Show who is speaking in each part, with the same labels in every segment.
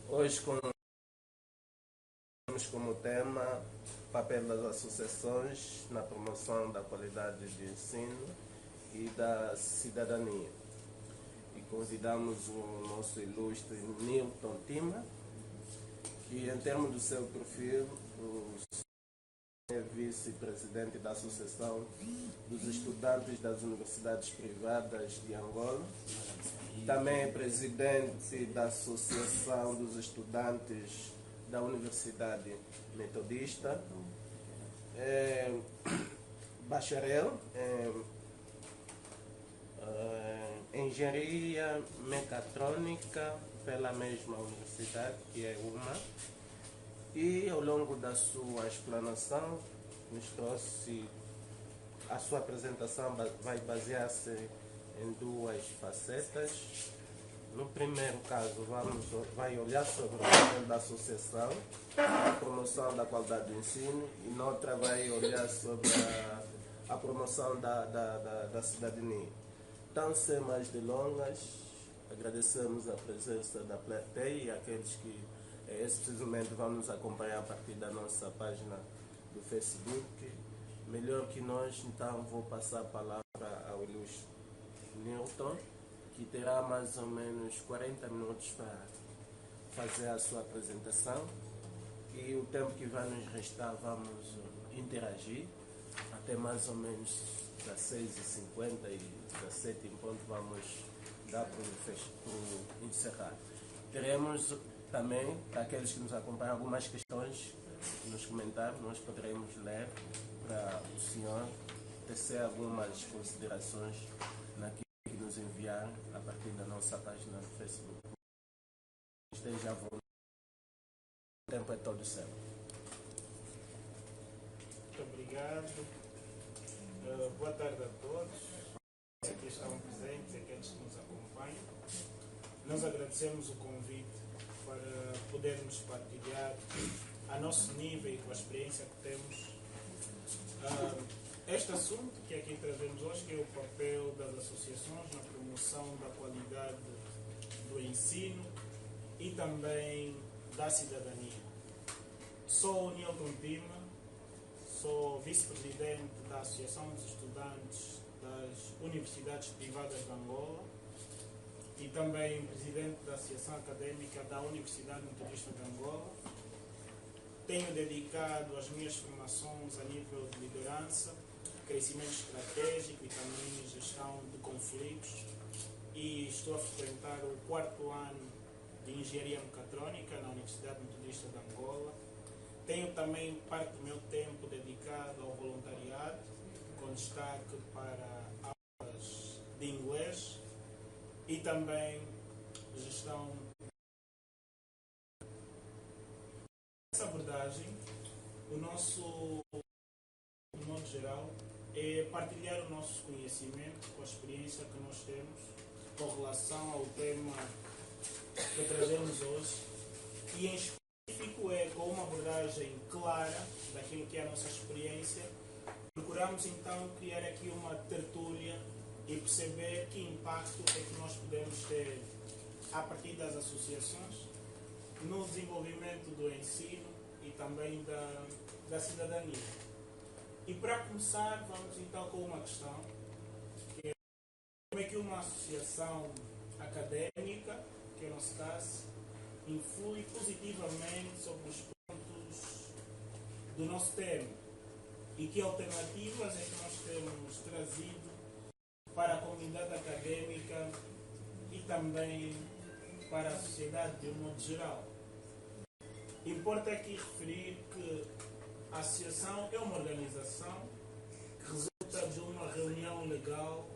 Speaker 1: Hoje temos como tema o papel das associações na promoção da qualidade de ensino e da cidadania. E convidamos o nosso ilustre Nilton Tima, que em termos do seu perfil, é vice-presidente da Associação dos Estudantes das Universidades Privadas de Angola. Também é presidente da Associação dos Estudantes da Universidade Metodista. É bacharel em Engenharia Mecatrônica pela mesma universidade, que é UMA. E ao longo da sua explanação, nos trouxe a sua apresentação vai basear-se em duas facetas. No primeiro caso, vai olhar sobre o papel da associação, a promoção da qualidade do ensino, e noutra vai olhar sobre a promoção da cidadania. Então, sem mais delongas, agradecemos a presença da plateia e aqueles que esse precisamente vão nos acompanhar a partir da nossa página do Facebook. Melhor que nós, então, vou passar a palavra ao ilustre Nilton, que terá mais ou menos 40 minutos para fazer a sua apresentação, e o tempo que vai nos restar vamos interagir até mais ou menos das 6h50 e das 7 em ponto vamos dar para o encerrar. Teremos também, para aqueles que nos acompanham, algumas questões nos comentários, nós poderemos ler para o senhor tecer algumas considerações naquilo que nos enviar a partir da nossa página no Facebook. Esteja à vontade. O tempo é todo seu.
Speaker 2: Muito obrigado. Boa tarde a todos. Aqui estão presentes, aqueles que nos acompanham. Nós agradecemos o convite para podermos partilhar a nosso nível e com a experiência que temos este assunto que aqui trazemos hoje, que é o papel das associações na promoção da qualidade do ensino e também da cidadania. Sou o Nilton Tima, sou vice-presidente da Associação dos Estudantes das Universidades Privadas de Angola e também presidente da Associação Académica da Universidade Metodista de Angola. Tenho dedicado as minhas formações a nível de liderança, crescimento estratégico e também gestão de conflitos, e estou a frequentar o 4º ano de Engenharia Mecatrônica na Universidade Metodista de Angola. Tenho também parte do meu tempo dedicado ao voluntariado, com destaque para aulas de inglês e também gestão. Essa abordagem, o nosso, de modo geral, é partilhar o nosso conhecimento com a experiência que nós temos com relação ao tema que trazemos hoje, e em específico é com uma abordagem clara daquilo que é a nossa experiência. Procuramos então criar aqui uma tertúlia e perceber que impacto é que nós podemos ter a partir das associações no desenvolvimento do ensino e também da cidadania. E para começar, vamos então com uma questão, que é como é que uma associação académica, que é o nosso caso, influi positivamente sobre os pontos do nosso tema, e que alternativas é que nós temos trazido para a comunidade académica e também para a sociedade de um modo geral. Importa aqui referir que a associação é uma organização que resulta de uma reunião legal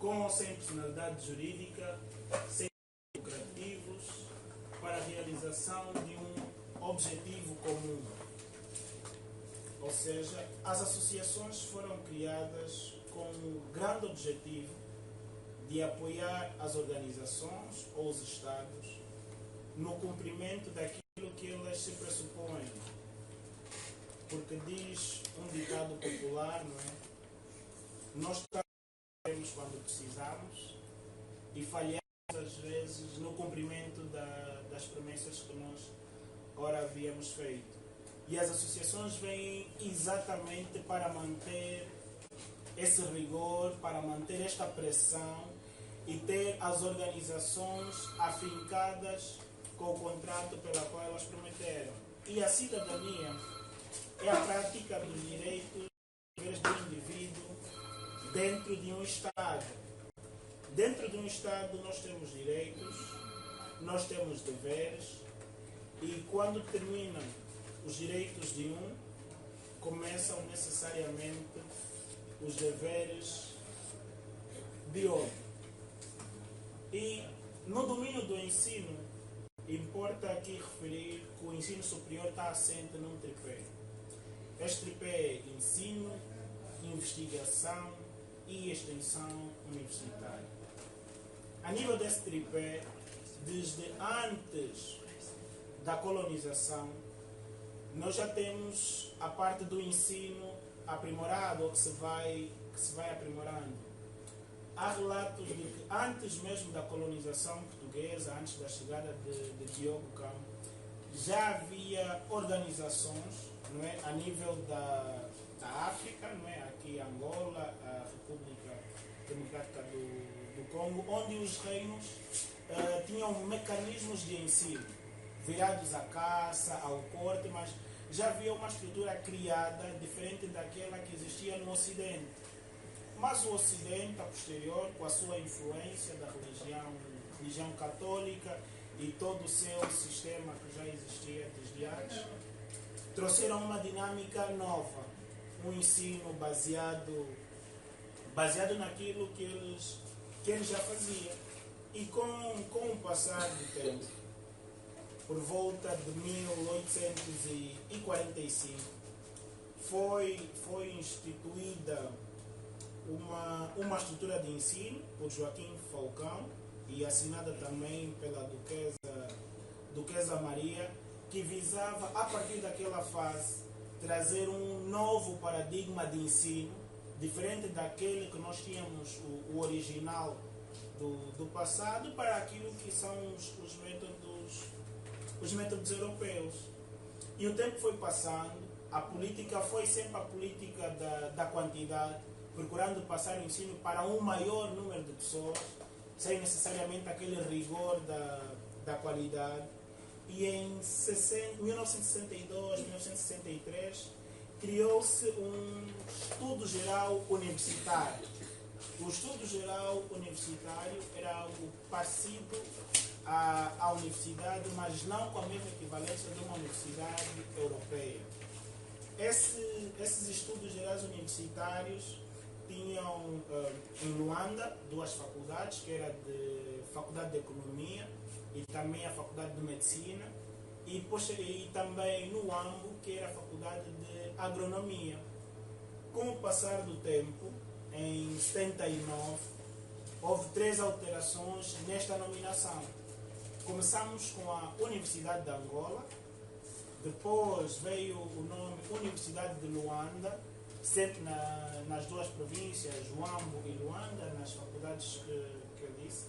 Speaker 2: com ou sem personalidade jurídica, sem lucrativos, para a realização de um objetivo comum. Ou seja, as associações foram criadas com o grande objetivo de apoiar as organizações ou os Estados no cumprimento daquilo que elas se pressupõem. Porque diz um ditado popular, não é? Nós sabemos quando precisamos e falhamos às vezes, no cumprimento das promessas que nós ora havíamos feito. E as associações vêm exatamente para manter esse rigor, para manter esta pressão e ter as organizações afincadas com o contrato pela qual elas prometeram. E a cidadania é a prática dos direitos e deveres do indivíduo dentro de um Estado. Dentro de um Estado nós temos direitos, nós temos deveres, e quando terminam os direitos de um, começam necessariamente os deveres de outro. E no domínio do ensino, importa aqui referir que o ensino superior está assente num tripé. Este tripé é ensino, investigação e extensão universitária. A nível desse tripé, desde antes da colonização, nós já temos a parte do ensino aprimorado, ou que se vai aprimorando. Há relatos de que antes mesmo da colonização portuguesa, antes da chegada de Diogo Campo, já havia organizações, não é, a nível da África, não é, aqui Angola, a República Democrática do Congo, onde os reinos tinham mecanismos de ensino, virados à caça, ao corte, mas já havia uma estrutura criada diferente daquela que existia no Ocidente. Mas o Ocidente, a posterior, com a sua influência da religião católica e todo o seu sistema que já existia desde antes, trouxeram uma dinâmica nova, um ensino baseado naquilo que eles já faziam. E com o passar do tempo, por volta de 1845, foi instituída uma estrutura de ensino por Joaquim Falcão e assinada também pela Duquesa Maria, que visava, a partir daquela fase, trazer um novo paradigma de ensino, diferente daquele que nós tínhamos, o original do passado, para aquilo que são os métodos europeus. E o tempo foi passando, a política foi sempre a política da quantidade, procurando passar o ensino para um maior número de pessoas, sem necessariamente aquele rigor da qualidade. E em 1962, 1963, criou-se um estudo geral universitário. O estudo geral universitário era algo parecido à universidade, mas não com a mesma equivalência de uma universidade europeia. Esses estudos gerais universitários tinham em Luanda duas faculdades, que era a Faculdade de Economia e também a Faculdade de Medicina, e também no Huambo, que era a Faculdade de Agronomia. Com o passar do tempo, em 79, houve 3 alterações nesta nominação. Começamos com a Universidade de Angola, depois veio o nome Universidade de Luanda, sempre nas duas províncias, Huambo e Luanda, nas faculdades que eu disse.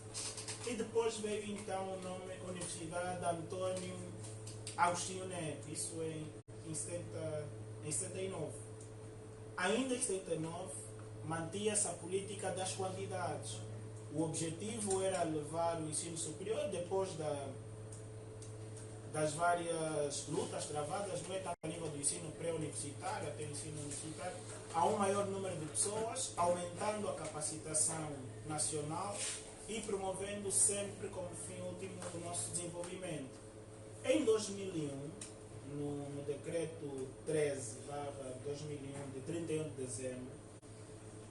Speaker 2: E depois veio então o nome Universidade Antônio Agostinho Neto, isso em 79. Ainda em 79, mantinha-se a política das quantidades. O objetivo era levar o ensino superior, depois das várias lutas travadas, não é, tanto a nível do ensino pré-universitário até o ensino universitário, a um maior número de pessoas, aumentando a capacitação nacional e promovendo sempre como fim último o nosso desenvolvimento. Em 2001, no decreto 13/2001, de 31 de dezembro,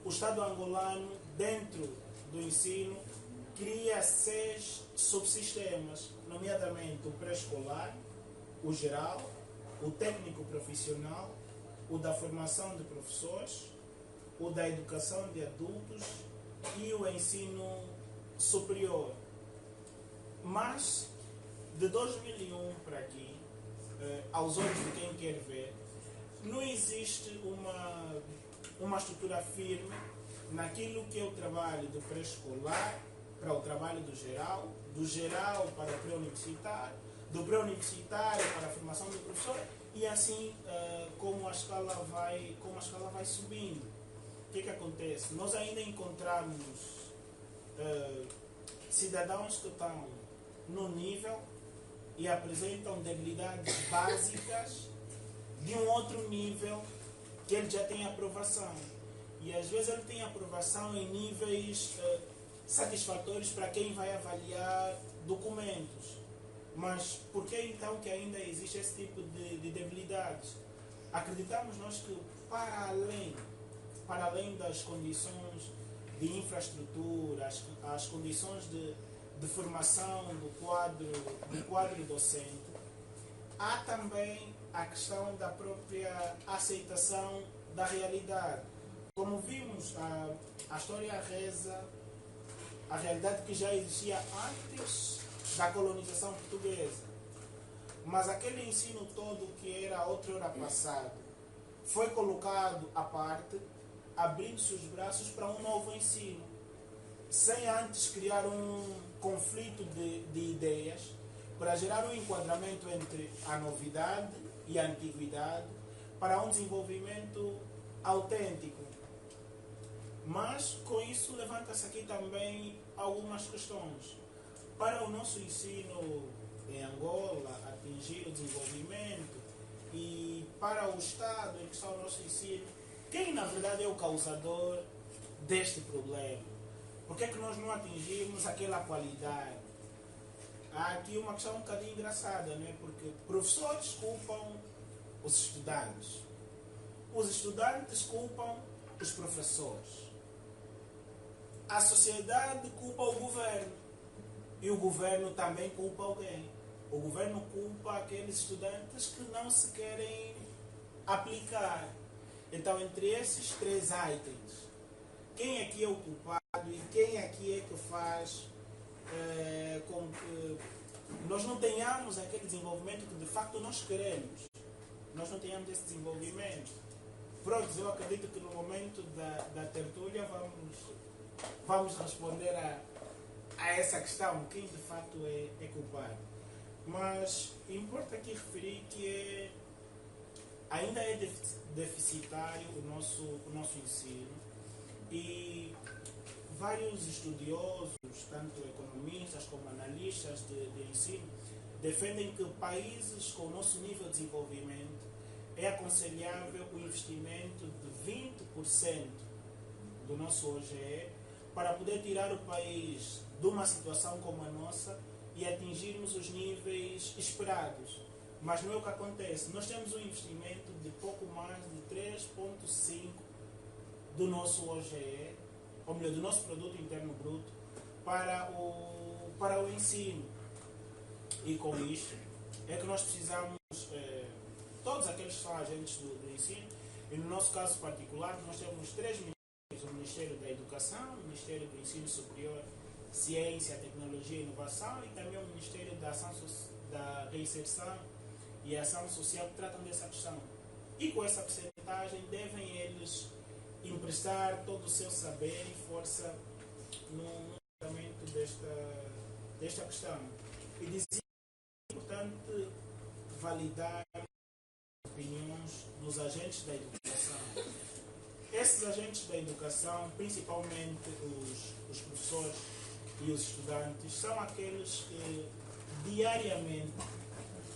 Speaker 2: o Estado angolano, dentro do ensino, cria 6 subsistemas, nomeadamente o pré-escolar, o geral, o técnico profissional, o da formação de professores, o da educação de adultos e o ensino superior. Mas, de 2001 para aqui, aos olhos de quem quer ver, não existe uma estrutura firme naquilo que é o trabalho do pré-escolar, para o trabalho do geral para o pré-universitário, do pré-universitário para a formação do professor, e assim como a escala vai subindo. O que acontece? Nós ainda encontramos cidadãos que estão no nível e apresentam debilidades básicas de um outro nível que ele já tem aprovação. E às vezes ele tem aprovação em níveis satisfatórios para quem vai avaliar documentos. Mas por que então que ainda existe esse tipo de debilidades? Acreditamos nós que para além das condições de infraestrutura, as condições de formação do quadro docente, há também a questão da própria aceitação da realidade. Como vimos, a história reza a realidade que já existia antes da colonização portuguesa. Mas aquele ensino todo que era outrora passado foi colocado à parte, abrindo-se os braços para um novo ensino, sem antes criar um conflito de ideias, para gerar um enquadramento entre a novidade e a antiguidade, para um desenvolvimento autêntico. Mas com isso levanta-se aqui também algumas questões. Para o nosso ensino em Angola atingir o desenvolvimento e para o Estado em que está o nosso ensino, quem na verdade é o causador deste problema? Por que é que nós não atingimos aquela qualidade? Há aqui uma questão um bocadinho engraçada, não é? Porque professores culpam os estudantes culpam os professores, a sociedade culpa o governo e o governo também culpa alguém. O governo culpa aqueles estudantes que não se querem aplicar. Então, entre esses três itens, quem aqui é o culpado e quem aqui é que faz com que nós não tenhamos aquele desenvolvimento que de facto nós queremos? Nós não tenhamos esse desenvolvimento. Pronto, eu acredito que no momento da tertúlia vamos responder a essa questão, quem de fato é culpado. Mas importa aqui referir que ainda é deficitário o nosso ensino, e vários estudiosos, tanto economistas como analistas de ensino, defendem que países com o nosso nível de desenvolvimento é aconselhável o investimento de 20% do nosso OGE para poder tirar o país de uma situação como a nossa e atingirmos os níveis esperados. Mas não é o que acontece. Nós temos um investimento de pouco mais de 3,5% do nosso OGE, ou melhor, do nosso produto interno bruto, para o ensino. E com isto é que nós precisamos, todos aqueles que são agentes do ensino, e no nosso caso particular, nós temos três ministérios: o Ministério da Educação, o Ministério do Ensino Superior, Ciência, Tecnologia e Inovação, e também o Ministério da Reinserção e Ação Social, que tratam dessa questão. E com essa percentagem devem eles emprestar todo o seu saber e força no tratamento desta questão. E dizia que é importante validar as opiniões dos agentes da educação. Esses agentes da educação, principalmente os professores e os estudantes, são aqueles que diariamente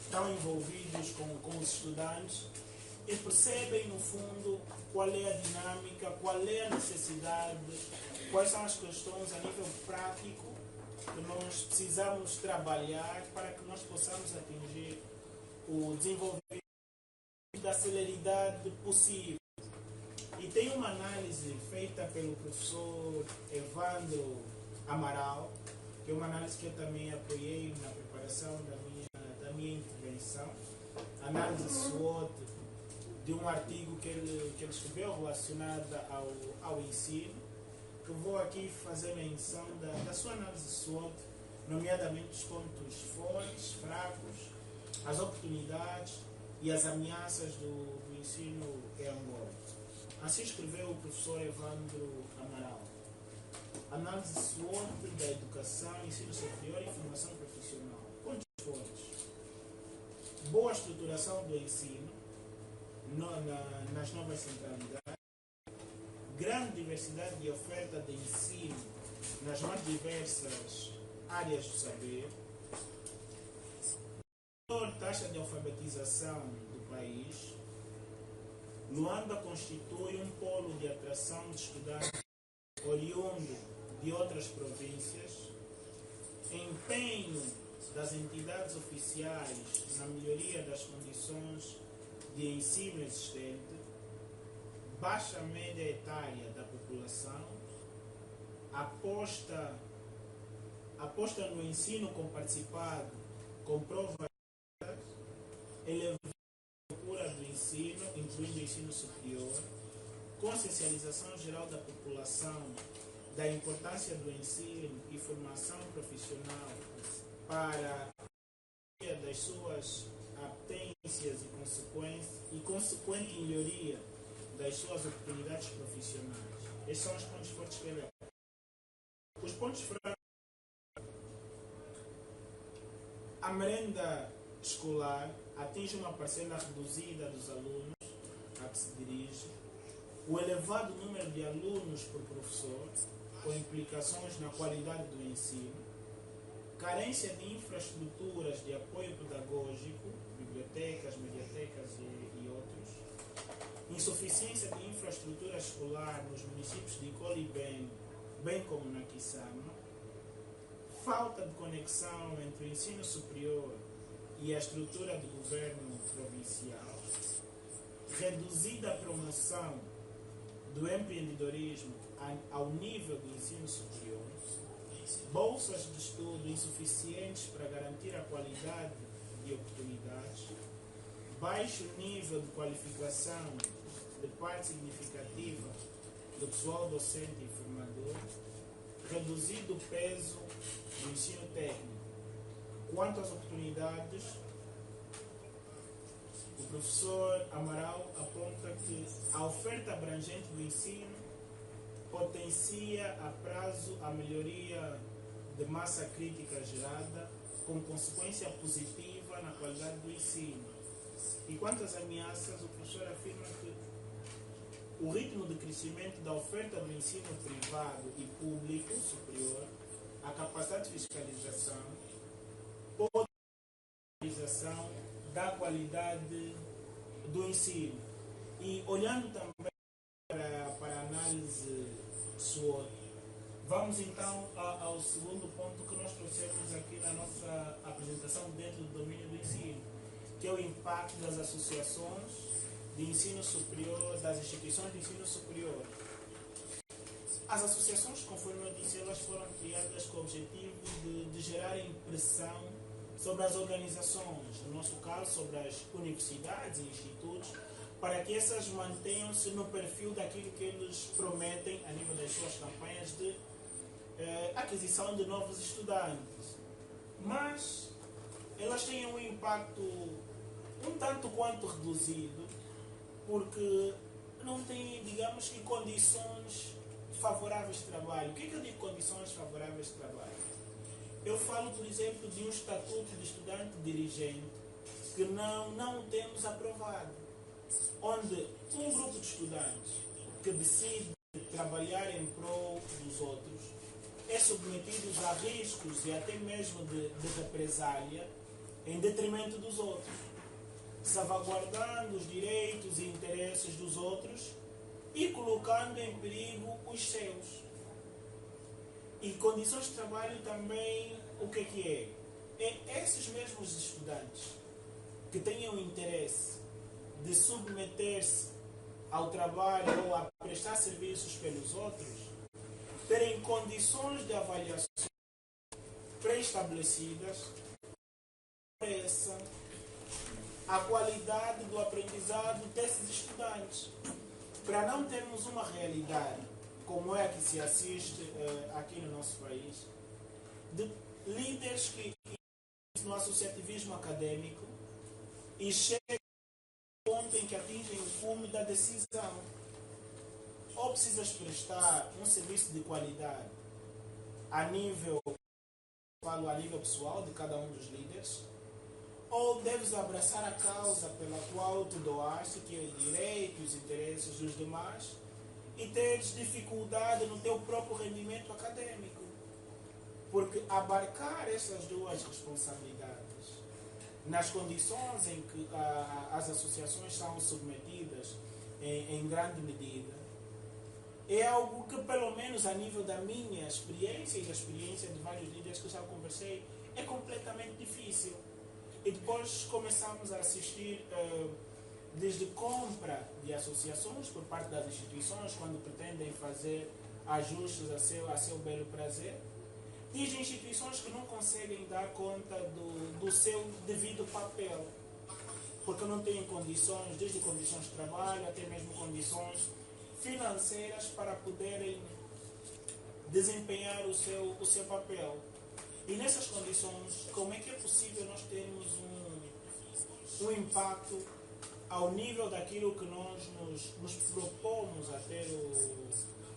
Speaker 2: estão envolvidos com os estudantes e percebem, no fundo, qual é a dinâmica, qual é a necessidade, quais são as questões a nível prático que nós precisamos trabalhar para que nós possamos atingir o desenvolvimento da celeridade possível. E tem uma análise feita pelo professor Evandro Amaral, que é uma análise que eu também apoiei na preparação da minha intervenção, análise SWOT de um artigo que ele escreveu relacionado ao ensino, que eu vou aqui fazer menção da sua análise SWOT, nomeadamente os pontos fortes, fracos, as oportunidades e as ameaças do ensino em Angola. Assim escreveu o professor Evandro Amaral. análise SWOT da educação, ensino superior e formação profissional. Pontos fortes. Boa estruturação do ensino nas novas centralidades. Grande diversidade de oferta de ensino nas mais diversas áreas do saber. Maior taxa de alfabetização do país. Luanda constitui um polo de atração de estudantes oriundo de outras províncias. Empenho das entidades oficiais na melhoria das condições de ensino existente. Baixa média etária da população. Aposta no ensino comparticipado com provas, elevada procura do ensino, incluindo o ensino superior, consciencialização geral da população da importância do ensino e formação profissional para a das suas aptências e consequente melhoria das suas oportunidades profissionais. Esses são os pontos fortes que ele. Os pontos fracos. A merenda escolar atinge uma parcela reduzida dos alunos a que se dirige. O elevado número de alunos por professor, com implicações na qualidade do ensino. Carência de infraestruturas de apoio pedagógico, bibliotecas, mediatecas e outros. Insuficiência de infraestrutura escolar nos municípios de Colibem, bem como na Quissama. Falta de conexão entre o ensino superior e a estrutura de governo provincial. Reduzida a promoção do empreendedorismo ao nível do ensino superior. Bolsas de estudo insuficientes para garantir a qualidade de oportunidades. Baixo nível de qualificação de parte significativa do pessoal docente e formador. Reduzido o peso do ensino técnico. Quanto às oportunidades, o professor Amaral aponta que a oferta abrangente do ensino potencia a prazo a melhoria de massa crítica gerada, com consequência positiva na qualidade do ensino. E quanto às ameaças, o professor afirma que o ritmo de crescimento da oferta do ensino privado e público superior, a capacidade de fiscalização, pode fiscalização da qualidade do ensino. E olhando também para a análise SWOT, vamos então ao segundo ponto que nós trouxemos aqui na nossa apresentação dentro do domínio do ensino, que é o impacto das associações de ensino superior, das instituições de ensino superior. As associações, conforme eu disse, elas foram criadas com o objetivo de gerar impressão sobre as organizações, no nosso caso sobre as universidades e institutos, para que essas mantenham-se no perfil daquilo que eles prometem a nível das suas campanhas de aquisição de novos estudantes. Mas elas têm um impacto um tanto quanto reduzido, porque não têm, digamos que, condições favoráveis de trabalho. O que é que eu digo condições favoráveis de trabalho? Eu falo, por exemplo, de um estatuto de estudante dirigente que não temos aprovado, onde um grupo de estudantes que decide trabalhar em prol dos outros é submetido a riscos e até mesmo de represália em detrimento dos outros, salvaguardando os direitos e interesses dos outros e colocando em perigo os seus. E condições de trabalho também, o que é? É esses mesmos estudantes que tenham interesse de submeter-se ao trabalho ou a prestar serviços pelos outros, terem condições de avaliação pré-estabelecidas essa a qualidade do aprendizado desses estudantes, para não termos uma realidade como é a que se assiste aqui no nosso país, de líderes que no associativismo acadêmico e chegam ao ponto em que atingem o cume da decisão. Ou precisas prestar um serviço de qualidade falo a nível pessoal de cada um dos líderes, ou deves abraçar a causa pela qual te doaste, que é o direito e os interesses dos demais, e teres dificuldade no teu próprio rendimento acadêmico. Porque abarcar essas duas responsabilidades nas condições em que as associações são submetidas em grande medida, é algo que, pelo menos a nível da minha experiência e da experiência de vários líderes que eu já conversei, é completamente difícil. E depois começamos a assistir desde compra de associações por parte das instituições, quando pretendem fazer ajustes a seu belo prazer, desde instituições que não conseguem dar conta do seu devido papel, porque não têm condições, desde condições de trabalho até mesmo condições financeiras para poderem desempenhar o seu papel. E nessas condições, como é que é possível nós termos um impacto ao nível daquilo que nós nos propomos a ter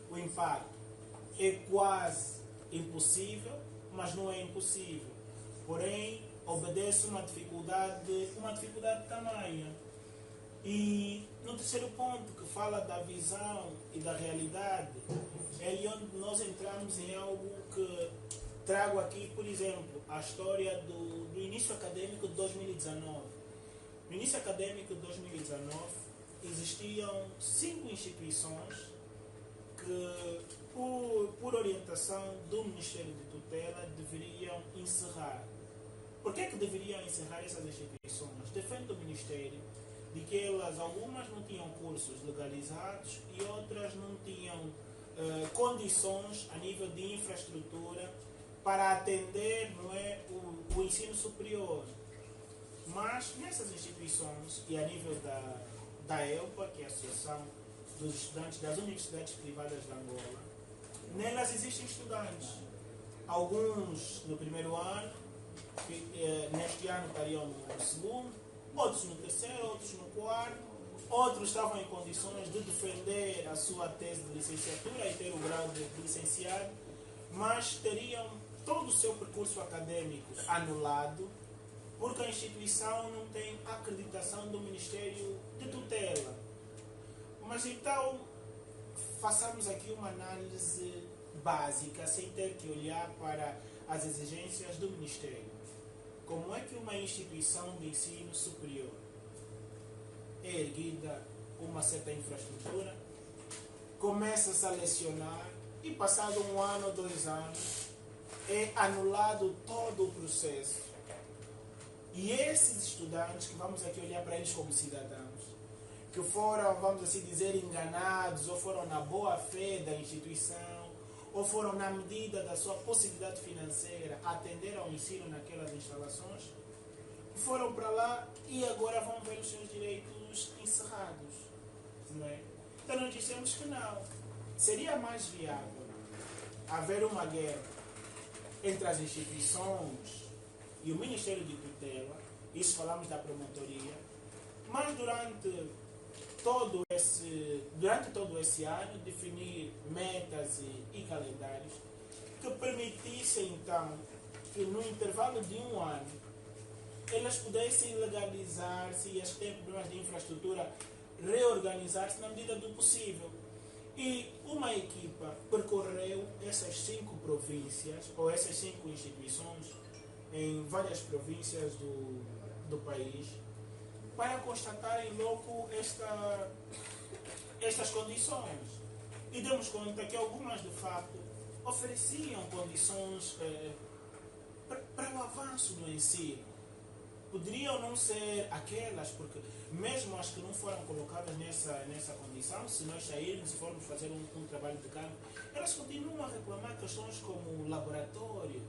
Speaker 2: o impacto? É quase impossível, mas não é impossível. Porém, obedece uma dificuldade tamanha. E no terceiro ponto, que fala da visão e da realidade, é ali onde nós entramos em algo que trago aqui, por exemplo, a história do início acadêmico de 2019. No início acadêmico de 2019, existiam 5 instituições que, por orientação do Ministério de Tutela, deveriam encerrar. Por que deveriam encerrar essas instituições? Defende o Ministério de que algumas não tinham cursos legalizados e outras não tinham condições a nível de infraestrutura para atender, não é, o ensino superior. Mas nessas instituições, e a nível da ELPA, que é a Associação dos Estudantes das Universidades Privadas de Angola, nelas existem estudantes. Alguns no primeiro ano, que neste ano estariam no segundo, outros no terceiro, outros no quarto, outros estavam em condições de defender a sua tese de licenciatura e ter o grau de licenciado, mas teriam todo o seu percurso acadêmico anulado porque a instituição não tem acreditação do Ministério de Tutela. Mas então, façamos aqui uma análise básica, sem ter que olhar para as exigências do Ministério. Como é que uma instituição de ensino superior é erguida com uma certa infraestrutura, começa-se a lecionar e passado 1 ano ou 2 anos é anulado todo o processo? E esses estudantes, que vamos aqui olhar para eles como cidadãos, que foram, vamos assim dizer, enganados, ou foram na boa fé da instituição, ou foram na medida da sua possibilidade financeira atender ao ensino naquelas instalações, foram para lá e agora vão ver os seus direitos encerrados. Não é? Então nós dissemos que não. Seria mais viável haver uma guerra entre as instituições e o Ministério de Tutela, isso falamos da promotoria, mas durante todo esse ano definir metas e calendários que permitissem então que no intervalo de 1 ano elas pudessem legalizar-se e as que têm problemas de infraestrutura reorganizar-se na medida do possível. E uma equipa percorreu essas 5 províncias, ou essas 5 instituições, em várias províncias do país, para constatarem logo estas condições. E demos conta que algumas, de facto, ofereciam condições para o avanço do ensino. Poderiam não ser aquelas, porque mesmo as que não foram colocadas nessa condição, se nós sairmos e formos fazer um trabalho de campo, elas continuam a reclamar questões como laboratório,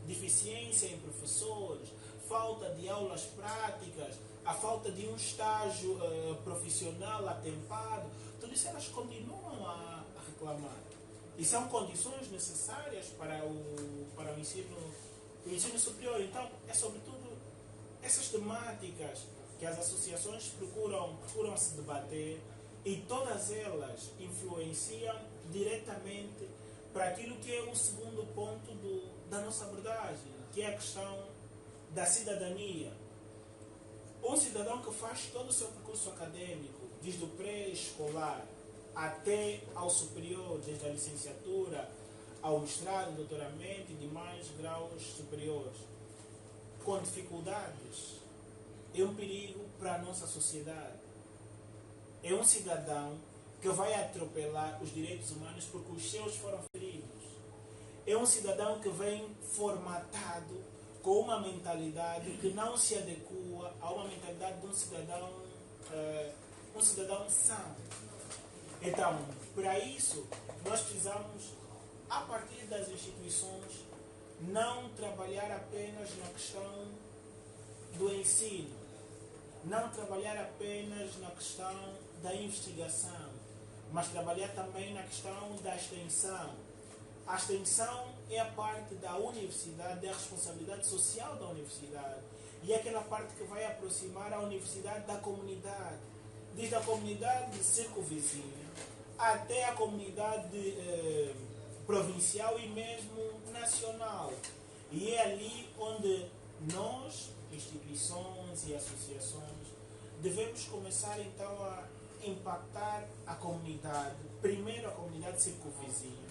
Speaker 2: deficiência em professores, falta de aulas práticas, a falta de um estágio profissional atempado. Tudo isso elas continuam a reclamar. E são condições necessárias para o ensino superior. Então, é sobretudo essas temáticas que as associações procuram se debater, e todas elas influenciam diretamente para aquilo que é o segundo ponto da nossa abordagem, que é a questão da cidadania. Um cidadão que faz todo o seu percurso acadêmico, desde o pré-escolar até ao superior, desde a licenciatura ao mestrado, doutoramento e demais graus superiores, com dificuldades, é um perigo para a nossa sociedade. É um cidadão que vai atropelar os direitos humanos porque os seus foram feridos. É um cidadão que vem formatado com uma mentalidade que não se adequa a uma mentalidade de um cidadão são. Então, para isso, nós precisamos, a partir das instituições, não trabalhar apenas na questão do ensino, não trabalhar apenas na questão da investigação, mas trabalhar também na questão da extensão. A extensão é a parte da universidade, é a responsabilidade social da universidade. E é aquela parte que vai aproximar a universidade da comunidade. Desde a comunidade circunvizinha até a comunidade provincial e mesmo nacional. E é ali onde nós, instituições e associações, devemos começar então a impactar a comunidade, primeiro a comunidade circunvizinha,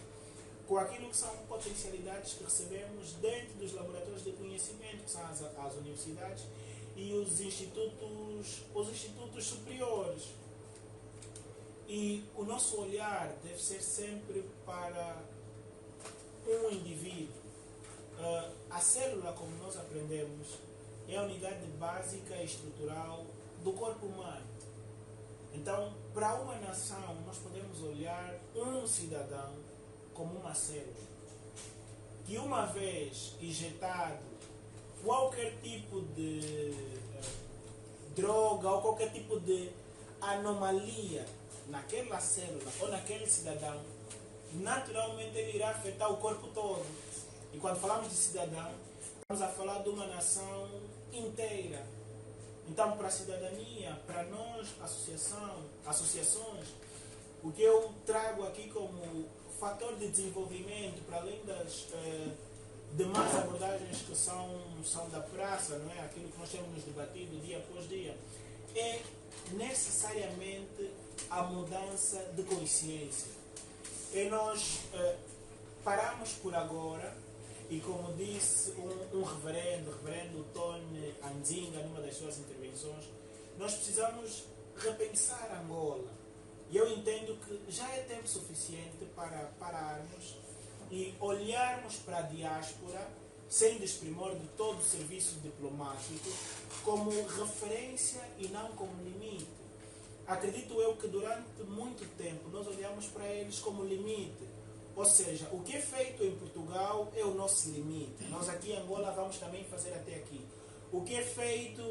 Speaker 2: com aquilo que são potencialidades que recebemos dentro dos laboratórios de conhecimento, que são as universidades e os institutos superiores. E o nosso olhar deve ser sempre para um indivíduo. A célula, como nós aprendemos, é a unidade básica e estrutural do corpo humano. Então, para uma nação, nós podemos olhar um cidadão como uma célula, que uma vez injetado qualquer tipo de droga ou qualquer tipo de anomalia naquela célula ou naquele cidadão, naturalmente ele irá afetar o corpo todo. E quando falamos de cidadão, estamos a falar de uma nação inteira. Então, para a cidadania, para nós, associações, o que eu trago aqui como fator de desenvolvimento, para além das demais abordagens que são da praça, não é? Aquilo que nós temos nos debatido dia após dia, é necessariamente a mudança de consciência. E nós paramos por agora, e como disse um reverendo Tony Anzinga, numa das suas intervenções, nós precisamos repensar Angola. E eu entendo que já é tempo suficiente para pararmos e olharmos para a diáspora, sem desprimor de todo o serviço diplomático, como referência e não como limite. Acredito eu que durante muito tempo nós olhamos para eles como limite. Ou seja, o que é feito em Portugal é o nosso limite. Nós aqui em Angola vamos também fazer até aqui. O que é feito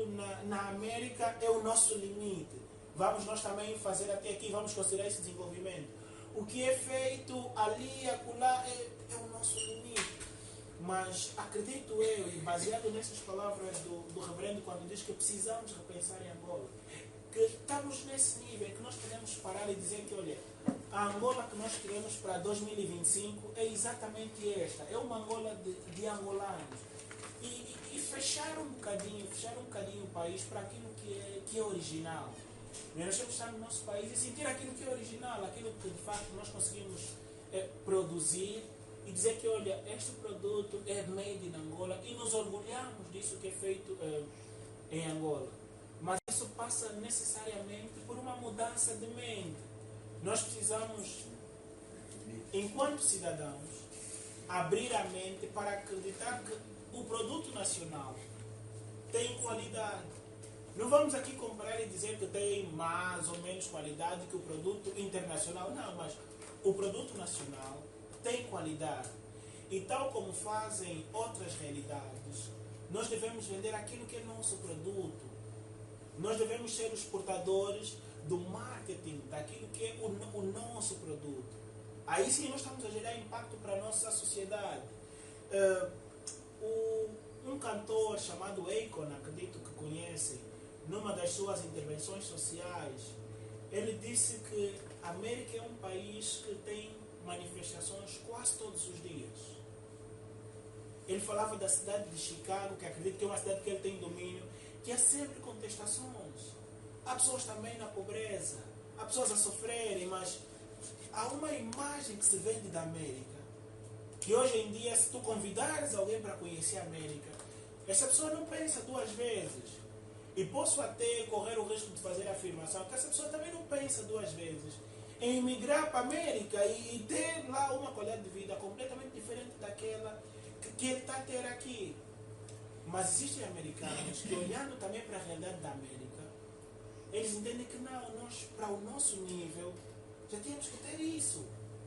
Speaker 2: na América é o nosso limite. Vamos nós também fazer até aqui, vamos considerar esse desenvolvimento. O que é feito ali e acolá é o nosso limite. Mas acredito eu, e baseado nessas palavras do reverendo, quando diz que precisamos repensar em Angola, que estamos nesse nível, que nós podemos parar e dizer que, olha, a Angola que nós queremos para 2025 é exatamente esta. É uma Angola de angolanos. E fechar um bocadinho o país para aquilo que é original. Nós temos que estar no nosso país e sentir aquilo que é original, aquilo que de facto nós conseguimos produzir e dizer que, olha, este produto é made in Angola e nos orgulhamos disso que é feito em Angola. Mas isso passa necessariamente por uma mudança de mente. Nós precisamos, enquanto cidadãos, abrir a mente para acreditar que o produto nacional tem qualidade. Não vamos aqui comparar e dizer que tem mais ou menos qualidade que o produto internacional. Não, mas o produto nacional tem qualidade. E tal como fazem outras realidades, nós devemos vender aquilo que é nosso produto. Nós devemos ser os portadores do marketing, daquilo que é o nosso produto. Aí sim nós estamos a gerar impacto para a nossa sociedade. Um cantor chamado Akon, acredito que conhecem, numa das suas intervenções sociais, ele disse que a América é um país que tem manifestações quase todos os dias. Ele falava da cidade de Chicago, que acredito que é uma cidade que ele tem domínio, que há sempre contestações. Há pessoas também na pobreza, há pessoas a sofrerem, mas há uma imagem que se vende da América, que hoje em dia, se tu convidares alguém para conhecer a América, essa pessoa não pensa duas vezes. E posso até correr o risco de fazer a afirmação que essa pessoa também não pensa duas vezes em emigrar para a América e ter lá uma qualidade de vida completamente diferente daquela que ele está a ter aqui. Mas existem americanos que, olhando também para a realidade da América, eles entendem que não, nós, para o nosso nível, já temos que ter isso.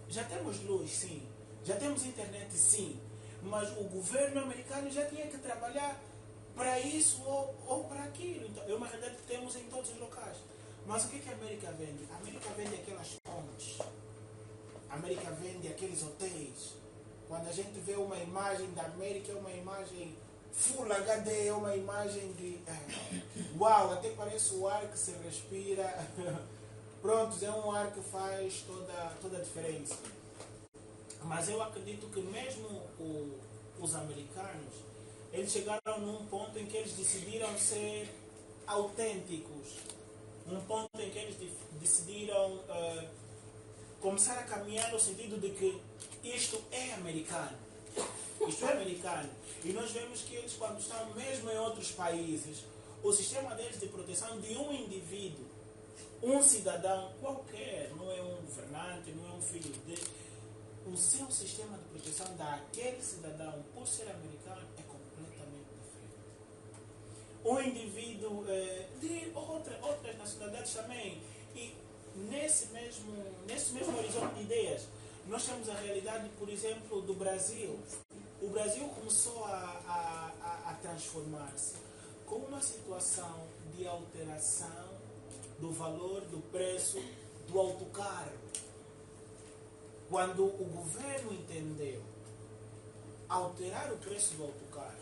Speaker 2: Já temos luz, sim. Já temos internet, sim. Mas o governo americano já tinha que trabalhar para isso ou para aquilo. Então, é uma realidade que temos em todos os locais. Mas o que a América vende? A América vende aquelas pontes. A América vende aqueles hotéis. Quando a gente vê uma imagem da América, é uma imagem Full HD, é uma imagem de... uau, até parece o ar que se respira. Pronto, é um ar que faz toda a diferença. Mas eu acredito que mesmo os americanos, eles chegaram num ponto em que eles decidiram ser autênticos. Um ponto em que eles decidiram começar a caminhar no sentido de que isto é americano. Isto é americano. E nós vemos que eles, quando estão mesmo em outros países, o sistema deles de proteção de um indivíduo, um cidadão qualquer, não é um governante, não é um filho de... O seu sistema de proteção daquele cidadão, por ser americano, é completamente diferente. Um indivíduo de outras nacionalidades também. E nesse mesmo horizonte de ideias, nós temos a realidade, por exemplo, do Brasil. O Brasil começou a transformar-se com uma situação de alteração do valor, do preço do autocarro. Quando o governo entendeu alterar o preço do autocarro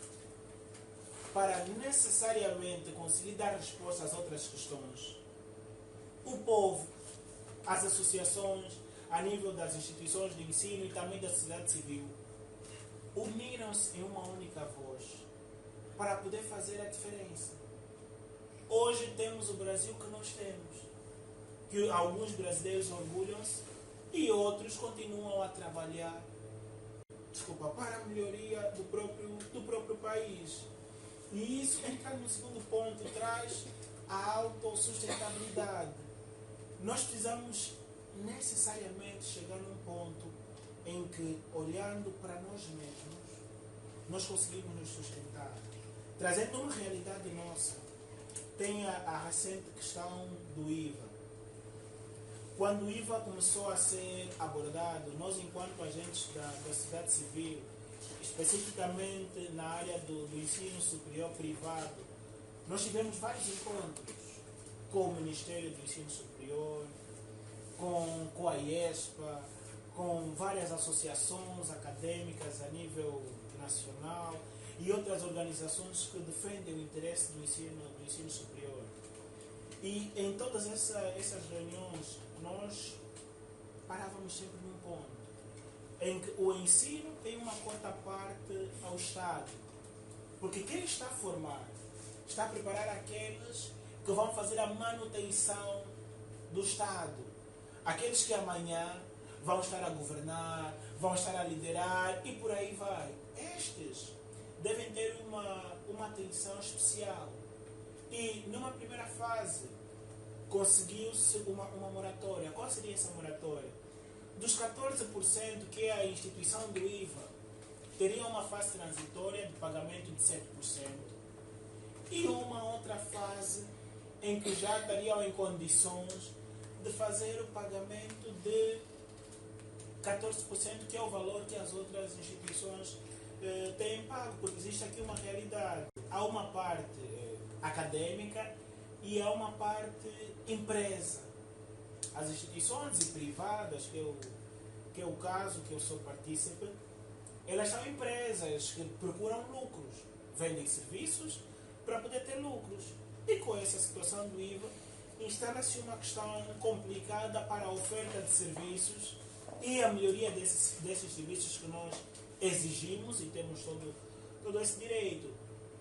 Speaker 2: para necessariamente conseguir dar resposta às outras questões, o povo, as associações, a nível das instituições de ensino e também da sociedade civil, uniram-se em uma única voz para poder fazer a diferença. Hoje temos o Brasil que nós temos, que alguns brasileiros orgulham-se e outros continuam a trabalhar para a melhoria do próprio país. E isso, entrando no segundo ponto, traz a autossustentabilidade. Nós precisamos necessariamente chegar num ponto em que, olhando para nós mesmos, nós conseguimos nos sustentar. Trazendo uma realidade nossa, tem a recente questão do IVA. Quando o IVA começou a ser abordado, nós, enquanto agentes da sociedade civil, especificamente na área do ensino superior privado, nós tivemos vários encontros com o Ministério do Ensino Superior, com a IESPA, com várias associações acadêmicas a nível nacional e outras organizações que defendem o interesse do ensino superior. E em todas essas reuniões, nós parávamos sempre num ponto em que o ensino tem uma quarta parte ao Estado. Porque quem está a formar, está a preparar aqueles que vão fazer a manutenção do Estado. Aqueles que amanhã vão estar a governar, vão estar a liderar e por aí vai. Estes devem ter uma atenção especial. E numa primeira fase, conseguiu-se uma moratória. Qual seria essa moratória? Dos 14% que é a instituição do IVA, teria uma fase transitória de pagamento de 7%. E uma outra fase em que já estariam em condições de fazer o pagamento de 14%, que é o valor que as outras instituições têm pago, porque existe aqui uma realidade. Há uma parte acadêmica e há uma parte empresa. As instituições e privadas, que é o caso que eu sou partícipe, elas são empresas que procuram lucros, vendem serviços para poder ter lucros. E com essa situação do IVA, instala-se uma questão complicada para a oferta de serviços e a melhoria desses serviços que nós exigimos e temos todo esse direito.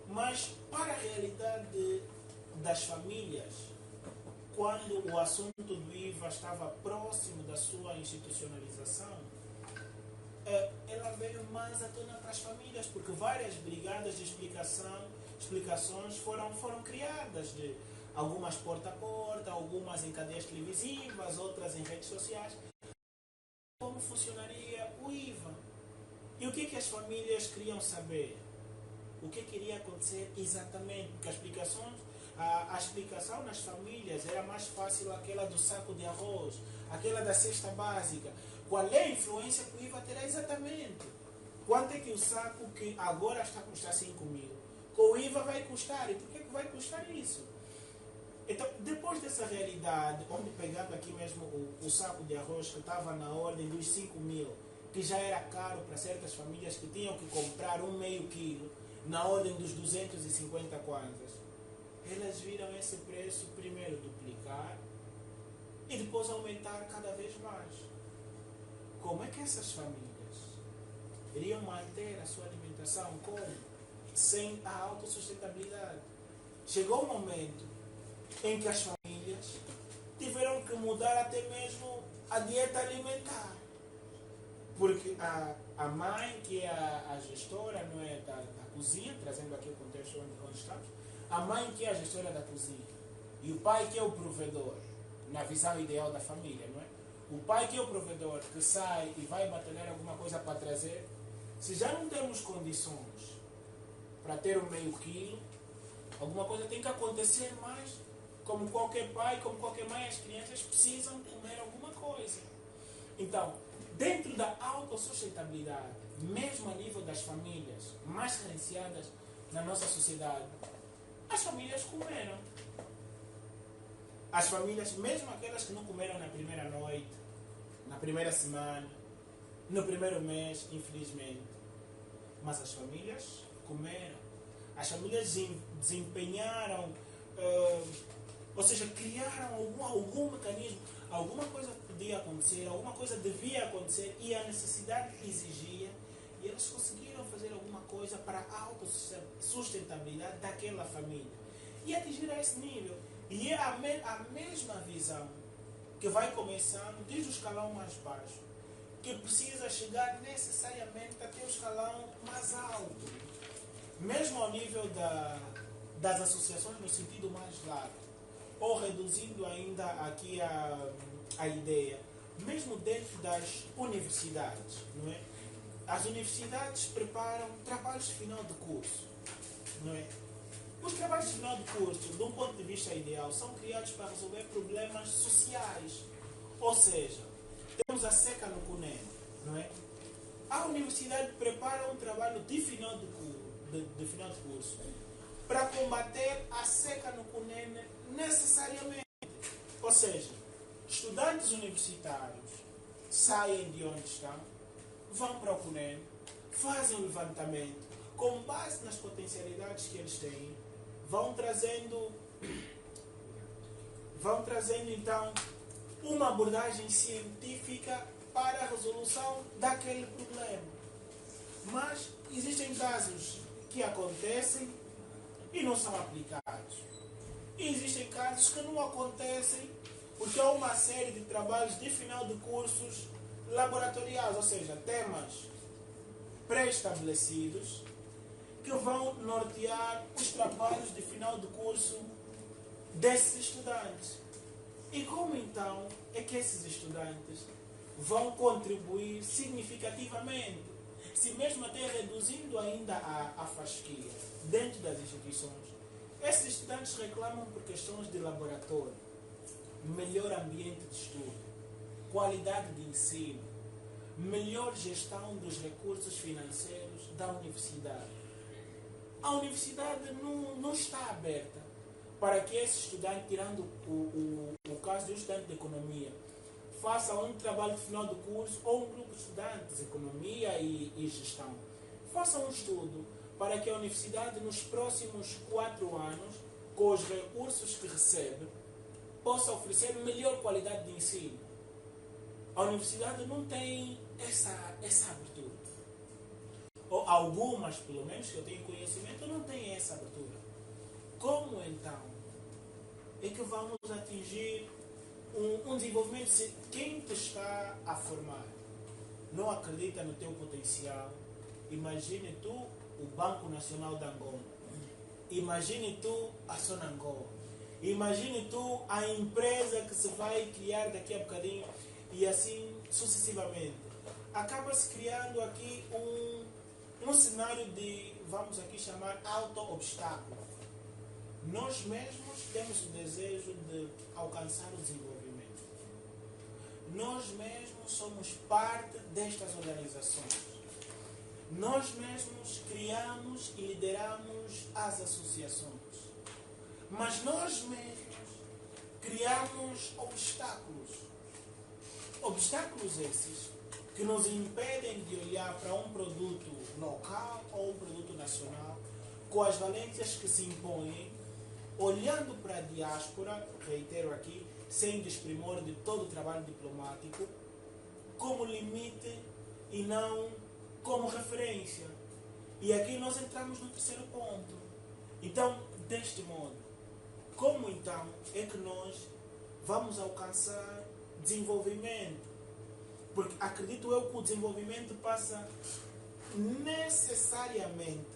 Speaker 2: Mas para a realidade das famílias, quando o assunto do IVA estava próximo da sua institucionalização, ela veio mais à tona para as famílias, porque várias brigadas de explicações foram criadas, de algumas porta a porta, algumas em cadeias televisivas, outras em redes sociais. Como funcionaria o IVA? E o que as famílias queriam saber? O que iria acontecer exatamente? Porque a explicação nas famílias era mais fácil aquela do saco de arroz, aquela da cesta básica. Qual é a influência que o IVA terá exatamente? Quanto é que o saco que agora está a custar 5 mil, com o IVA vai custar? E por que vai custar isso? Então, depois dessa realidade, onde pegando aqui mesmo o saco de arroz que estava na ordem dos 5 mil, que já era caro para certas famílias que tinham que comprar um meio quilo, na ordem dos 250 kwanzas, elas viram esse preço primeiro duplicar e depois aumentar cada vez mais. Como é que essas famílias iriam manter a sua alimentação? Como? Sem a autossustentabilidade. Chegou um momento em que as famílias tiveram que mudar até mesmo a dieta alimentar. Porque a mãe, que é a gestora, não é, da cozinha, trazendo aqui o contexto onde estamos, a mãe que é a gestora da cozinha e o pai que é o provedor, na visão ideal da família, não é? O pai que é o provedor, que sai e vai batalhar alguma coisa para trazer, se já não temos condições para ter um meio quilo, alguma coisa tem que acontecer mais. Como qualquer pai, como qualquer mãe, as crianças precisam comer alguma coisa. Então, dentro da autossustentabilidade, mesmo a nível das famílias mais carenciadas na nossa sociedade, as famílias comeram. As famílias, mesmo aquelas que não comeram na primeira noite, na primeira semana, no primeiro mês, infelizmente, mas as famílias comeram. As famílias desempenharam, ou seja, criaram algum mecanismo, alguma coisa podia acontecer, alguma coisa devia acontecer e a necessidade exigia, e eles conseguiram fazer alguma coisa para a autossustentabilidade daquela família e atingir a esse nível. E é a mesma visão que vai começando desde o escalão mais baixo, que precisa chegar necessariamente até o escalão mais alto, mesmo ao nível das associações no sentido mais largo, ou reduzindo ainda aqui a ideia, mesmo dentro das universidades, não é? As universidades preparam trabalhos de final de curso, não é? Os trabalhos de final de curso, de um ponto de vista ideal, são criados para resolver problemas sociais. Ou seja, temos a seca no CUNEM, não é? A universidade prepara um trabalho de final de curso para combater a seca no CUNEM necessariamente. Ou seja, estudantes universitários saem de onde estão, vão para o CUNEM, fazem um levantamento com base nas potencialidades que eles têm, vão trazendo então uma abordagem científica para a resolução daquele problema. Mas existem casos que acontecem e não são aplicados. E existem casos que não acontecem porque há uma série de trabalhos de final de cursos laboratoriais, ou seja, temas pré-estabelecidos que vão nortear os trabalhos de final de curso desses estudantes. E como então é que esses estudantes vão contribuir significativamente, se mesmo até reduzindo ainda a fasquia dentro das instituições? Esses estudantes reclamam por questões de laboratório, melhor ambiente de estudo, qualidade de ensino, melhor gestão dos recursos financeiros da universidade. A universidade não está aberta para que esse estudante, tirando o caso de um estudante de economia, faça um trabalho de final de curso, ou um grupo de estudantes de economia e gestão, faça um estudo para que a universidade nos próximos 4 anos, com os recursos que recebe, possa oferecer melhor qualidade de ensino. a universidade não tem essa abertura. Ou algumas, pelo menos, que eu tenho conhecimento, não têm essa abertura. Como então é que vamos atingir um desenvolvimento se quem te está a formar não acredita no teu potencial? Imagine tu o Banco Nacional de Angola. Imagine tu a Sonangol. Imagine tu a empresa que se vai criar daqui a bocadinho e assim sucessivamente. Acaba-se criando aqui um cenário de, vamos aqui chamar, auto-obstáculo. Nós mesmos temos o desejo de alcançar o desenvolvimento. Nós mesmos somos parte destas organizações. Nós mesmos criamos e lideramos as associações. Mas nós mesmos criamos obstáculos. Obstáculos esses que nos impedem de olhar para um produto local ou um produto nacional com as valências que se impõem, olhando para a diáspora, reitero aqui, sem desprimor de todo o trabalho diplomático, como limite e não como referência. E aqui nós entramos no terceiro ponto. Então, deste modo, como então é que nós vamos alcançar desenvolvimento? Porque acredito eu que o desenvolvimento passa necessariamente,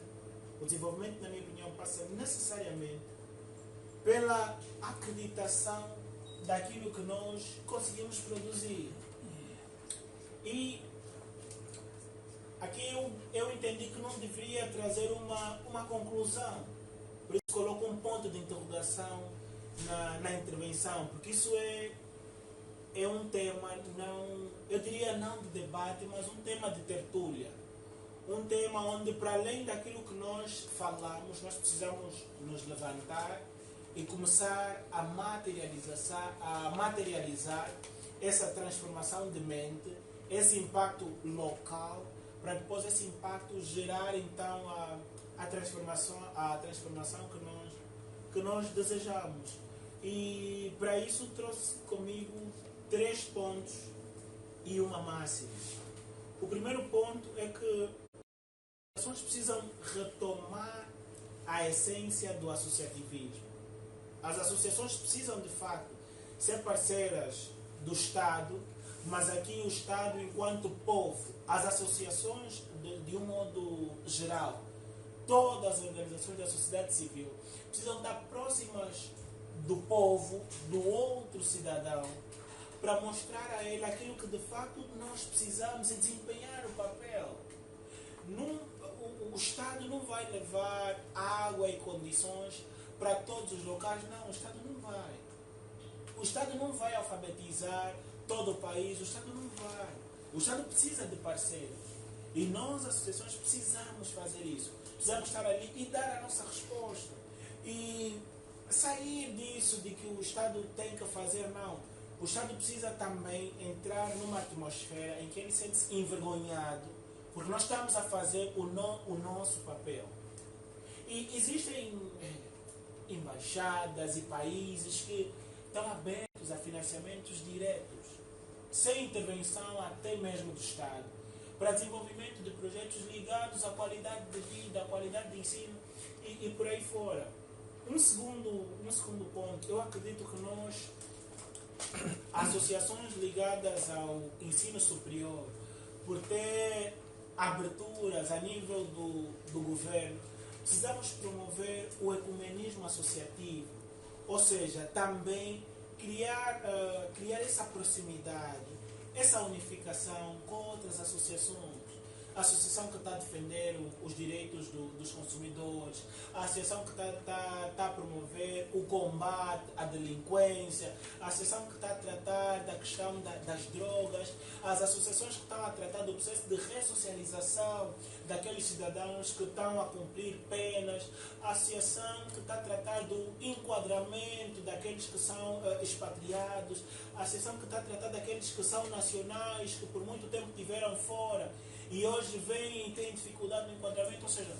Speaker 2: o desenvolvimento, na minha opinião, passa necessariamente pela acreditação daquilo que nós conseguimos produzir. E aqui eu entendi que não deveria trazer uma conclusão. Por isso coloco um ponto de interrogação na intervenção, porque isso é um tema, não, eu diria não de debate, mas um tema de tertúlia. Um tema onde, para além daquilo que nós falamos, nós precisamos nos levantar e começar a materializar essa transformação de mente, esse impacto local, para depois esse impacto gerar então a transformação que nós desejamos. E para isso trouxe comigo 3 pontos e uma máxima. O primeiro ponto é que as pessoas precisam retomar a essência do associativismo. As associações precisam de facto ser parceiras do Estado, mas aqui o Estado enquanto povo. As associações, de um modo geral, todas as organizações da sociedade civil precisam estar próximas do povo, do outro cidadão, para mostrar a ele aquilo que de facto nós precisamos e desempenhar o papel. O Estado não vai levar água e condições para todos os locais, não, o Estado não vai. O Estado não vai alfabetizar todo o país, o Estado não vai. O Estado precisa de parceiros. E nós, associações, precisamos fazer isso. Precisamos estar ali e dar a nossa resposta. E sair disso de que o Estado tem que fazer, não. O Estado precisa também entrar numa atmosfera em que ele sente-se envergonhado, porque nós estamos a fazer o nosso papel. E existem embaixadas e países que estão abertos a financiamentos diretos, sem intervenção até mesmo do Estado, para desenvolvimento de projetos ligados à qualidade de vida, à qualidade de ensino e por aí fora. Um segundo ponto, eu acredito que nós, associações ligadas ao ensino superior, por ter aberturas a nível do governo, precisamos promover o ecumenismo associativo, ou seja, também criar essa proximidade, essa unificação com outras associações. A associação que está a defender os direitos dos consumidores, a associação que está a promover o combate à delinquência, a associação que está a tratar da questão das drogas, as associações que estão a tratar do processo de ressocialização daqueles cidadãos que estão a cumprir penas, a associação que está a tratar do enquadramento daqueles que são expatriados, a associação que está a tratar daqueles que são nacionais, que por muito tempo estiveram fora e hoje vêm e têm dificuldade no enquadramento. Ou seja,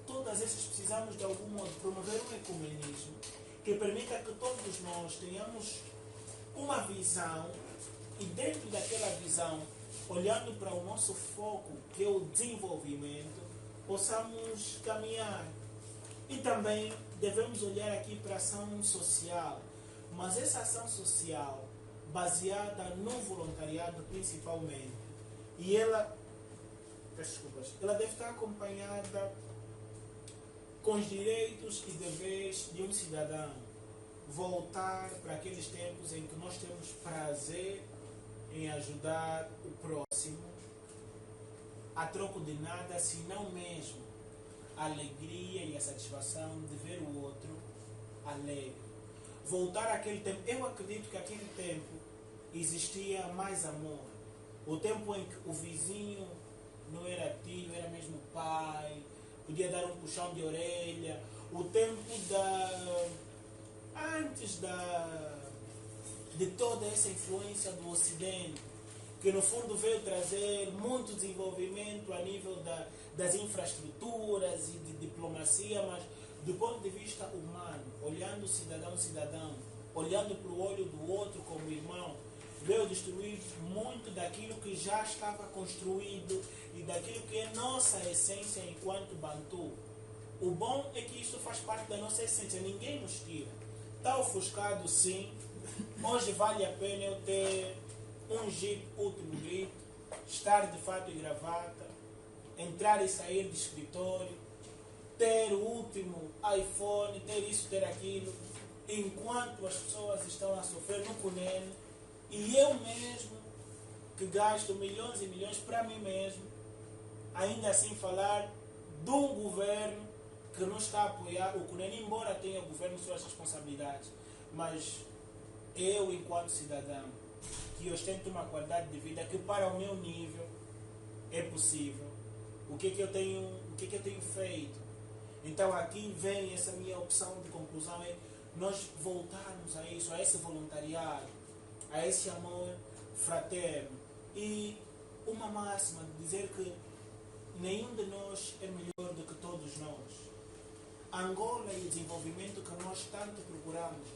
Speaker 2: todas essas precisamos de algum modo promover um ecumenismo que permita que todos nós tenhamos uma visão e dentro daquela visão, olhando para o nosso foco, que é o desenvolvimento, possamos caminhar. E também devemos olhar aqui para a ação social, mas essa ação social baseada no voluntariado principalmente, e ela, desculpas, ela deve estar acompanhada com os direitos e deveres de um cidadão. Voltar para aqueles tempos em que nós temos prazer em ajudar o próximo, a troco de nada, senão mesmo a alegria e a satisfação de ver o outro alegre. Voltar àquele tempo. Eu acredito que aquele tempo existia mais amor. O tempo em que o vizinho não era tio, era mesmo pai, podia dar um puxão de orelha. O tempo antes de toda essa influência do Ocidente, que no fundo veio trazer muito desenvolvimento a nível das infraestruturas e de diplomacia, mas do ponto de vista humano, olhando cidadão, olhando para o olho do outro como irmão, veio destruir muito daquilo que já estava construído e daquilo que é nossa essência enquanto Bantu. O bom é que isso faz parte da nossa essência, ninguém nos tira. Está ofuscado sim, hoje vale a pena eu ter um Jeep último grito, estar de fato e gravata, entrar e sair do escritório, ter o último iPhone, ter isso, ter aquilo, enquanto as pessoas estão a sofrer no Cunene, e eu mesmo, que gasto milhões e milhões para mim mesmo, ainda assim falar de um governo que não está a apoiar o Cunene, embora tenha o governo suas responsabilidades, mas eu, enquanto cidadão, que ostento uma qualidade de vida que para o meu nível é possível, o que é que eu tenho feito? Então aqui vem essa minha opção de conclusão, é nós voltarmos a isso, a esse voluntariado, a esse amor fraterno, e uma máxima de dizer que nenhum de nós é melhor do que todos nós. Angola e o desenvolvimento que nós tanto procuramos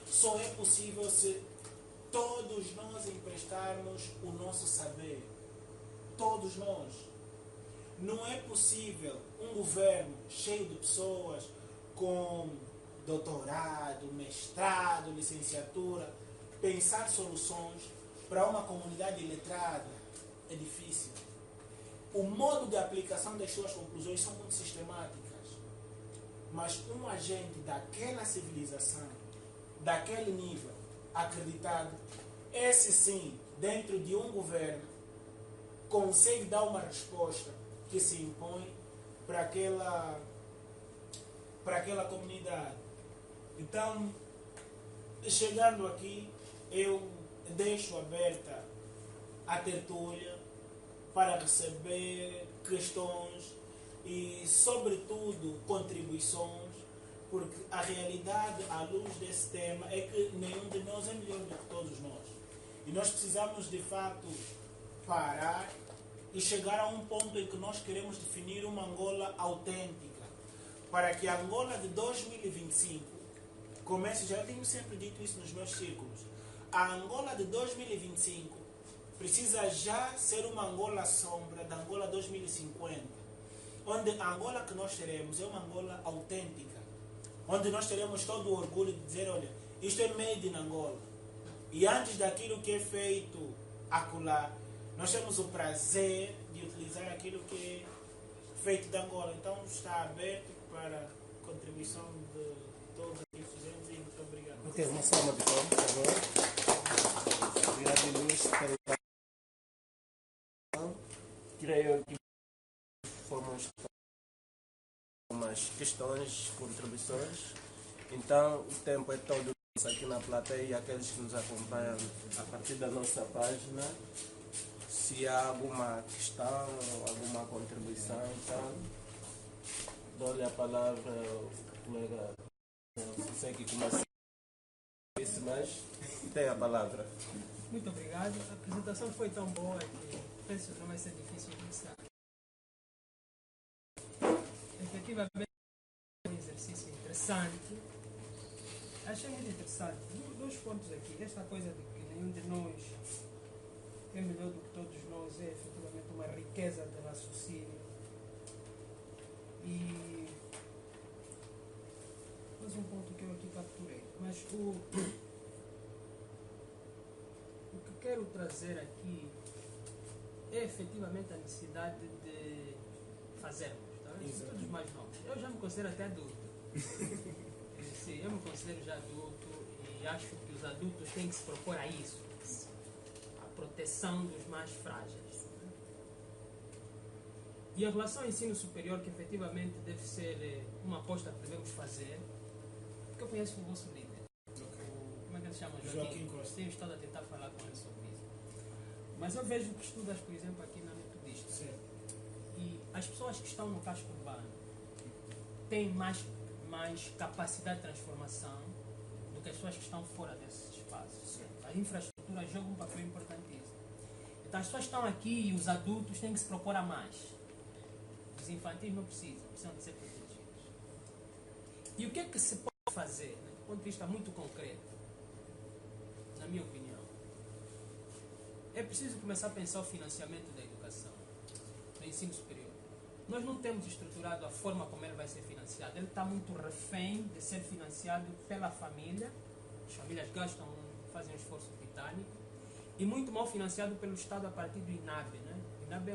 Speaker 2: só é possível se todos nós emprestarmos o nosso saber. Todos nós. Não é possível um governo cheio de pessoas com doutorado, mestrado, licenciatura, pensar soluções para uma comunidade iletrada. É difícil. O modo de aplicação das suas conclusões são muito sistemáticas. Mas um agente daquela civilização, daquele nível, acreditado, esse sim, dentro de um governo, consegue dar uma resposta que se impõe para aquela comunidade. Então, chegando aqui, eu deixo aberta a tertúlia para receber questões e, sobretudo, contribuições, porque a realidade, à luz desse tema, é que nenhum de nós é melhor do que todos nós. E nós precisamos, de fato, parar e chegar a um ponto em que nós queremos definir uma Angola autêntica, para que a Angola de 2025 comece, já tenho sempre dito isso nos meus círculos, a Angola de 2025 precisa já ser uma Angola sombra da Angola 2050, onde a Angola que nós teremos é uma Angola autêntica, onde nós teremos todo o orgulho de dizer, olha, isto é made in Angola. E antes daquilo que é feito acolá, nós temos o prazer de utilizar aquilo que é feito de Angola. Então está aberto para contribuição de todos aqui presentes e muito obrigado.
Speaker 1: Ok, uma salva de palmas, por favor. Obrigado, Luís, pela creio que fomos umas questões, contribuições. Então, o tempo é todo aqui na plateia e aqueles que nos acompanham a partir da nossa página. Se há alguma questão, alguma contribuição, então, dou-lhe a palavra ao colega. Não sei que começa isso, mas tem a palavra.
Speaker 3: Muito obrigado. A apresentação foi tão boa que penso que não vai ser difícil começar. Efetivamente, é um exercício interessante. Achei muito interessante. Dois pontos aqui. Esta coisa de que nenhum de nós é melhor do que todos nós, é efetivamente uma riqueza de raciocínio. E mais um ponto que eu aqui capturei. Mas o que quero trazer aqui é efetivamente a necessidade de fazermos. Tá? Somos todos mais novos. Eu já me considero até adulto. Sim, eu me considero já adulto e acho que os adultos têm que se propor a isso. A proteção dos mais frágeis. E em relação ao ensino superior, que efetivamente deve ser uma aposta que devemos fazer, porque eu conheço o vosso líder. Como é que ele se chama?
Speaker 2: Joaquim Costa.
Speaker 3: Tenho estado a tentar falar com ele sobre isso. Mas eu vejo que estudas, por exemplo, aqui na Metodista.
Speaker 2: Sim.
Speaker 3: E as pessoas que estão no casco urbano têm mais capacidade de transformação do que as pessoas que estão fora desses espaços. A infraestrutura joga um papel importantíssimo. Então as pessoas estão aqui e os adultos têm que se propor a mais. Os infantis não precisam de ser protegidos. E o que é que se pode fazer, né, do ponto de vista muito concreto, na minha opinião? É preciso começar a pensar o financiamento da educação, do ensino superior. Nós não temos estruturado a forma como ele vai ser financiado. Ele está muito refém de ser financiado pela família. As famílias fazem um esforço titânico. E muito mal financiado pelo Estado a partir do INAB. Né? O INAB é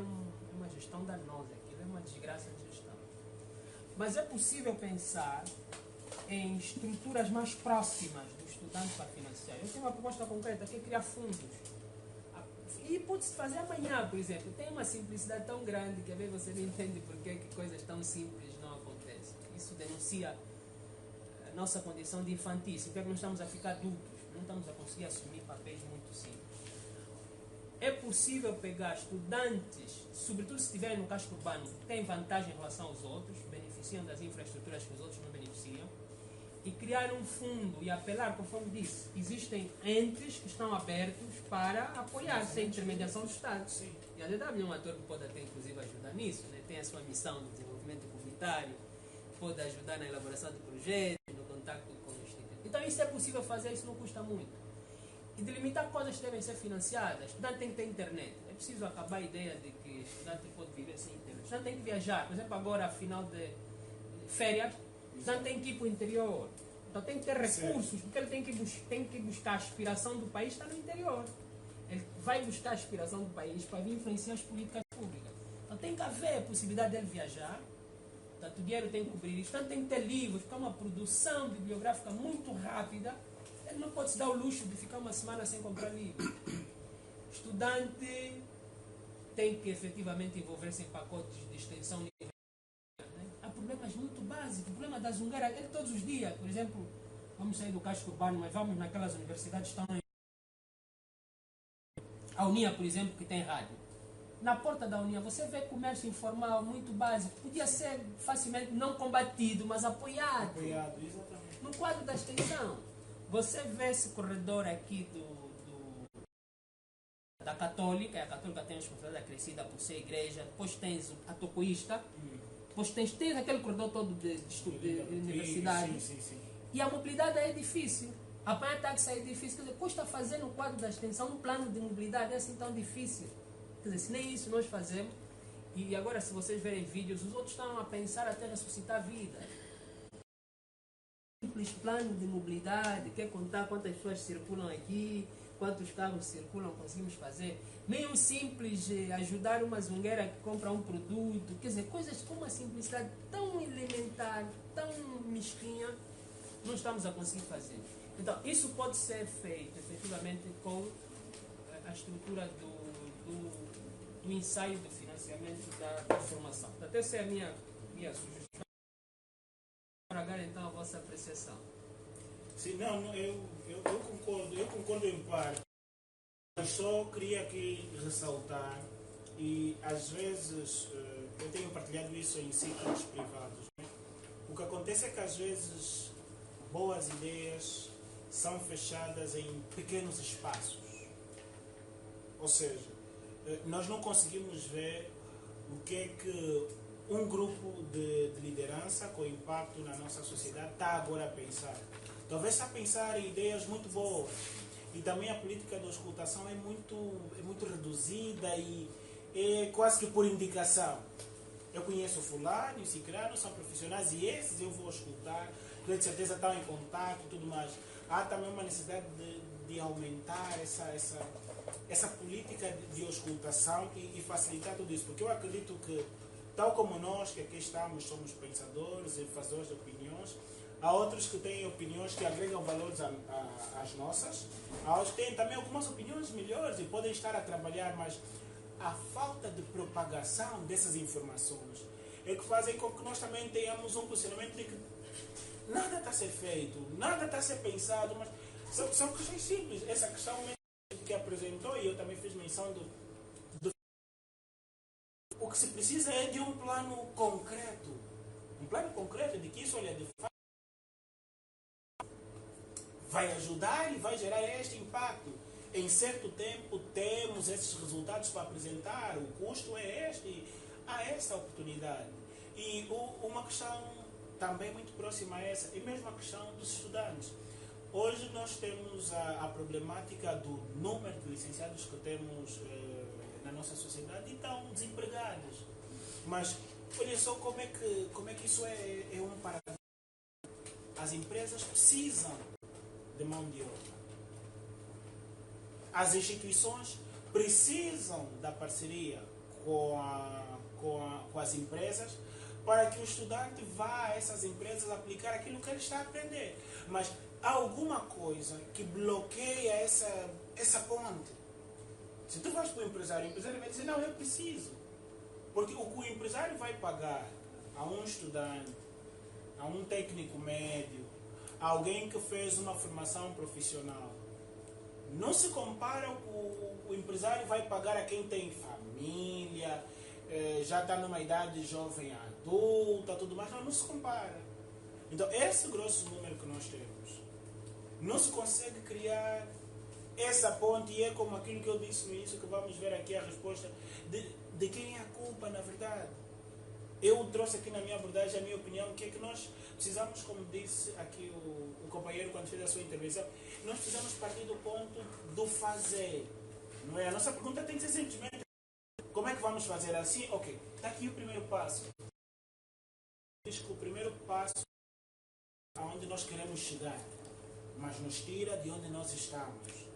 Speaker 3: uma gestão danosa. Aquilo é uma desgraça de gestão. Mas é possível pensar em estruturas mais próximas do estudante para financiar. Eu tenho uma proposta concreta que é criar fundos. E pode-se fazer amanhã, por exemplo. Tem uma simplicidade tão grande que às vezes você não entende por que coisas tão simples não acontecem. Isso denuncia a nossa condição de infantice. Porque nós estamos a ficar adultos, não estamos a conseguir assumir papéis muito simples. É possível pegar estudantes, sobretudo se estiverem no casco urbano, que têm vantagem em relação aos outros, beneficiam das infraestruturas que os outros não beneficiam, e criar um fundo e apelar, conforme disse, existem entes que estão abertos para apoiar, sem intermediação do Estado.
Speaker 2: Sim.
Speaker 3: E a DW é um ator que pode até, inclusive, ajudar nisso, né? Tem a sua missão de desenvolvimento comunitário, pode ajudar na elaboração de projetos, no contato com o Instituto. Então, isso é possível fazer, isso não custa muito. E delimitar coisas que devem ser financiadas. O estudante tem que ter internet. É preciso acabar a ideia de que o estudante pode viver sem internet. O estudante tem que viajar. Por exemplo, agora, final de férias, o estudante tem que ir para o interior. Então tem que ter recursos, porque ele tem que buscar a aspiração do país, está no interior. Ele vai buscar a aspiração do país para vir influenciar as políticas públicas. Então tem que haver a possibilidade dele viajar. Portanto, o dinheiro tem que cobrir isso. Portanto, tem que ter livros, porque é uma produção bibliográfica muito rápida. Ele não pode se dar o luxo de ficar uma semana sem comprar livro. O estudante tem que efetivamente envolver-se em pacotes de extensão universitária. Há problemas muito básicos. O problema da zungueira é todos os dias. Por exemplo, vamos sair do casco urbano, mas vamos naquelas universidades que estão em... A Unia, por exemplo, que tem rádio. Na porta da Unia você vê comércio informal muito básico. Podia ser facilmente não combatido, mas apoiado.
Speaker 2: Apoiado, exatamente.
Speaker 3: No quadro da extensão, você vê esse corredor aqui da Católica. A Católica tem uma responsabilidade crescida por ser igreja. Depois tens a Tocoísta. Depois tens aquele corredor todo de universidade.
Speaker 2: Sim.
Speaker 3: E a mobilidade é difícil. Apanhar táxi é difícil. Quer dizer, custa fazer no quadro da extensão um plano de mobilidade é assim tão difícil. Quer dizer, se nem isso nós fazemos, e agora se vocês verem vídeos, os outros estão a pensar até ressuscitar a vida. Simples plano de mobilidade, quer contar quantas pessoas circulam aqui, quantos carros circulam, conseguimos fazer. Nem um simples ajudar uma zungueira que compra um produto, quer dizer, coisas com uma simplicidade tão elementar, tão mesquinha, não estamos a conseguir fazer. Então, isso pode ser feito efetivamente com a estrutura do ensaio do financiamento da formação. Portanto, essa é a minha sugestão. Para então a vossa apreciação.
Speaker 2: Sim, eu concordo em parte. Eu só queria aqui ressaltar, e às vezes eu tenho partilhado isso em ciclos privados. Né? O que acontece é que às vezes boas ideias são fechadas em pequenos espaços. Ou seja, nós não conseguimos ver o que é que um grupo de liderança com impacto na nossa sociedade está agora a pensar. Talvez está a pensar em ideias muito boas, E também a política de auscultação é muito reduzida e é quase que por indicação. Eu conheço fulano e ciclano, são profissionais e esses eu vou auscultar, porque de certeza estão em contato e tudo mais. Há também uma necessidade de aumentar essa política de auscultação e facilitar tudo isso, porque eu acredito que, tal como nós que aqui estamos, somos pensadores e fazedores de opiniões, há outros que têm opiniões que agregam valores às nossas, há outros que têm também algumas opiniões melhores e podem estar a trabalhar, mas a falta de propagação dessas informações é que fazem com que nós também tenhamos um posicionamento de que nada está a ser feito, nada está a ser pensado, mas são questões simples. Essa questão que apresentou, e eu também fiz menção o que se precisa é de um plano concreto de que isso, olha, de fato vai ajudar e vai gerar este impacto. Em certo tempo temos esses resultados para apresentar, o custo é este, há esta oportunidade. E uma questão também muito próxima a essa, e mesmo a questão dos estudantes. Hoje nós temos a problemática do número de licenciados que temos na nossa sociedade e estão desempregados. Mas olha só como é que isso é um paradigma. As empresas precisam de mão de obra. As instituições precisam da parceria com as empresas para que o estudante vá a essas empresas aplicar aquilo que ele está a aprender. Mas há alguma coisa que bloqueia essa ponte. Se tu vais para o empresário vai dizer, não, eu preciso. Porque o que o empresário vai pagar a um estudante, a um técnico médio, a alguém que fez uma formação profissional, não se compara o empresário vai pagar a quem tem família, já está numa idade jovem adulta, tudo mais. Não se compara. Então, esse grosso número que nós temos, não se consegue criar essa ponte, e é como aquilo que eu disse no início, que vamos ver aqui a resposta de quem é a culpa, na verdade. Eu trouxe aqui na minha abordagem a minha opinião, que é que nós precisamos, como disse aqui o companheiro quando fez a sua intervenção, nós precisamos partir do ponto do fazer. Não é? A nossa pergunta tem que ser simplesmente como é que vamos fazer assim? Ok, está aqui o primeiro passo. Diz que o primeiro passo é aonde nós queremos chegar, mas nos tira de onde nós estamos.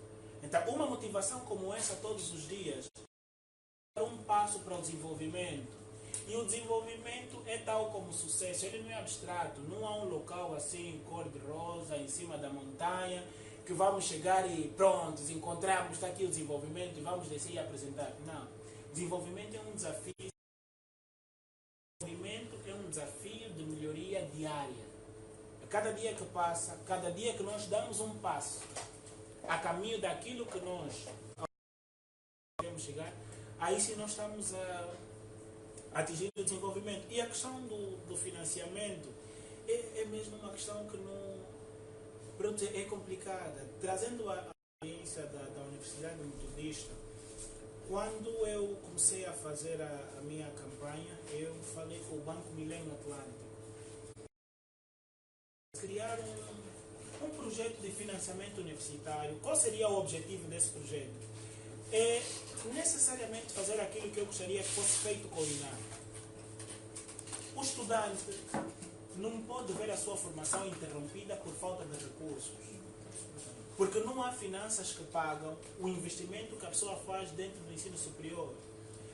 Speaker 2: Então, uma motivação como essa todos os dias é um passo para o desenvolvimento. E o desenvolvimento é tal como o sucesso, ele não é abstrato, não há um local assim, cor-de-rosa, em cima da montanha, que vamos chegar e pronto, encontramos, está aqui o desenvolvimento e vamos descer e apresentar. Não. Desenvolvimento é um desafio. Desenvolvimento é um desafio de melhoria diária. A cada dia que passa, cada dia que nós damos um passo a caminho daquilo que nós queremos chegar, aí sim nós estamos atingindo o desenvolvimento. E a questão do financiamento é mesmo uma questão que não, pronto, é complicada. Trazendo a experiência da Universidade Metodista, quando eu comecei a fazer a minha campanha, eu falei com o Banco Milênio Atlântico. Criar um projeto de financiamento universitário. Qual seria o objetivo desse projeto? É necessariamente fazer aquilo que eu gostaria que fosse feito com o INAP. O estudante não pode ver a sua formação interrompida por falta de recursos. Porque não há finanças que pagam o investimento que a pessoa faz dentro do ensino superior.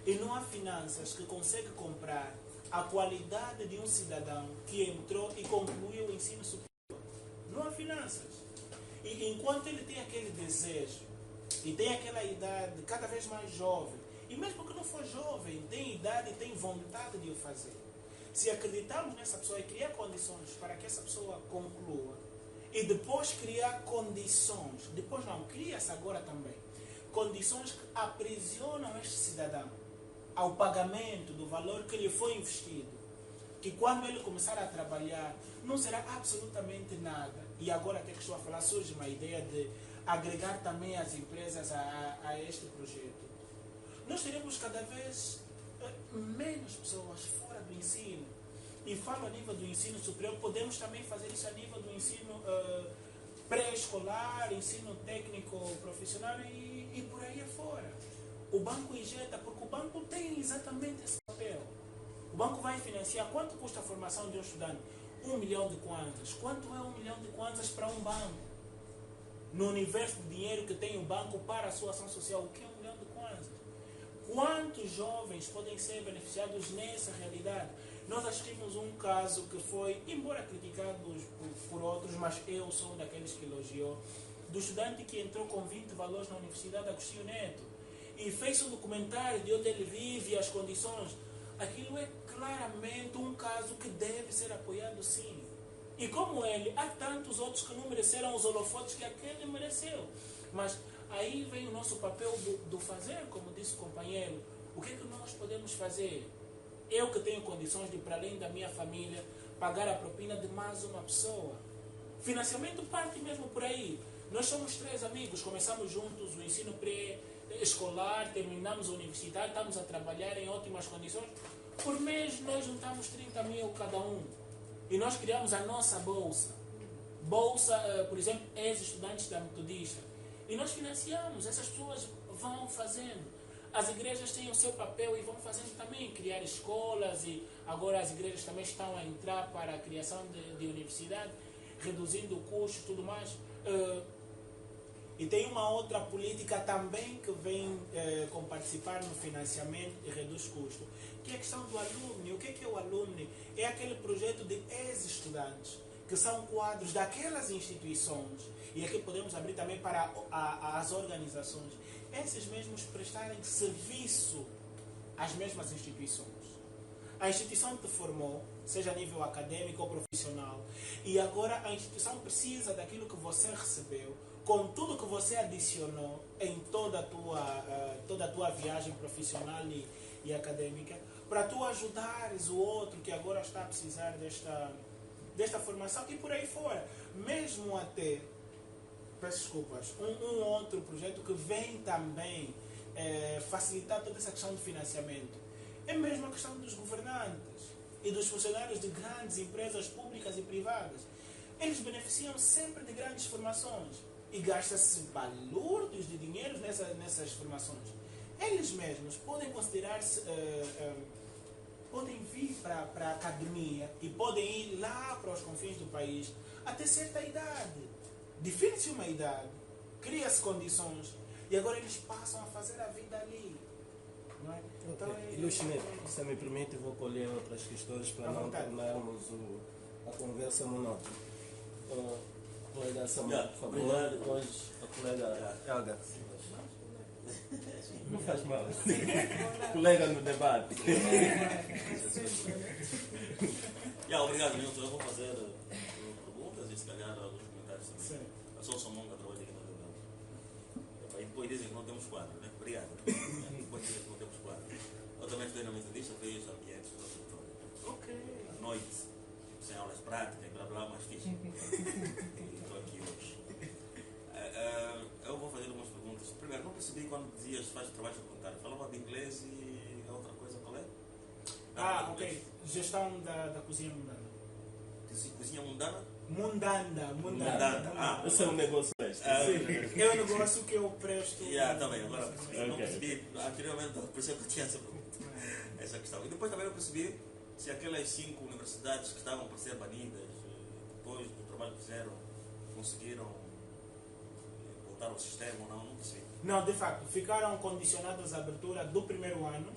Speaker 2: E não há finanças que conseguem comprar a qualidade de um cidadão que entrou e concluiu o ensino superior. Não há finanças. E enquanto ele tem aquele desejo e tem aquela idade cada vez mais jovem, e mesmo que não for jovem, tem idade e tem vontade de o fazer, se acreditarmos nessa pessoa e criar condições para que essa pessoa conclua, e depois criar condições, depois não, cria-se agora também, condições que aprisionam este cidadão ao pagamento do valor que lhe foi investido, que quando ele começar a trabalhar não será absolutamente nada. E agora até que estou a falar, surge uma ideia de agregar também as empresas a este projeto. Nós teremos cada vez menos pessoas fora do ensino. E falo a nível do ensino superior, podemos também fazer isso a nível do ensino pré-escolar, ensino técnico profissional e por aí afora. O banco injeta, porque o banco tem exatamente esse papel. O banco vai financiar. Quanto custa a formação de um estudante? 1 milhão de kwanzas. Quanto é 1 milhão de kwanzas para um banco? No universo de dinheiro que tem o banco para a sua ação social, o que é 1 milhão de kwanzas? Quantos jovens podem ser beneficiados nessa realidade? Nós assistimos um caso que foi, embora criticado por outros, mas eu sou um daqueles que elogiou, do estudante que entrou com 20 valores na Universidade Agostinho Neto e fez um documentário de onde ele vive e as condições. Aquilo é claramente um caso que deve ser apoiado, sim. E como ele, há tantos outros que não mereceram os holofotes que aquele mereceu. Mas aí vem o nosso papel do fazer, como disse o companheiro. O que é que nós podemos fazer? Eu que tenho condições de, para além da minha família, pagar a propina de mais uma pessoa. Financiamento parte mesmo por aí. Nós somos 3 amigos, começamos juntos o ensino pré-escolar, terminamos a universidade, estamos a trabalhar em ótimas condições. Por mês nós juntamos 30 mil cada um. E nós criamos a nossa bolsa. Bolsa, por exemplo, ex-estudantes da Metodista. E nós financiamos, essas pessoas vão fazendo. As igrejas têm o seu papel e vão fazendo também, criar escolas, e agora as igrejas também estão a entrar para a criação de universidade, reduzindo o custo e tudo mais. E tem uma outra política também que vem com participar no financiamento e reduz custo, que é a questão do alumni. O que é o alumni? É aquele projeto de ex-estudantes, que são quadros daquelas instituições, e aqui podemos abrir também para as organizações, esses mesmos prestarem serviço às mesmas instituições. A instituição te formou, seja a nível acadêmico ou profissional, e agora a instituição precisa daquilo que você recebeu, com tudo que você adicionou em toda a tua viagem profissional e acadêmica, para tu ajudares o outro que agora está a precisar desta formação e por aí fora. Mesmo até, peço desculpas, um outro projeto que vem também facilitar toda essa questão de financiamento. É mesmo a questão dos governantes e dos funcionários de grandes empresas públicas e privadas. Eles beneficiam sempre de grandes formações e gasta-se balúrdios de dinheiro nessas formações. Eles mesmos podem considerar-se, podem vir para a academia e podem ir lá para os confins do país até certa idade. Define-se uma idade, cria-se condições e agora eles passam a fazer a vida ali. Não é? Então,
Speaker 1: Luxine, se me permite, vou colher outras questões para não tornarmos a conversa monótona. Colega Samuel, por favor. Depois a colega Helga. Não faz mal. Colega no debate.
Speaker 4: Obrigado, Milton. Eu vou fazer perguntas e se calhar alguns comentários também. Eu sou o Samonga, trabalho aqui na Verdade. E depois dizem que não temos quadro, né? Obrigado. Depois dizem que não temos quadro. Eu também estudei na Metodista, vejo ambientes do auditório.
Speaker 2: Ok.
Speaker 4: À noite, sem aulas práticas e blá blá, mas fiz. Estou aqui hoje. Eu vou fazer algumas perguntas. Primeiro, não percebi quando dizias faz trabalho voluntário. Falava de inglês e a outra coisa qual é?
Speaker 2: Ok. Gestão da cozinha mundana.
Speaker 4: Cozinha mundana?
Speaker 2: Mundana.
Speaker 1: Esse é um negócio extra.
Speaker 2: É um negócio que eu presto.
Speaker 4: Tá bem, agora não percebi. Anteriormente, por isso que eu tinha essa questão. E depois também eu percebi se aquelas 5 universidades que estavam para ser banidas, depois do trabalho que fizeram, conseguiram voltar ao sistema ou não percebi.
Speaker 2: Não, de facto, ficaram condicionadas à abertura do primeiro ano,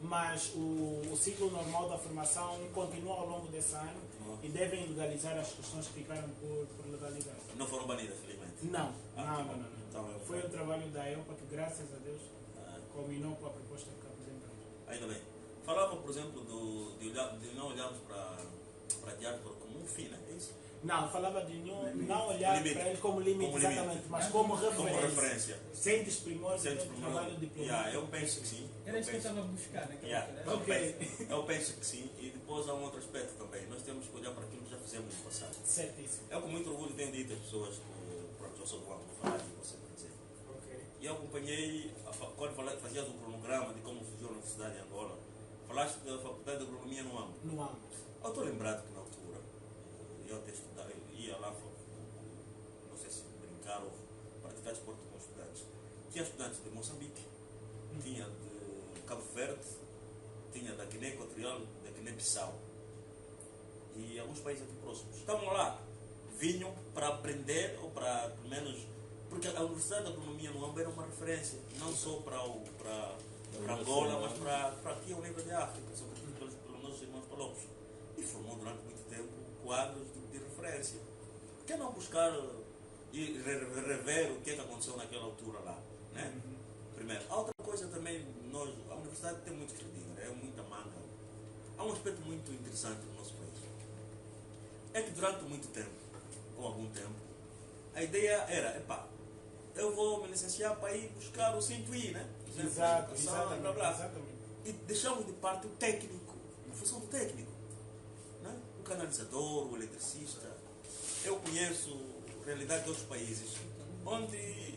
Speaker 2: mas o ciclo normal da formação continua ao longo desse ano e devem legalizar as questões que ficaram por legalizar.
Speaker 4: Não foram banidas, felizmente?
Speaker 2: Não.
Speaker 4: Então,
Speaker 2: foi o trabalho da EUPA que, graças a Deus, culminou com a proposta que apresentamos.
Speaker 4: Ainda bem. Falava, por exemplo, de não olharmos para a diáspora como um fim, é isso?
Speaker 2: Não, falava de não olhar para ele como limite, exatamente, mas como referência. Sem desprimor do trabalho diplomático.
Speaker 4: Eu penso que sim.
Speaker 3: Era isso que eu estava a buscar naquela
Speaker 4: Eu penso que sim. E depois há um outro aspecto também. Nós temos que olhar para aquilo que já fizemos no passado.
Speaker 2: Certíssimo.
Speaker 4: Eu com muito orgulho tenho dito às pessoas que, pronto, eu sou do Banco do Rádio, você vai dizer. E eu acompanhei, quando fazias um cronograma de como surgiu a universidade em Angola, falaste da Faculdade de Agronomia no AMO.
Speaker 2: No AMO.
Speaker 4: Eu estou lembrado que na altura, eu até estudava, ia lá, não sei se brincar ou praticar desporto com estudantes. Tinha estudantes de Moçambique, tinha de Cabo Verde, tinha da Guiné Equatorial, da Guiné-Bissau e alguns países aqui próximos. Estavam lá, vinham para aprender ou para, pelo menos, porque a Universidade de Agronomia no Amba era uma referência, não só para Angola, mas para aqui ao nível de África, sobretudo pelos nossos irmãos palopos. E formou durante muito tempo quadros de referência. Por que não buscar e rever o que é que aconteceu naquela altura lá? Né? Primeiro. A outra coisa também, a universidade tem muito que dizer, é muita manga. Há um aspecto muito interessante no nosso país. É que durante muito tempo, ou algum tempo, a ideia era, eu vou me licenciar para ir buscar o 5I, né?
Speaker 2: Exatamente,
Speaker 4: blá, blá.
Speaker 2: exatamente.
Speaker 4: E deixamos de parte o técnico, a função do técnico. Né? O canalizador, o eletricista. Eu conheço a realidade de outros países, onde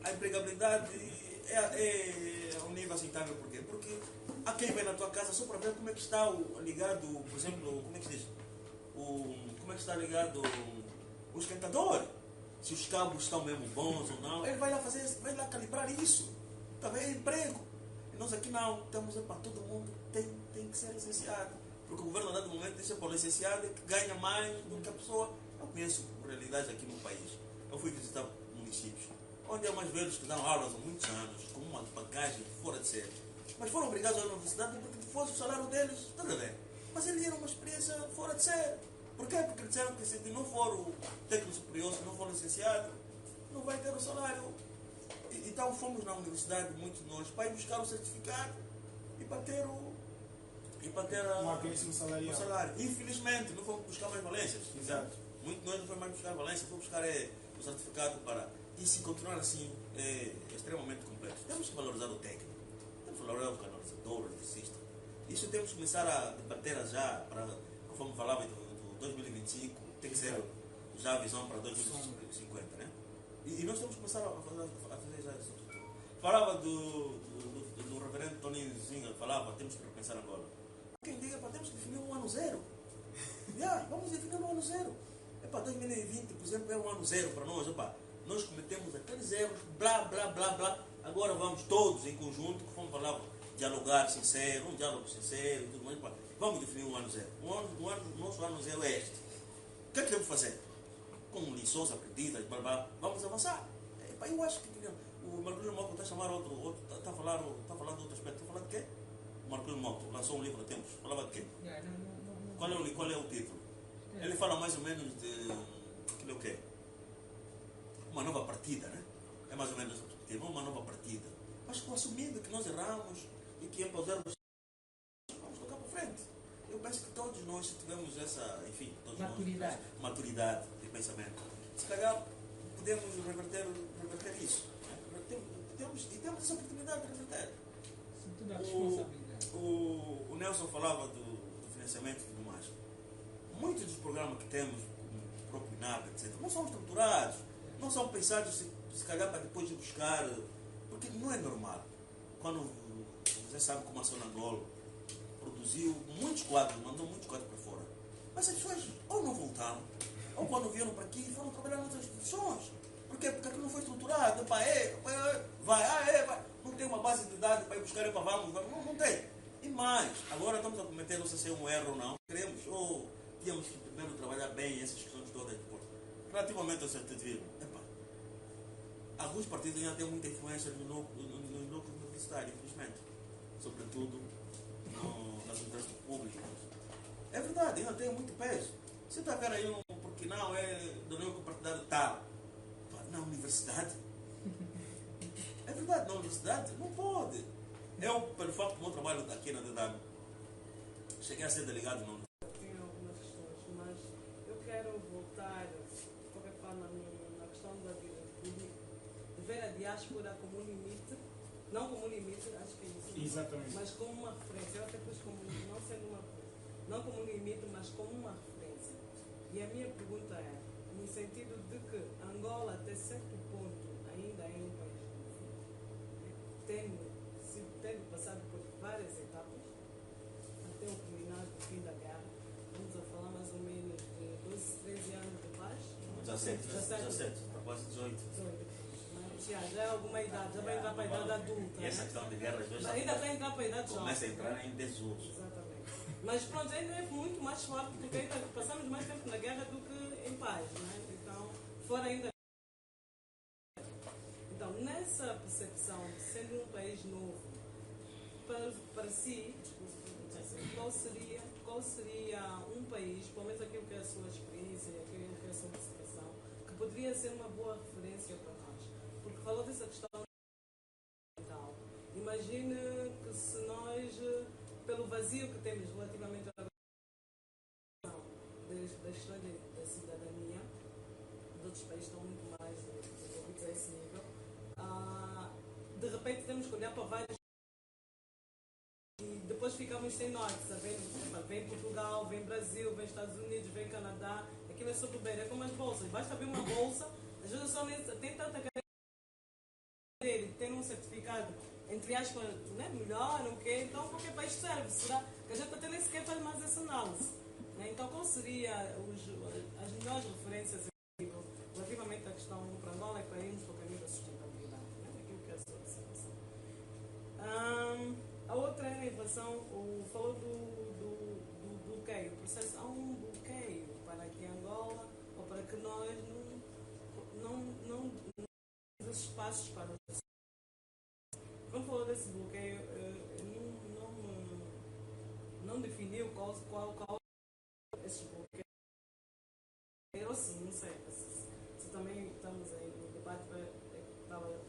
Speaker 4: a empregabilidade é um nível aceitável. Por quê? Porque há quem vem na tua casa só para ver como é que está ligado, por exemplo, como é que se diz? Como é que está ligado o esquentador. Se os cabos estão mesmo bons ou não, ele vai lá calibrar isso. Também é emprego. E nós aqui não, temos para todo mundo tem que ser licenciado. Porque o governo, a dado momento, diz para o licenciado que ganha mais do que a pessoa. Eu conheço realidades aqui no país. Eu fui visitar municípios onde há mais velhos que dão aulas há muitos anos, com uma bagagem fora de série. Mas foram obrigados à universidade porque fosse o salário deles, está a ver? Mas eles tinham uma experiência fora de série. Por quê? Porque disseram que se não for o técnico superior, se não for licenciado, não vai ter o salário. Então fomos na universidade, muitos de nós, para ir buscar o certificado e para ter
Speaker 2: um acréscimo salarial.
Speaker 4: o salário. Infelizmente, não fomos buscar mais valências.
Speaker 2: Exato.
Speaker 4: Muitos de nós não fomos mais buscar valências, fomos buscar o certificado para... E se continuar assim, é extremamente complexo. Temos que valorizar o técnico, temos que valorizar o canalizador, o eletricista. Isso temos que começar a debater já, conforme falava do 2025, tem que ser já a visão para 2050, né? E nós temos que começar a fazer já isso. Falava do reverendo Toninho Zinga, falava, temos que repensar Angola. Quem diga, temos que definir um ano zero. Vamos definir um ano zero. 2020, por exemplo, é um ano zero para nós. Nós cometemos aqueles erros, blá, blá, blá, blá. Agora vamos todos em conjunto, conforme falava, dialogar sincero, um diálogo sincero, tudo mais. Vamos definir um ano zero. Nosso ano zero é este. O que é que devemos fazer? Com lições aprendidas, blá, blá, vamos avançar. Eu acho que o Marcos Moto está a chamar está a falar de outro aspecto. Está a falar de quê? O Marcos Moto lançou um livro há tempos. Falava de quê? Qual é o título? Ele fala mais ou menos de aquilo que é uma nova partida, né? É mais ou menos uma nova partida. Mas assumindo que nós erramos e que podermos vamos tocar para frente. Eu penso que todos nós, se tivermos essa, enfim, maturidade de pensamento, se calhar podemos reverter isso. Temos essa oportunidade de reverter.
Speaker 3: Tudo a responsabilidade.
Speaker 4: O Nelson falava do financiamento e tudo mais. Muitos dos programas que temos, como o próprio INAP, etc., não são estruturados, não são pensados se calhar para depois ir buscar, porque não é normal. Quando você sabe como a Sona Angola produziu muitos quadros, mandou muitos quadros para fora, mas as pessoas ou não voltaram, ou quando vieram para aqui foram trabalhar em outras instituições. Por quê? Porque aquilo não foi estruturado. Vai. Não tem uma base de dados para ir buscar, vamos. Não tem. E mais, agora estamos a cometer, não sei se é um erro ou não, queremos, ou tínhamos que primeiro trabalhar bem essas questões todas. Relativamente ao certificado, alguns partidos ainda têm muita influência nos núcleos universitários, infelizmente. Sobretudo nas universidades públicas. É verdade, ainda tem muito peso. Você está a ver aí porque não é do núcleo partidário tal. Na universidade? É verdade, na universidade? Não pode. Eu, pelo facto do meu trabalho aqui na DEDAM, cheguei a ser delegado na universidade.
Speaker 5: Tenho algumas questões, mas eu quero voltar, de qualquer forma, na questão de ver a diáspora como um limite, não como um limite, acho que é isso.
Speaker 2: Exatamente.
Speaker 5: Mas como uma referência. Eu até pus como, não como um limite, mas como uma referência. E a minha pergunta é, no sentido de que Angola, até certo ponto, ainda é um país tendo passado por várias etapas, até o culminar do fim da guerra. Vamos a falar mais ou menos de 12, 13 anos de paz.
Speaker 4: 17. quase 18.
Speaker 5: 18. Já é alguma idade, já vai entrar para a idade adulta.
Speaker 4: E essa
Speaker 5: né?
Speaker 4: questão de guerra, às vezes,
Speaker 5: Ainda vai entrar para a idade jovem.
Speaker 4: começa a entrar em desuso.
Speaker 5: Exatamente. Mas pronto, ainda é muito mais forte, porque ainda passamos mais tempo na guerra do que em paz, né? Então, fora ainda. Então, nessa percepção, sendo um país novo, para si, qual seria um país, pelo menos aquilo que é a sua experiência, aquilo que é a sua percepção, que poderia ser uma boa referência para nós? Porque falou dessa questão mental. Imagine que se nós, pelo vazio que temos relativamente à da questão da cidadania, os outros países estão muito mais desenvolvidos a esse nível, de repente temos que olhar para vários e depois ficamos sem norte, sabendo? Vem Portugal, vem Brasil, vem Estados Unidos, vem Canadá, aquilo é sobre bem, é como as bolsas, basta abrir uma bolsa, às vezes só tem tanta dele, tem um certificado, entre aspas, né, melhor, o quê? Então qualquer país serve, será que a gente até nem sequer faz mais essa análise. Né? Então qual seria as melhores referências relativamente à questão para Angola e para irmos para o caminho da sustentabilidade, né? Aquilo que é a sua observação. A outra é em relação, falou do bloqueio, o processo, há um bloqueio para que Angola, ou para que nós não esses passos para o. Quando falou desse bloqueio, não definiu qual esses bloqueios. Eu sim, não sei. Se também estamos em debate,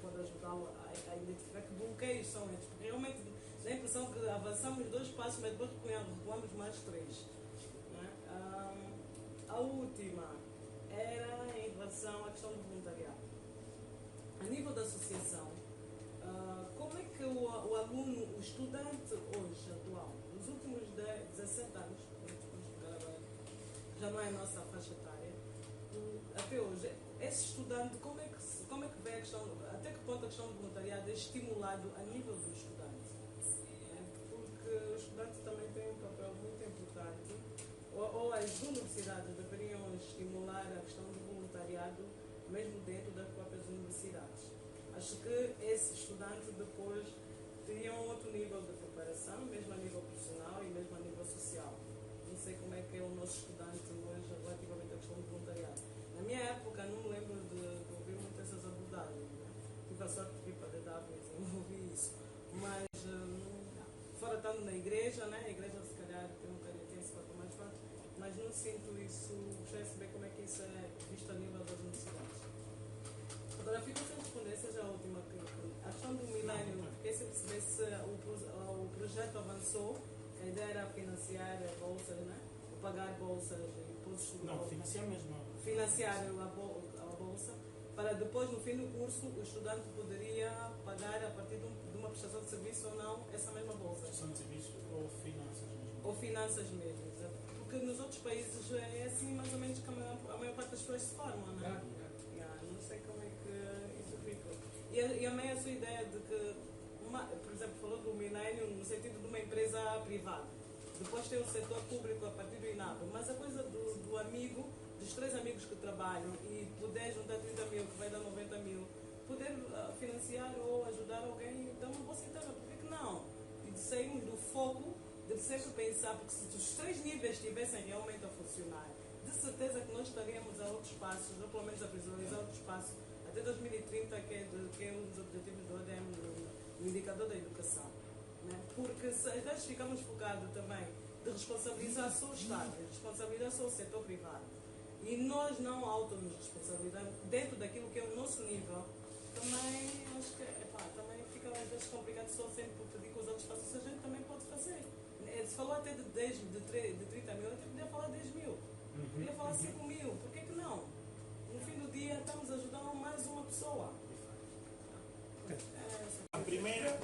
Speaker 5: pode ajudá-lo a identificar que bloqueios são esses. Porque realmente dá a impressão que avançamos 2 passos, mas depois recuamos mais 3. Né? A última era em relação à questão do voluntariado. A nível da associação, como é que o aluno, o estudante hoje, atual, nos últimos 17 anos, já não é a nossa faixa etária, até hoje, esse estudante, como é que vê a questão, até que ponto a questão do voluntariado é estimulado a nível do estudante? Porque o estudante também tem um papel muito importante, ou as universidades deveriam estimular a questão do voluntariado mesmo dentro das próprias universidades. Acho que esse estudante depois teria um outro nível de preparação, mesmo a nível profissional e mesmo a nível social. Não sei como é que é o nosso estudante hoje relativamente à questão do voluntariado. Na minha época não me lembro de ouvir muitas essas abordagens. Né? Tive a sorte de vir para a DW e desenvolvi isso. Mas, fora estando na igreja, né? A igreja se calhar tem esse papel mais forte, mas não sinto isso, gostaria de saber como é que isso é visto a nível das universidades. Agora, fico sem responder, seja a última. A questão do milénio, fiquei sem perceber se o projeto avançou, a ideia era financiar bolsas, né? Ou pagar bolsas e depois.
Speaker 2: Não, financiar mesmo.
Speaker 5: Financiar a bolsa, para depois, no fim do curso, o estudante poderia pagar a partir de uma prestação de serviço ou não essa mesma bolsa.
Speaker 2: Prestação de serviço ou finanças mesmo.
Speaker 5: Ou finanças mesmo, exato. Porque nos outros países é assim mais ou menos que a maior parte das pessoas se formam, não é? Não sei como é que isso fica. E amei a sua ideia de que, por exemplo, falou do milénio no sentido de uma empresa privada. Depois tem o setor público a partir do INAP. Mas a coisa do amigo, dos 3 amigos que trabalham e poder juntar 30 mil, que vai dar 90 mil, poder financiar ou ajudar alguém, dar uma bolsa inteira, por que não? E de sairmos do foco de sempre pensar, porque se os 3 níveis estivessem realmente a funcionar, de certeza que nós estaríamos a outros passos, ou pelo menos a visualizar outros passos, até 2030, que é um dos objetivos do ODM, no indicador da educação. Né? Porque se às vezes ficamos focados também de responsabilizar só o Estado, de responsabilizar só o setor privado, e nós não auto-nos responsabilizamos dentro daquilo que é o nosso nível, também acho que também fica às vezes complicado só sempre pedir que os outros façam, se a gente também pode fazer. Se falou até de 30 mil, eu até podia falar 10 mil, podia falar 5 mil, por que não? No fim do dia estamos ajudando mais uma pessoa.
Speaker 2: A primeira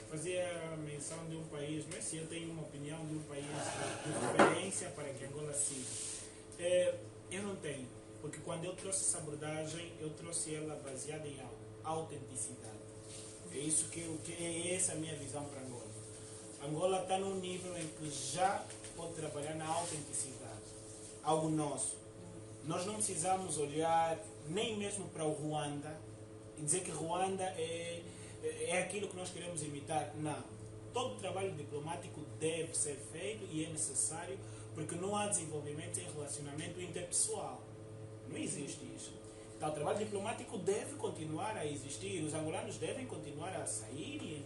Speaker 2: fazia menção de um país, mas se eu tenho uma opinião de um país de referência para que Angola siga. Eu não tenho, porque quando eu trouxe essa abordagem, eu trouxe ela baseada em algo, autenticidade. É isso que essa é a minha visão para Angola. Angola está num nível em que já pode trabalhar na autenticidade, algo nosso. Nós não precisamos olhar nem mesmo para o Ruanda e dizer que Ruanda é aquilo que nós queremos imitar. Não. Todo o trabalho diplomático deve ser feito e é necessário, porque não há desenvolvimento sem relacionamento interpessoal. Não existe isso. Então, o trabalho diplomático deve continuar a existir. Os angolanos devem continuar a sair e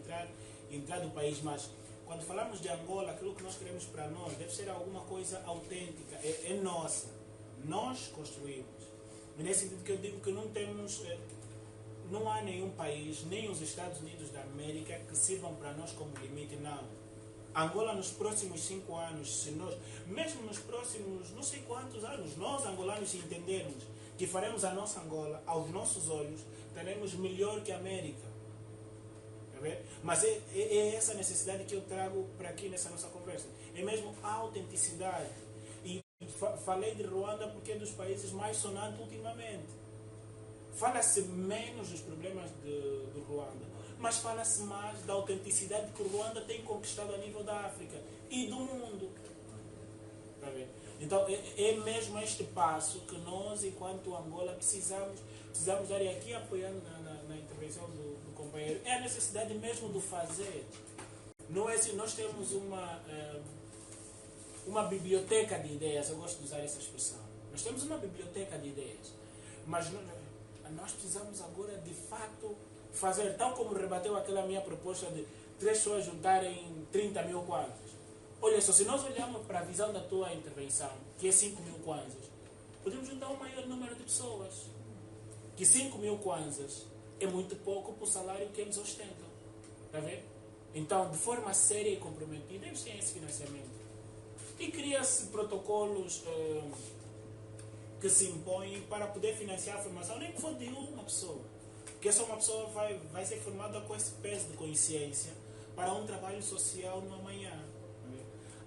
Speaker 2: entrar do país. Mas, quando falamos de Angola, aquilo que nós queremos para nós deve ser alguma coisa autêntica. É nossa. Nós construímos. E nesse sentido que eu digo que não há nenhum país, nem os Estados Unidos da América, que sirvam para nós como limite. Não. Angola, nos próximos 5 anos, se nós, mesmo nos próximos não sei quantos anos, nós angolanos, se entendermos que faremos a nossa Angola aos nossos olhos, teremos melhor que a América. Tá vendo? Mas é essa necessidade que eu trago para aqui nessa nossa conversa. É mesmo a autenticidade. E falei de Ruanda porque é dos países mais sonantes ultimamente. Fala-se menos dos problemas do Ruanda, mas fala-se mais da autenticidade que o Ruanda tem conquistado a nível da África e do mundo. Tá vendo? Então, é mesmo este passo que nós, enquanto Angola, precisamos dar, e aqui apoiando na intervenção do companheiro, é a necessidade mesmo do fazer. Não é assim, nós temos uma biblioteca de ideias, eu gosto de usar essa expressão. Nós temos uma biblioteca de ideias, mas nós precisamos agora, de fato, fazer, tal como rebateu aquela minha proposta de 3 pessoas juntarem 30 mil kwanzas. Olha só, se nós olharmos para a visão da tua intervenção, que é 5 mil kwanzas, podemos juntar um maior número de pessoas. Que 5 mil kwanzas é muito pouco para o salário que eles ostentam. Está a ver? Então, de forma séria e comprometida, eles têm esse financiamento. E cria-se protocolos que se impõem para poder financiar a formação, nem que for de uma pessoa. Porque essa uma pessoa vai ser formada com esse peso de consciência para um trabalho social no amanhã.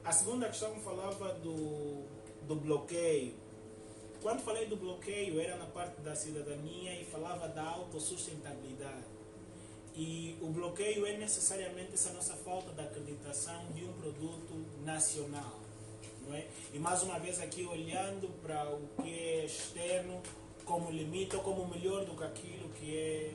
Speaker 2: A segunda questão falava do bloqueio. Quando falei do bloqueio, era na parte da cidadania e falava da autossustentabilidade. E o bloqueio é necessariamente essa nossa falta de acreditação de um produto nacional. Não é? E mais uma vez aqui olhando para o que é externo como limite ou como melhor do que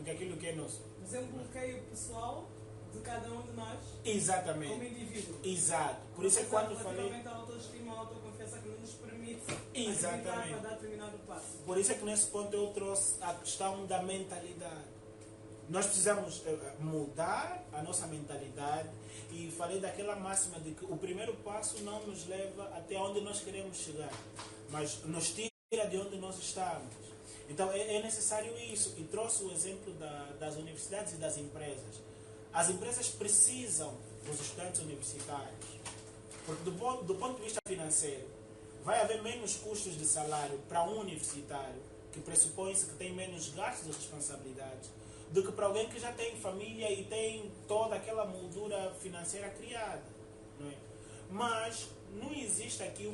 Speaker 2: aquilo que é nosso.
Speaker 5: Mas é um bloqueio pessoal de cada um de nós.
Speaker 2: Exatamente.
Speaker 5: Como indivíduo.
Speaker 2: Exato. Por isso é que quando falei...
Speaker 5: Relativamente à autoestima, à autoconfiança que não nos permite
Speaker 2: Exatamente.
Speaker 5: para dar determinado passo.
Speaker 2: Por isso é que nesse ponto eu trouxe a questão da mentalidade. Nós precisamos mudar a nossa mentalidade e falei daquela máxima de que o primeiro passo não nos leva até onde nós queremos chegar, mas nos tira de onde nós estamos. Então é necessário isso. E trouxe o exemplo das universidades e das empresas. As empresas precisam dos estudantes universitários, porque do ponto de vista financeiro, vai haver menos custos de salário para um universitário, que pressupõe-se que tem menos gastos e responsabilidades, do que para alguém que já tem família e tem toda aquela moldura financeira criada. Não é? Mas não existe aqui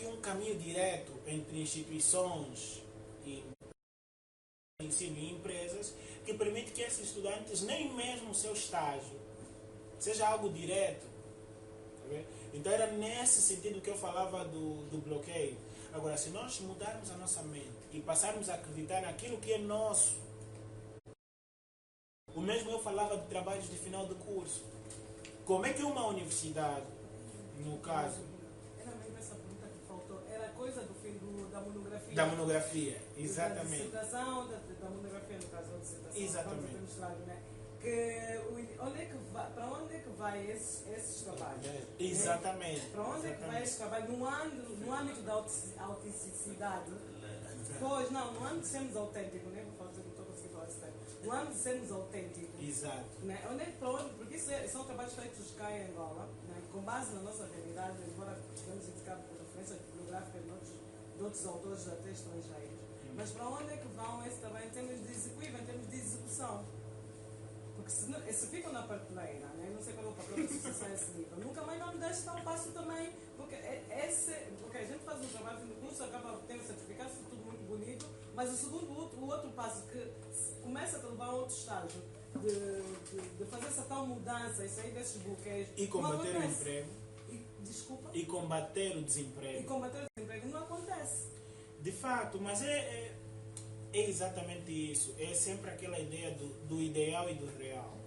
Speaker 2: um caminho direto entre instituições e ensino e empresas que permite que esses estudantes, nem mesmo o seu estágio, seja algo direto. Tá? Então era nesse sentido que eu falava do bloqueio. Agora, se nós mudarmos a nossa mente e passarmos a acreditar naquilo que é nosso, o mesmo eu falava de trabalhos de final de curso. Como é que uma universidade, no caso...
Speaker 5: Era mesmo essa pergunta que faltou. Era coisa do fim da monografia.
Speaker 2: Da monografia, exatamente.
Speaker 5: Da dissertação, da monografia, no caso da dissertação.
Speaker 2: Exatamente.
Speaker 5: Né? Para onde é que vai esses trabalhos?
Speaker 2: Exatamente.
Speaker 5: Para onde é que vai esse trabalho? No âmbito da autenticidade. Pois, não, no âmbito de sermos autênticos, né? Vou fazer que estou falar esse tempo. No âmbito de sermos autênticos.
Speaker 2: Exato.
Speaker 5: Né? Porque isso são trabalhos feitos cá em Angola, né? Com base na nossa realidade, embora podemos indicar por referência bibliográfica de outros autores até estrangeiros. Mas para onde é que vão esse trabalho em termos de executiva, em termos de execução? Porque se ficam na prateleira, né? Não sei qual é o papel da associação a esse nível, nunca mais vamos dar esse tal passo também, porque a gente faz um trabalho no curso, acaba tendo certificado, tudo muito bonito, mas o outro passo que começa a levar a outro estágio de fazer essa tal mudança e sair desses bloqueios.
Speaker 2: E combater o emprego.
Speaker 5: Desculpa.
Speaker 2: E combater o
Speaker 5: E
Speaker 2: desemprego.
Speaker 5: combater o desemprego não acontece.
Speaker 2: De fato, mas é exatamente isso. É sempre aquela ideia do ideal e do real.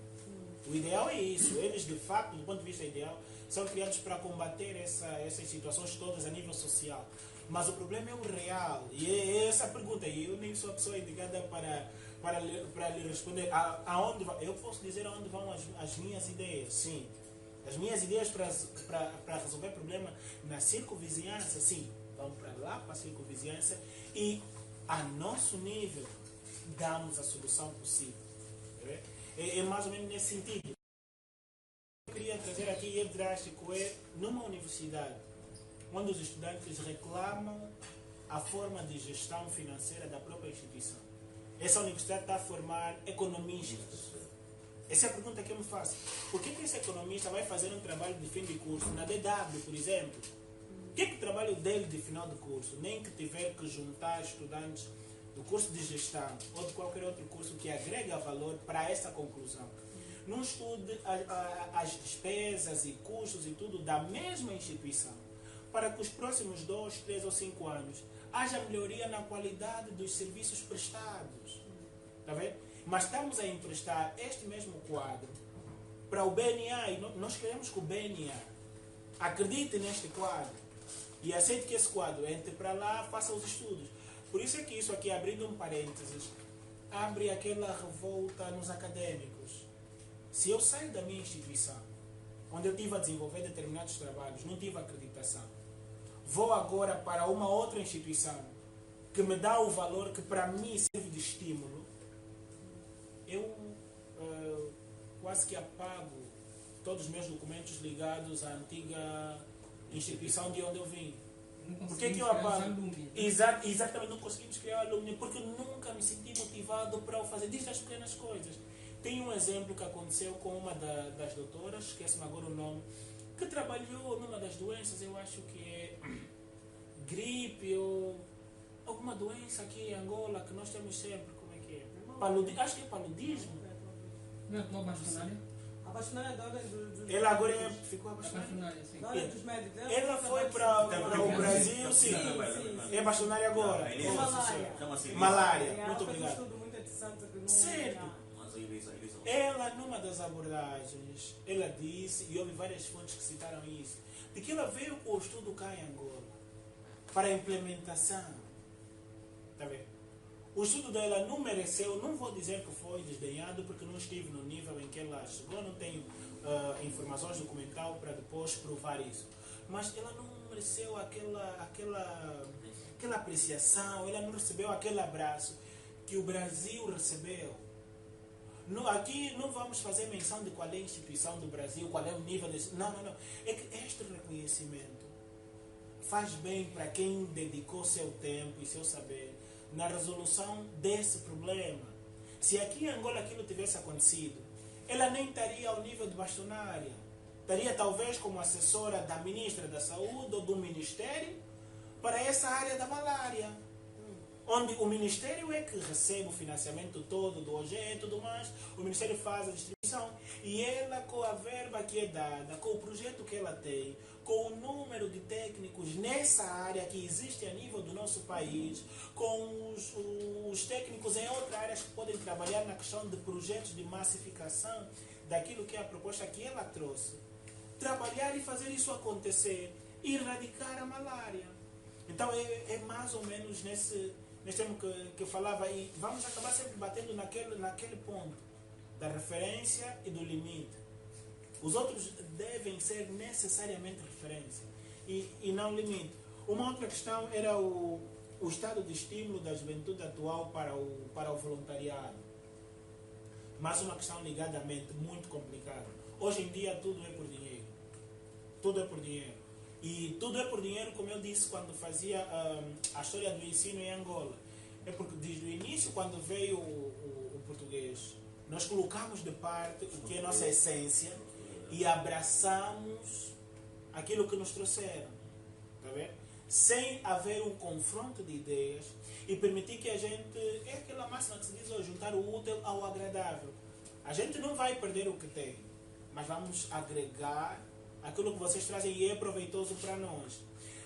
Speaker 2: O ideal é isso. Eles, de fato, do ponto de vista ideal, são criados para combater essas situações todas a nível social. Mas o problema é o real. E é essa a pergunta. E eu nem sou a pessoa indicada para lhe responder. Aonde vai? Eu posso dizer aonde vão as minhas ideias, sim. As minhas ideias para resolver problema na circunvizinhança, sim. Vão para lá, para a circunvizinhança. E, a nosso nível, damos a solução possível. É mais ou menos nesse sentido. Eu queria trazer aqui, é drástico, é numa universidade, onde os estudantes reclamam a forma de gestão financeira da própria instituição. Essa universidade está a formar economistas. Essa é a pergunta que eu me faço. Por que esse economista vai fazer um trabalho de fim de curso na DW, por exemplo? O que é o trabalho dele de final de curso? Nem que tiver que juntar estudantes do curso de gestão ou de qualquer outro curso que agrega valor para essa conclusão. Não estude as despesas e custos e tudo da mesma instituição, para que os próximos 2, 3 ou 5 anos haja melhoria na qualidade dos serviços prestados. Está vendo? Mas estamos a emprestar este mesmo quadro para o BNA e nós queremos que o BNA acredite neste quadro e aceite que esse quadro entre para lá, faça os estudos. Por isso é que isso aqui, abrindo um parênteses, abre aquela revolta nos acadêmicos. Se eu saio da minha instituição, onde eu estive a desenvolver determinados trabalhos, não tive acreditação, vou agora para uma outra instituição que me dá o valor que para mim serve de estímulo, eu quase que apago todos os meus documentos ligados à antiga instituição de onde eu vim. Por que eu apago? Exatamente, não conseguimos criar alumni, porque nunca me senti motivado para o fazer, desde as pequenas coisas. Tem um exemplo que aconteceu com uma das doutoras, esquece-me agora o nome, que trabalhou numa das doenças, eu acho que é gripe ou alguma doença aqui em Angola que nós temos sempre, como é que é? Acho que é paludismo.
Speaker 3: Não é tua bastonária?
Speaker 5: A bastonária da ordem dos
Speaker 2: Ela agora ficou apaixonada.
Speaker 3: Bastonária, sim.
Speaker 5: da ordem dos médicos.
Speaker 2: Ela foi para o Brasil, sim. É bastonária agora.
Speaker 5: É malária.
Speaker 4: Chama-se
Speaker 2: Malária.
Speaker 5: Ela
Speaker 2: Muito
Speaker 5: fez um
Speaker 2: obrigado.
Speaker 5: estudo muito interessante que não
Speaker 2: Certo.
Speaker 4: Mas a Elisa.
Speaker 2: Ela, numa das abordagens, ela disse, e houve várias fontes que citaram isso, de que ela veio com o estudo cá em Angola para a implementação. Está vendo? O estudo dela não mereceu, não vou dizer que foi desdenhado, porque não estive no nível em que ela chegou, não tenho informações documentais para depois provar isso. Mas ela não mereceu aquela apreciação, ela não recebeu aquele abraço que o Brasil recebeu. Aqui não vamos fazer menção de qual é a instituição do Brasil, qual é o nível desse. Não. É que este reconhecimento faz bem para quem dedicou seu tempo e seu saber na resolução desse problema. Se aqui em Angola aquilo tivesse acontecido, ela nem estaria ao nível de bastonária. Estaria talvez como assessora da ministra da Saúde ou do Ministério para essa área da malária. Onde o Ministério é que recebe o financiamento todo do OGE e tudo mais, o Ministério faz a distribuição e ela, com a verba que é dada, com o projeto que ela tem, com o número de técnicos nessa área que existe a nível do nosso país, com os técnicos em outras áreas que podem trabalhar na questão de projetos de massificação daquilo que é a proposta que ela trouxe, trabalhar e fazer isso acontecer, erradicar a malária. Então é mais ou menos nesse termo que eu falava, e vamos acabar sempre batendo naquele ponto da referência e do limite. Os outros devem ser necessariamente referência e não limite. Uma outra questão era o estado de estímulo da juventude atual para o voluntariado. Mais uma questão ligada à mente, muito complicada. Hoje em dia tudo é por dinheiro. Tudo é por dinheiro. E tudo é por dinheiro, como eu disse quando fazia a história do ensino em Angola. É porque desde o início, quando veio o português, nós colocamos de parte o que é a nossa essência e abraçamos aquilo que nos trouxeram. Está vendo? Sem haver um confronto de ideias e permitir que a gente, é aquela máxima que se diz hoje, juntar o útil ao agradável. A gente não vai perder o que tem, mas vamos agregar aquilo que vocês trazem é proveitoso para nós.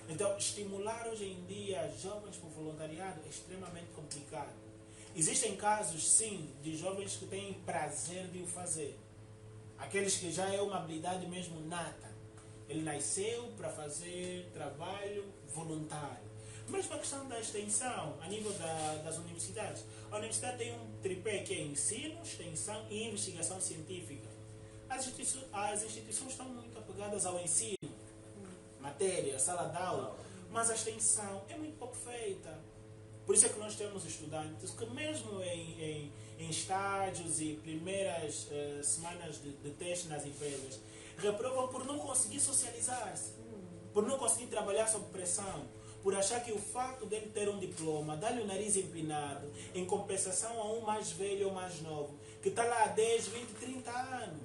Speaker 2: Então, estimular hoje em dia jovens para o voluntariado é extremamente complicado. Existem casos, sim, de jovens que têm prazer de o fazer. Aqueles que já é uma habilidade mesmo nata. Ele nasceu para fazer trabalho voluntário. Mesmo a questão da extensão, a nível das universidades. A universidade tem um tripé que é ensino, extensão e investigação científica. As instituições estão muito apegadas ao ensino, matéria, sala de aula, mas a extensão é muito pouco feita. Por isso é que nós temos estudantes que mesmo em estágios e primeiras semanas de teste nas empresas, reprovam por não conseguir socializar-se, por não conseguir trabalhar sob pressão, por achar que o facto dele ter um diploma, dá-lhe o nariz empinado, em compensação a um mais velho ou mais novo, que está lá há 10, 20, 30 anos.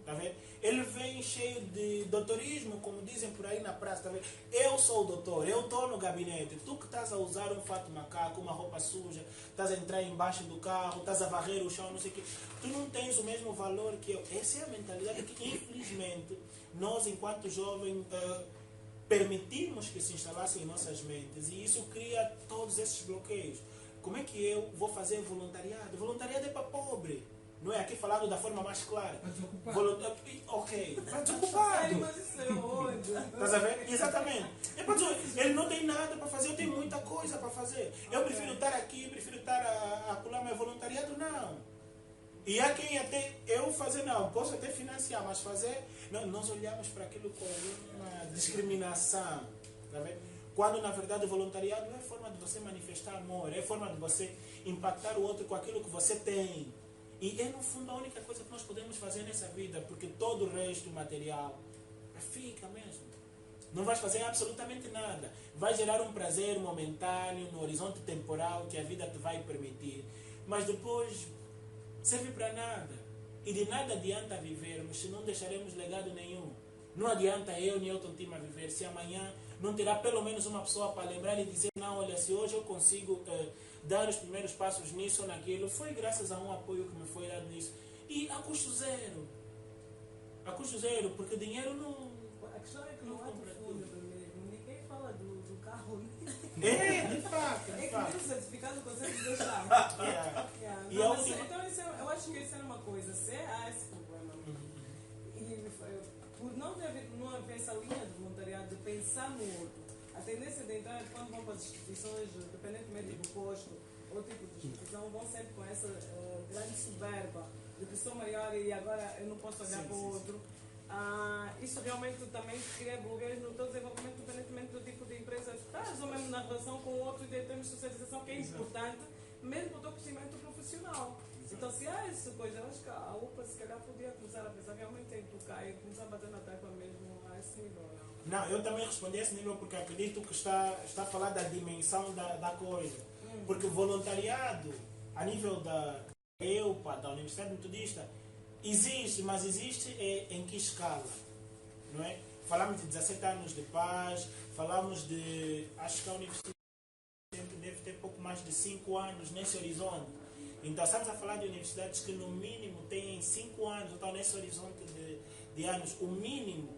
Speaker 2: Tá vendo? Ele vem cheio de doutorismo, como dizem por aí na praça. Tá vendo? Eu sou o doutor, eu estou no gabinete. Tu que estás a usar um fato macaco, uma roupa suja, estás a entrar embaixo do carro, estás a varrer o chão, não sei o quê. Tu não tens o mesmo valor que eu. Essa é a mentalidade que, infelizmente, nós, enquanto jovens, permitimos que se instalassem em nossas mentes. E isso cria todos esses bloqueios. Como é que eu vou fazer voluntariado? Voluntariado é para pobre. Não é aqui falado da forma mais clara. Ok, está desocupado.
Speaker 5: Mas isso é ódio.
Speaker 2: Estás a ver? Exatamente. Ele não tem nada para fazer, eu tenho muita coisa para fazer. Eu prefiro estar aqui, prefiro estar a pular meu voluntariado, não. E há quem até, eu fazer não, posso até financiar, mas fazer, não, nós olhamos para aquilo como uma discriminação. Tá vendo? Quando na verdade o voluntariado é forma de você manifestar amor, é forma de você impactar o outro com aquilo que você tem. E é no fundo a única coisa que nós podemos fazer nessa vida, porque todo o resto material fica mesmo. Não vais fazer absolutamente nada. Vai gerar um prazer momentâneo no horizonte temporal que a vida te vai permitir. Mas depois serve para nada. E de nada adianta vivermos se não deixaremos legado nenhum. Não adianta eu nem Elton Tim a viver se amanhã não terá pelo menos uma pessoa para lembrar e dizer: não, olha, se hoje eu consigo dar os primeiros passos nisso ou naquilo, foi graças a um apoio que me foi dado nisso. E a custo zero. A custo zero, porque dinheiro não...
Speaker 5: A questão é que não há fundo mesmo. Ninguém fala do carro.
Speaker 2: De fato.
Speaker 5: É que nem o certificado consegue deixar.
Speaker 2: E
Speaker 5: Não,
Speaker 2: a
Speaker 5: mas,
Speaker 2: última-
Speaker 5: então eu acho que isso é uma coisa. Se há esse problema, e por não haver essa linha de voluntariado, de pensar no outro, a tendência de entrar quando vão para as instituições, independentemente do posto ou tipo de instituição, vão sempre com essa grande soberba de que sou maior e agora eu não posso olhar para o outro. Isso realmente também cria bloqueios no teu desenvolvimento, independentemente do tipo de empresa que estás, ou mesmo na relação com o outro, e termos de socialização, que é importante, mesmo para o teu crescimento profissional. Então, se há essa coisa, eu acho que a UPA se calhar podia começar a pensar realmente em tocar e começar a bater na tecla mesmo a esse nível.
Speaker 2: Não, eu também respondi a esse nível porque acredito que está a falar da dimensão da coisa. Porque o voluntariado, a nível da EUPA, da Universidade Metodista, existe, mas existe em que escala? Não é? Falamos de 17 anos de paz, falamos de... Acho que a Universidade deve ter pouco mais de 5 anos nesse horizonte. Então estamos a falar de universidades que no mínimo têm 5 anos, então nesse horizonte de anos, o mínimo.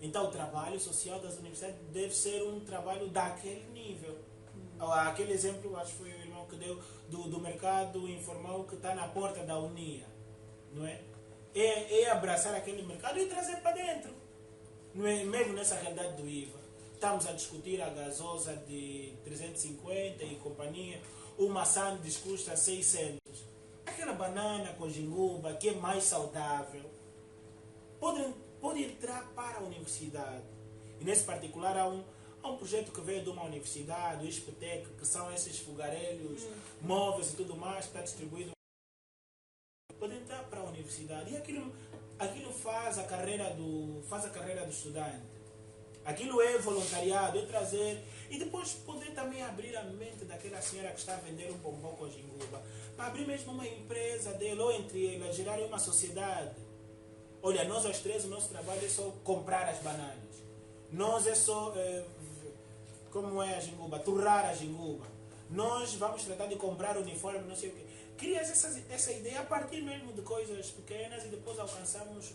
Speaker 2: Então o trabalho social das universidades deve ser um trabalho daquele nível. Aquele exemplo, acho que foi o irmão que deu, do mercado informal que está na porta da Unia. Não é? É abraçar aquele mercado e trazer para dentro. Não é? Mesmo nessa realidade do IVA. Estamos a discutir a gasosa de 350 e companhia. Uma sandes custa 600. Aquela banana com jinguba, que é mais saudável, pode entrar para a universidade. E nesse particular há um projeto que veio de uma universidade, o ISPTEC, que são esses fogareiros móveis e tudo mais, que está distribuído. Pode entrar para a universidade. E aquilo faz a carreira do estudante. Aquilo é voluntariado, é trazer... E depois poder também abrir a mente daquela senhora que está a vender um bombom com jinguba. Para abrir mesmo uma empresa dele, ou entre elas, gerar uma sociedade. Olha, nós às 3, o nosso trabalho é só comprar as bananas. Nós é só... como é a jinguba? Torrar a jinguba. Nós vamos tratar de comprar uniforme, não sei o quê. Crias essa ideia a partir mesmo de coisas pequenas e depois alcançamos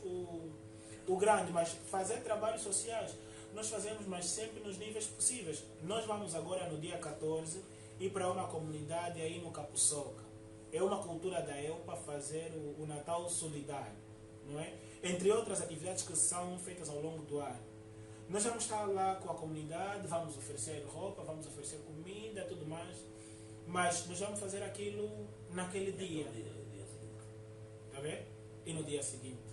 Speaker 2: o grande, mas fazer trabalhos sociais. Nós fazemos, mas sempre nos níveis possíveis. Nós vamos agora, no dia 14, ir para uma comunidade aí no Capuçoca. É uma cultura da EUPA fazer o Natal solidário, não é? Entre outras atividades que são feitas ao longo do ano. Nós vamos estar lá com a comunidade, vamos oferecer roupa, vamos oferecer comida, tudo mais. Mas nós vamos fazer aquilo naquele dia. Está bem? E no dia seguinte.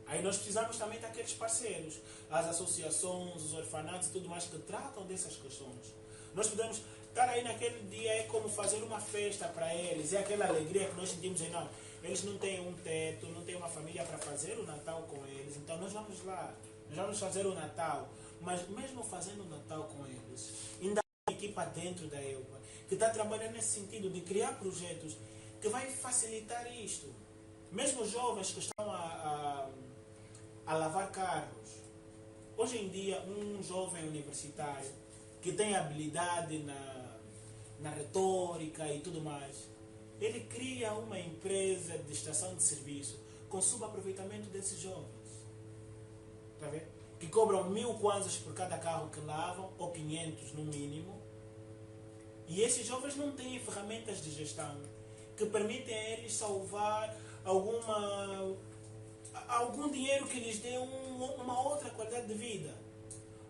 Speaker 2: Aí nós precisamos também daqueles parceiros, as associações, os orfanatos e tudo mais que tratam dessas questões. Nós podemos estar aí naquele dia, é como fazer uma festa para eles, é aquela alegria que nós sentimos em não. Eles não têm um teto, não têm uma família para fazer o Natal com eles, então nós vamos lá, nós vamos fazer o Natal, mas mesmo fazendo o Natal com eles, ainda há uma equipa dentro da EUPA que está trabalhando nesse sentido de criar projetos que vai facilitar isto. Mesmo os jovens que estão a lavar carros. Hoje em dia, um jovem universitário que tem habilidade na retórica e tudo mais, ele cria uma empresa de estação de serviço com subaproveitamento desses jovens. Está vendo? Que cobram 1000 kwanzas por cada carro que lavam, ou 500 no mínimo. E esses jovens não têm ferramentas de gestão que permitem a eles salvar algum dinheiro que lhes dê uma outra qualidade de vida,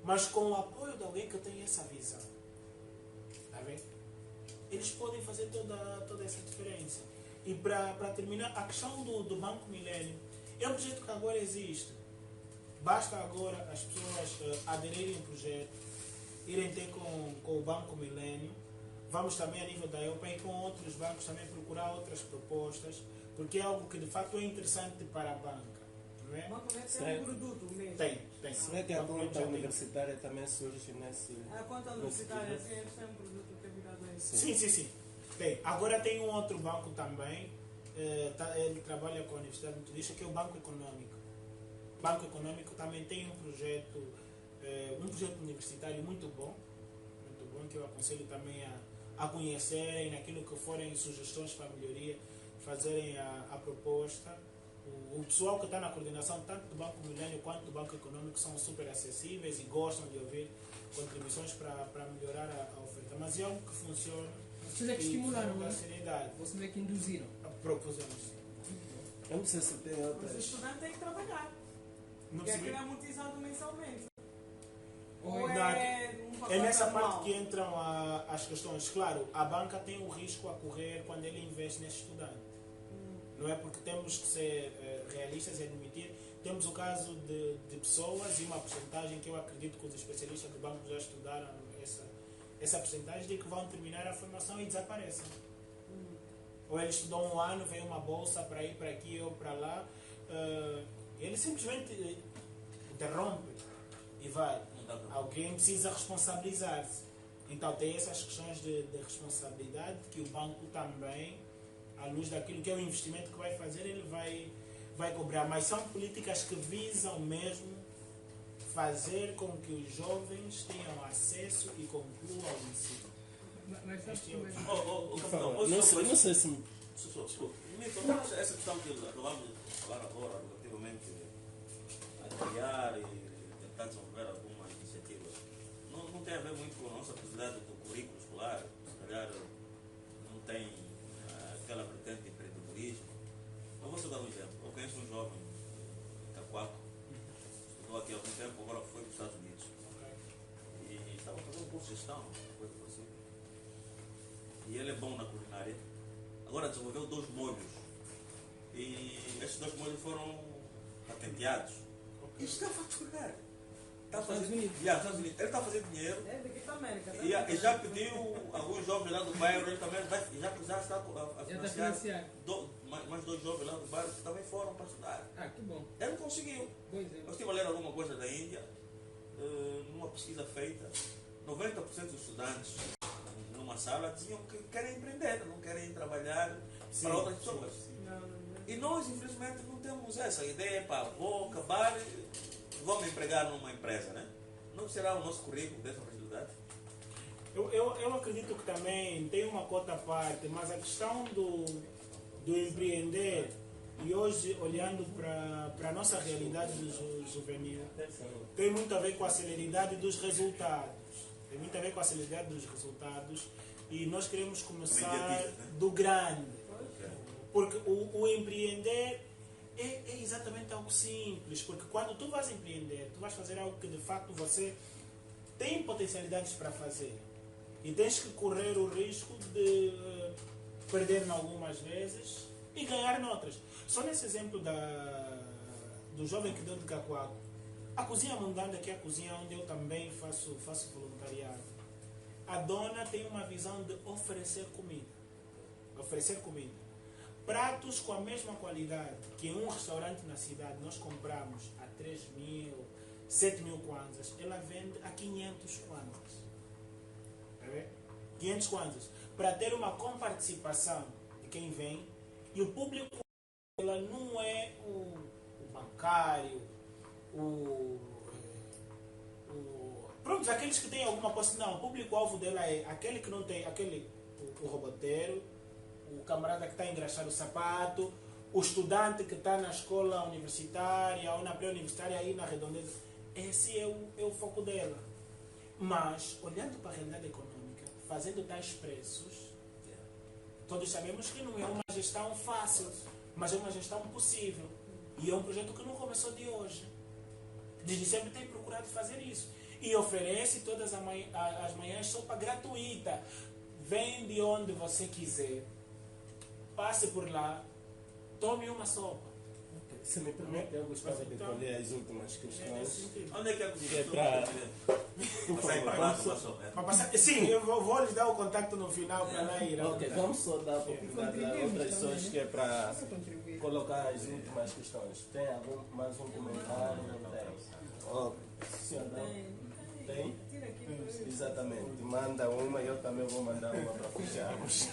Speaker 2: mas com o apoio de alguém que tem essa visão. Está bem? Eles podem fazer toda essa diferença. E para terminar, a questão do Banco Milênio é um projeto que agora existe. Basta agora as pessoas aderirem ao projeto, irem ter com o Banco Milênio. Vamos também a nível da EUPA e com outros bancos também procurar outras propostas, porque é algo que de facto é interessante para a banca. Não é?
Speaker 5: O Banco Milênio tem um produto mesmo.
Speaker 2: Tem.
Speaker 1: Será que a conta universitária também surge nesse...
Speaker 5: A conta universitária, sim, eles têm um produto que é virado a isso.
Speaker 2: Sim. Bem, agora tem um outro banco também, ele trabalha com a Universidade Metodista, que é o Banco Econômico. O Banco Econômico também tem um projeto universitário muito bom, que eu aconselho também a conhecerem, naquilo que forem sugestões para melhoria, fazerem a proposta. O pessoal que está na coordenação, tanto do Banco Milênio quanto do Banco Econômico, são super acessíveis e gostam de ouvir contribuições para melhorar a oferta. Mas é algo que funciona.
Speaker 3: Vocês é que estimularam,
Speaker 2: com
Speaker 3: né?
Speaker 2: seriedade.
Speaker 3: Vocês é que induziram.
Speaker 2: Propusemos.
Speaker 1: Eu não sei se tem
Speaker 5: Mas o
Speaker 1: outras...
Speaker 5: estudante tem que trabalhar.
Speaker 2: Não
Speaker 5: Porque
Speaker 2: percebi?
Speaker 5: aquilo é amortizado mensalmente.
Speaker 3: Ou
Speaker 2: É nessa parte que entram as questões. Claro, a banca tem o risco a correr quando ele investe nesse estudante. Não é? Porque temos que ser realistas e admitir. Temos o caso de pessoas e uma porcentagem que eu acredito que os especialistas do banco já estudaram essa porcentagem de que vão terminar a formação e desaparecem. Ou ele estudou um ano, veio uma bolsa para ir para aqui ou para lá, ele simplesmente interrompe e vai. Alguém precisa responsabilizar-se. Então tem essas questões de responsabilidade que o banco também, à luz daquilo que é o investimento que vai fazer, ele vai cobrar. Mas são políticas que visam mesmo fazer com que os jovens tenham acesso e concluam o ensino.
Speaker 3: Mas
Speaker 1: Não sei se...
Speaker 4: Desculpa. Essa questão que acabamos de falar agora, relativamente a criar e tentar desenvolver algumas iniciativas, não tem a ver muito com a nossa possibilidade do currículo escolar. Se calhar não tem aquela vertente de empreendedorismo. Eu vou só dar um exemplo. Eu conheço um jovem de Taquaco, estudou aqui há algum tempo, agora foi para os Estados Unidos. E estava fazendo um curso de gestão, coisa assim. E ele é bom na culinária. Agora desenvolveu 2 molhos. E esses 2 molhos foram patenteados. E está a faturar. Está a fazer dinheiro. Ele está a fazer dinheiro.
Speaker 5: É daqui para a América.
Speaker 4: E já pediu alguns jovens lá do bairro, ele também já está a financiar. Mais 2 jovens lá do bairro que também foram para estudar.
Speaker 3: Ah, que bom.
Speaker 4: Ele não conseguiu.
Speaker 3: Pois é.
Speaker 4: Eu estive a ler alguma coisa da Índia, numa pesquisa feita, 90% dos estudantes numa sala diziam que querem empreender, não querem trabalhar para outras pessoas. E nós, infelizmente, não temos essa ideia para vou acabar, vou me empregar numa empresa, né? Não será o nosso currículo dessa possibilidade?
Speaker 2: Eu acredito que também tem uma cota à parte, mas a questão do empreender E hoje, olhando para a nossa realidade juvenil, tem muito a ver com a celeridade dos resultados. Tem muito a ver com a celeridade dos resultados. E nós queremos começar do grande. Porque o empreender é exatamente algo simples. Porque quando tu vais empreender, tu vais fazer algo que de facto você tem potencialidades para fazer. E tens que correr o risco de perder em algumas vezes e ganhar noutras. Só nesse exemplo do jovem que deu de Cacoaco, a cozinha mundana, que é a cozinha onde eu também faço voluntariado, a dona tem uma visão de oferecer comida. Oferecer comida. Pratos com a mesma qualidade que em um restaurante na cidade nós compramos a 3.000, 7.000 kwanzas, ela vende a 500 kwanzas. 500 kwanzas. Para ter uma comparticipação de quem vem, e o público ela não é o bancário, pronto, aqueles que têm alguma posse. Não, o público-alvo dela é aquele que não tem, o roboteiro, o camarada que está a engraxar o sapato, o estudante que está na escola universitária ou na pré-universitária aí na redondeza. Esse é o foco dela. Mas, olhando para a realidade econômica, fazendo tais preços, todos sabemos que não é uma gestão fácil, mas é uma gestão possível. E é um projeto que não começou de hoje. Desde sempre tem procurado fazer isso. E oferece todas as manhãs sopa gratuita. Vem de onde você quiser. Passe por lá. Tome uma sopa.
Speaker 1: Se me permite, eu gostava de colher as últimas questões.
Speaker 4: Onde é que é a cozinha?
Speaker 1: Que é para...
Speaker 4: Passar para lá, passar.
Speaker 2: Sim, eu vou lhes dar o contacto no final para lá ir.
Speaker 1: Ok, vamos só dar a oportunidade a outras pessoas que é para colocar as últimas questões. Tem mais um comentário? Não tem. Senhora, tem? Exatamente. Manda uma e eu também vou mandar uma para fecharmos.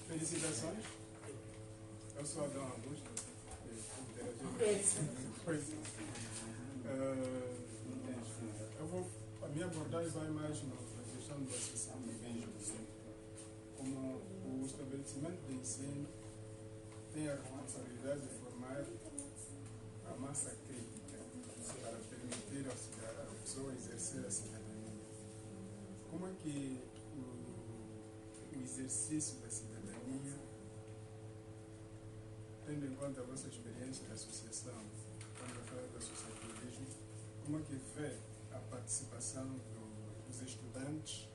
Speaker 6: Felicitações. Eu sou Adão Augusto. A minha abordagem vai mais na questão da associação de bens, como o estabelecimento de ensino tem a responsabilidade de formar a massa crítica para permitir à pessoa exercer a cidadania. Como é que o exercício da cidadania, tendo em conta a vossa experiência da associação, quando eu falo do associativismo, como é que vê a participação dos estudantes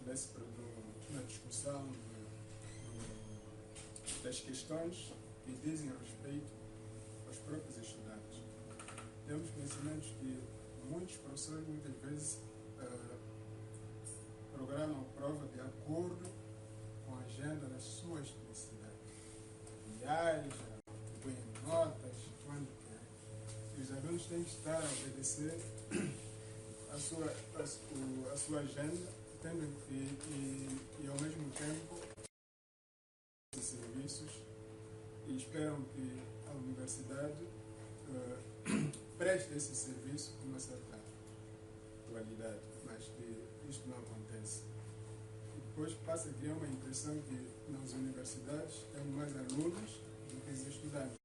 Speaker 6: na discussão das questões que dizem respeito aos próprios estudantes? Temos conhecimentos que muitos professores muitas vezes programam prova de acordo com a agenda das suas necessidades. Viaja, põe notas, quando quer. E os alunos têm que estar a obedecer a sua agenda, tendo e ao mesmo tempo esses serviços, e esperam que a universidade preste esse serviço com uma certa qualidade, mas que isto não acontece. E depois passa a criar uma impressão que nas universidades temos mais alunos do que os estudantes.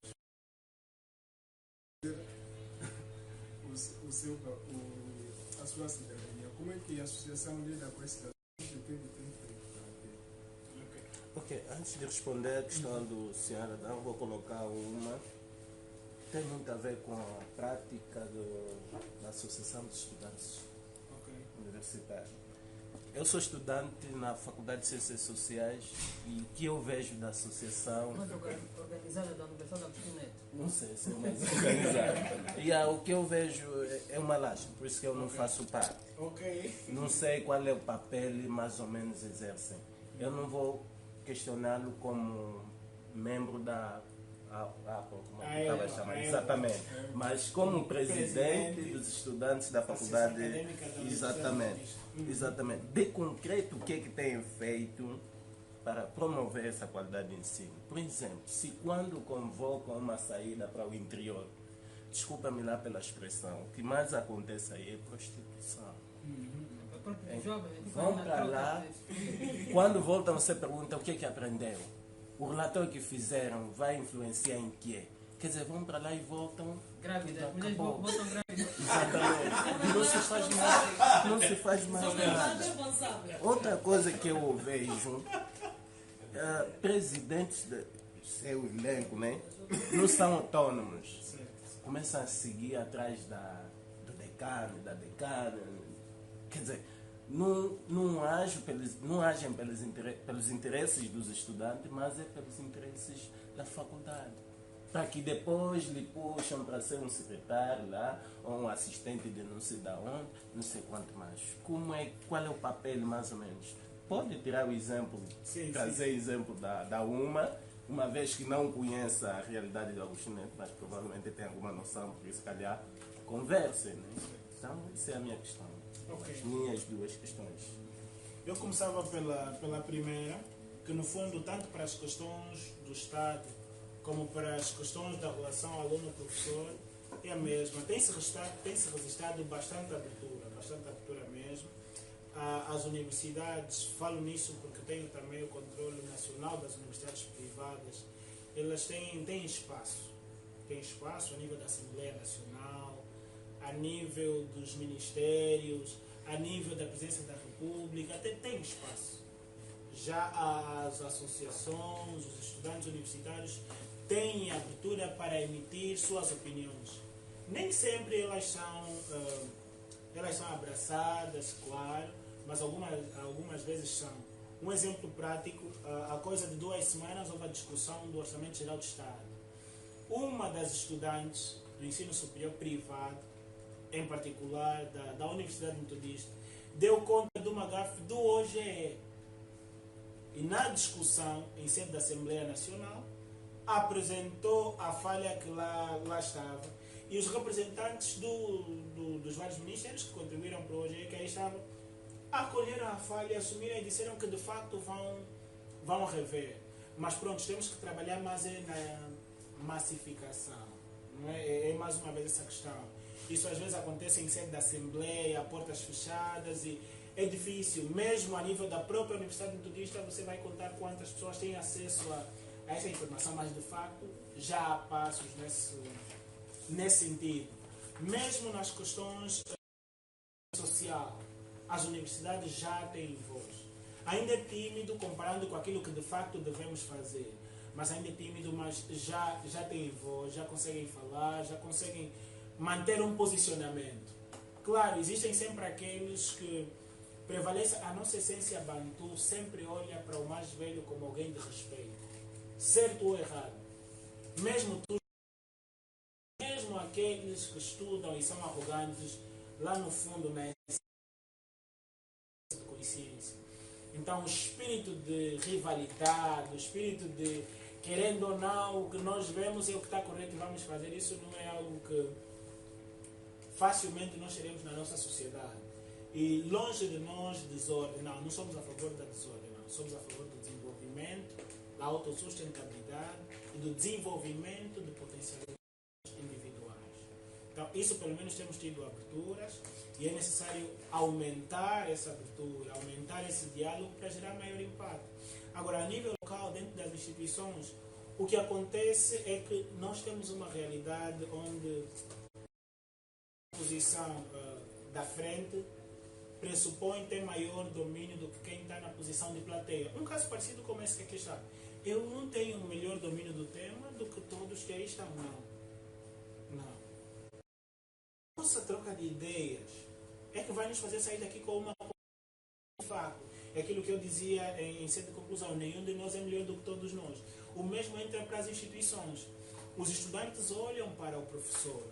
Speaker 6: A sua cidadania. Como é que a associação lida com esse assunto e o que tem feito para aqui?
Speaker 1: Ok, antes de responder a questão do Sr. Adão, vou colocar uma. Tem muito a ver com a prática da Associação de Estudantes Universitários. Eu sou estudante na Faculdade de Ciências Sociais e o que eu vejo da associação...
Speaker 3: Mas organizada da Universidade da Agostinho Neto?
Speaker 1: Não sei se é mais organizado. E o que eu vejo é uma lástima, por isso que eu não faço parte. Não sei qual é o papel e mais ou menos exercem. Eu não vou questioná-lo como membro da... como eu estava chamando, exatamente. Mas como presidente dos estudantes da faculdade, exatamente. De concreto, o que é que tem feito para promover essa qualidade de ensino? Por exemplo, se quando convocam uma saída para o interior, desculpa-me lá pela expressão, o que mais acontece aí é prostituição. Vão para lá, quando voltam você pergunta o que é que aprendeu. O relatório que fizeram vai influenciar em quê? Quer dizer, vão para lá e voltam.
Speaker 3: Grávida.
Speaker 1: tudo
Speaker 3: Mulheres
Speaker 1: acabou.
Speaker 3: botam grávida.
Speaker 1: Exatamente. Não se faz mais, não se faz mais
Speaker 5: São
Speaker 1: nada.
Speaker 5: responsáveis.
Speaker 1: Outra coisa que eu vejo, presidentes do seu elenco, né, não são autônomos. Começam a seguir atrás do decano, da decana. Quer dizer, não agem pelos interesses dos estudantes, mas é pelos interesses da faculdade. Para que depois lhe puxam para ser um secretário lá, ou um assistente de não sei da onde, não sei quanto mais. Qual é o papel, mais ou menos? Pode tirar o exemplo, trazer exemplo da uma vez que não conhece a realidade do Agostinho Neto, mas provavelmente tem alguma noção, porque se calhar conversem, né? Então, essa é a minha questão.
Speaker 2: Ok.
Speaker 1: As minhas duas questões.
Speaker 2: Eu começava pela primeira, que no fundo, tanto para as questões do Estado, como para as questões da relação aluno-professor, é a mesma. Tem-se registrado bastante abertura mesmo. As universidades, falo nisso porque tenho também o controle nacional das universidades privadas, elas têm espaço. Tem espaço a nível da Assembleia Nacional, a nível dos ministérios, a nível da Presidência da República, até tem espaço. Já as associações, os estudantes universitários têm abertura para emitir suas opiniões. Nem sempre elas são abraçadas, claro, mas algumas vezes são. Um exemplo prático, há coisa de 2 semanas houve a discussão do Orçamento Geral do Estado. Uma das estudantes do ensino superior privado, em particular da Universidade Metodista, deu conta de uma gafe do OGE. E na discussão, em sede da Assembleia Nacional, apresentou a falha que lá estava. E os representantes dos vários ministérios que contribuíram para o OGE, que aí estavam, acolheram a falha, assumiram e disseram que de facto vão rever. Mas pronto, temos que trabalhar mais na massificação. Não é? É mais uma vez essa questão. Isso às vezes acontece em sede da Assembleia, a portas fechadas, e é difícil. Mesmo a nível da própria Universidade Metodista, você vai contar quantas pessoas têm acesso a essa informação, mas de facto já há passos nesse sentido. Mesmo nas questões social, as universidades já têm voz. Ainda é tímido comparando com aquilo que de facto devemos fazer, mas ainda é tímido, mas já têm voz, já conseguem falar, já conseguem manter um posicionamento. Claro, existem sempre aqueles que prevalecem, a nossa essência bantu sempre olha para o mais velho como alguém de respeito, certo ou errado. Mesmo aqueles que estudam e são arrogantes, lá no fundo, na de consciência. Então, o espírito de rivalidade, o espírito de, querendo ou não, o que nós vemos é o que está correto e vamos fazer, isso não é algo que facilmente nós teremos na nossa sociedade. E longe de nós desordem, não somos a favor da desordem, não. Somos a favor do desenvolvimento, da autossustentabilidade e do desenvolvimento de potencialidades individuais. Então, isso pelo menos temos tido aberturas e é necessário aumentar essa abertura, aumentar esse diálogo para gerar maior impacto. Agora, a nível local, dentro das instituições, o que acontece é que nós temos uma realidade onde a posição da frente pressupõe ter maior domínio do que quem está na posição de plateia. Um caso parecido com esse que aqui está. Eu não tenho o melhor domínio do tema do que todos que aí estão, não. Nossa troca de ideias é que vai nos fazer sair daqui com uma fato. É aquilo que eu dizia em sede de conclusão, nenhum de nós é melhor do que todos nós. O mesmo entra para as instituições. Os estudantes olham para o professor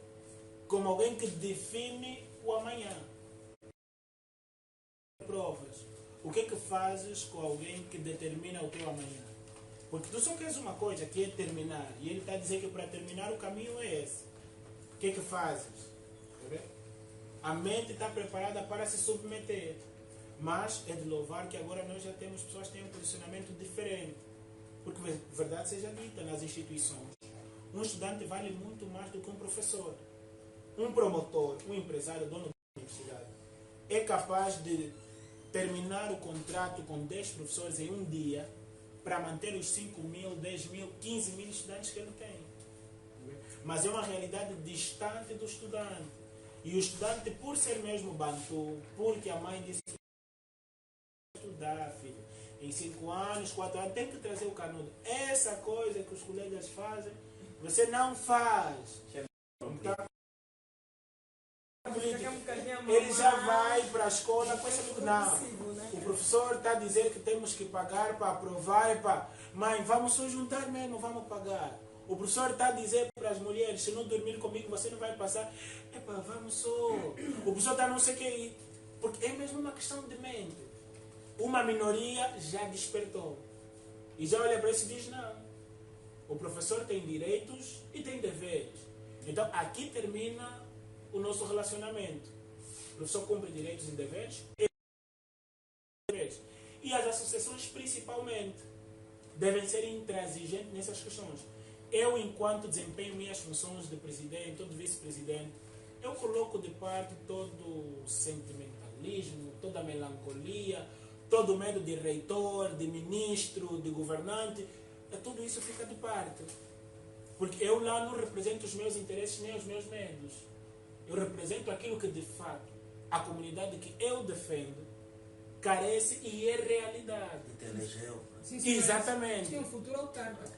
Speaker 2: como alguém que define o amanhã. Provas. O que é que fazes com alguém que determina o teu amanhã? Porque tu só queres uma coisa, que é terminar. E ele está a dizer que para terminar o caminho é esse. O que é que fazes? A mente está preparada para se submeter. Mas é de louvar que agora nós já temos pessoas que têm um posicionamento diferente. Porque, verdade seja dita, nas instituições, um estudante vale muito mais do que um professor. Um promotor, um empresário, dono da universidade, é capaz de terminar o contrato com 10 professores em um dia para manter os 5 mil, 10 mil, 15 mil estudantes que ele tem. Mas é uma realidade distante do estudante. E o estudante, por ser mesmo bantu, porque a mãe disse que estudar, filho, em 5 anos, 4 anos, tem que trazer o canudo. Essa coisa que os colegas fazem, você não faz. Então, ele já vai para a escola, pensa que não. O professor está a dizer que temos que pagar para aprovar. Mãe, vamos só juntar mesmo, vamos pagar. O professor está a dizer para as mulheres, se não dormir comigo, você não vai passar. Vamos só. O professor está não sei o que. Porque é mesmo uma questão de mente. Uma minoria já despertou. E já olha para isso e diz, não. O professor tem direitos e tem deveres. Então, aqui termina o nosso relacionamento. O professor cumpre direitos e deveres. E as associações, principalmente, devem ser intransigentes nessas questões. Eu, enquanto desempenho minhas funções de presidente ou de vice-presidente, eu coloco de parte todo o sentimentalismo, toda a melancolia, todo o medo de reitor, de ministro, de governante. Tudo isso fica de parte. Porque eu lá não represento os meus interesses nem os meus medos. Eu represento aquilo que, de fato, a comunidade que eu defendo carece e é realidade.
Speaker 4: E te elegeu.
Speaker 2: Exatamente.
Speaker 7: Tem um futuro autárquico.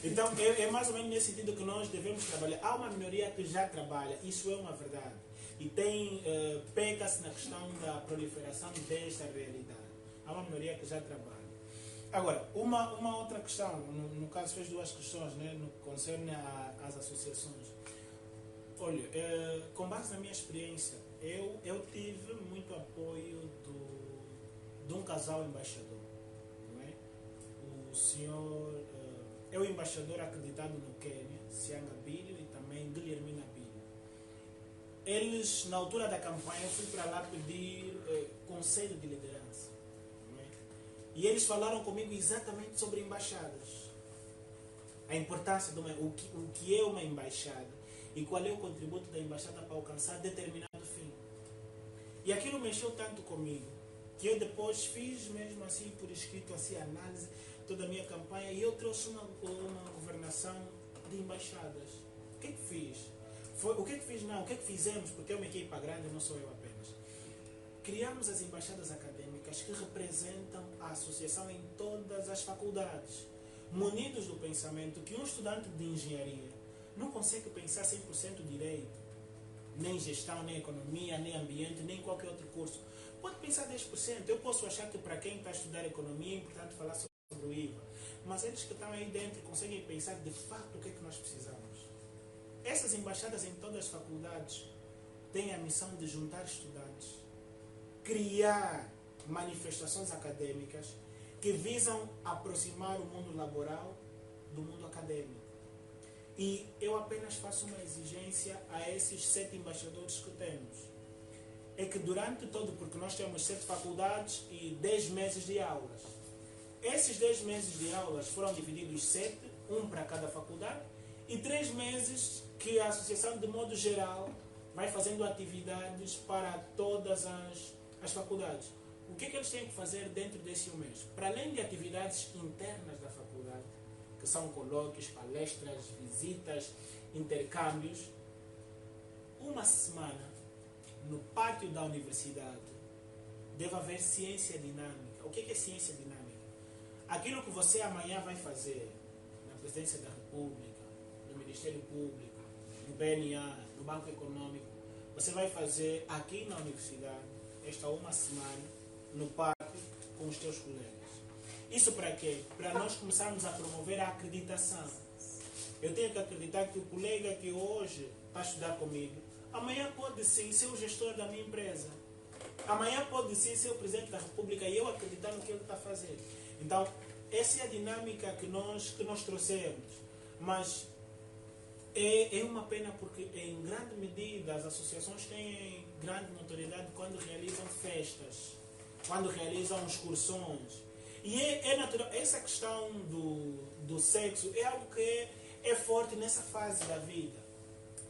Speaker 2: Então, é mais ou menos nesse sentido que nós devemos trabalhar. Há uma minoria que já trabalha, isso é uma verdade. E peca-se na questão da proliferação desta realidade. Há uma minoria que já trabalha. Agora, uma outra questão, no caso fez duas questões, né, no que concerne às associações. Olha, com base na minha experiência, eu tive muito apoio de um casal embaixador. Não é? O senhor é o embaixador acreditado no Quênia, Sianga Bilho, e também Guilhermina Bilho. Eles, na altura da campanha, eu fui para lá pedir conselho de liderança. Não é? E eles falaram comigo exatamente sobre embaixadas. A importância de o que é uma embaixada e qual é o contributo da embaixada para alcançar determinado fim. E aquilo mexeu tanto comigo que eu depois fiz mesmo assim por escrito assim análise toda a minha campanha e eu trouxe uma governação de embaixadas. O que é que fiz? O que é que fiz não? O que é que fizemos? Porque é uma equipa grande, não sou eu apenas. Criamos as embaixadas acadêmicas que representam a associação em todas as faculdades, munidos do pensamento que um estudante de engenharia não consegue pensar 100% direito, nem gestão, nem economia, nem ambiente, nem qualquer outro curso. Pode pensar 10%. Eu posso achar que para quem está a estudar economia é importante falar sobre o IVA, mas eles que estão aí dentro conseguem pensar de fato o que é que nós precisamos. Essas embaixadas em todas as faculdades têm a missão de juntar estudantes, criar manifestações acadêmicas que visam aproximar o mundo laboral do mundo acadêmico. E eu apenas faço uma exigência a esses 7 embaixadores que temos. É que durante todo, porque nós temos 7 faculdades e 10 meses de aulas. Esses 10 meses de aulas foram divididos 7, um para cada faculdade, e 3 meses que a associação, de modo geral, vai fazendo atividades para todas as faculdades. O que é que eles têm que fazer dentro desse mês? Para além de atividades internas da faculdade, que são colóquios, palestras, visitas, intercâmbios, uma semana no pátio da universidade deve haver ciência dinâmica. O que é ciência dinâmica? Aquilo que você amanhã vai fazer na Presidência da República, no Ministério Público, no BNA, no Banco Econômico, você vai fazer aqui na universidade, esta uma semana, no pátio, com os teus colegas. Isso para quê? Para nós começarmos a promover a acreditação. Eu tenho que acreditar que o colega que hoje está a estudar comigo, amanhã pode sim ser o gestor da minha empresa. Amanhã pode sim ser o presidente da República e eu acreditar no que ele está a fazer. Então, essa é a dinâmica que nós trouxemos. Mas é uma pena porque, em grande medida, as associações têm grande notoriedade quando realizam festas, quando realizam excursões. E é natural, essa questão do sexo é algo que é forte nessa fase da vida.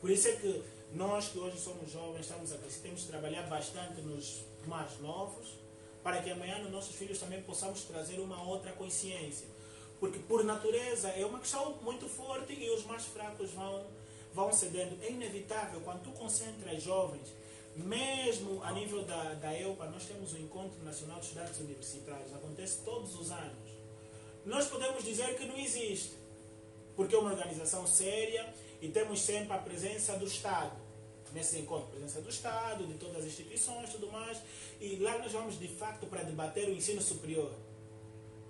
Speaker 2: Por isso é que nós que hoje somos jovens, estamos a crescer, temos de trabalhar bastante nos mais novos, para que amanhã nos nossos filhos também possamos trazer uma outra consciência. Porque, por natureza, é uma questão muito forte e os mais fracos vão cedendo. É inevitável, quando tu concentras jovens, mesmo a nível da EUPA, nós temos o Encontro Nacional de Estudantes Universitários, acontece todos os anos. Nós podemos dizer que não existe, porque é uma organização séria e temos sempre a presença do Estado. Nesse encontro, a presença do Estado, de todas as instituições, tudo mais. E lá nós vamos, de facto, para debater o ensino superior.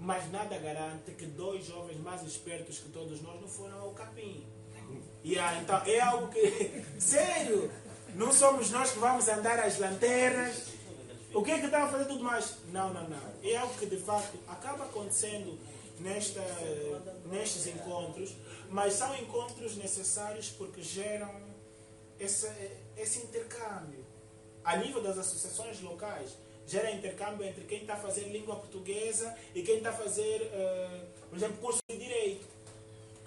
Speaker 2: Mas nada garante que 2 jovens mais espertos que todos nós não foram ao capim. Então, é algo que... Sério! Não somos nós que vamos andar às lanternas. O que é que estão a fazer tudo mais? Não. É algo que, de facto, acaba acontecendo nestes encontros, mas são encontros necessários porque geram esse intercâmbio. A nível das associações locais, gera intercâmbio entre quem está a fazer língua portuguesa e quem está a fazer, por exemplo, curso de Direito.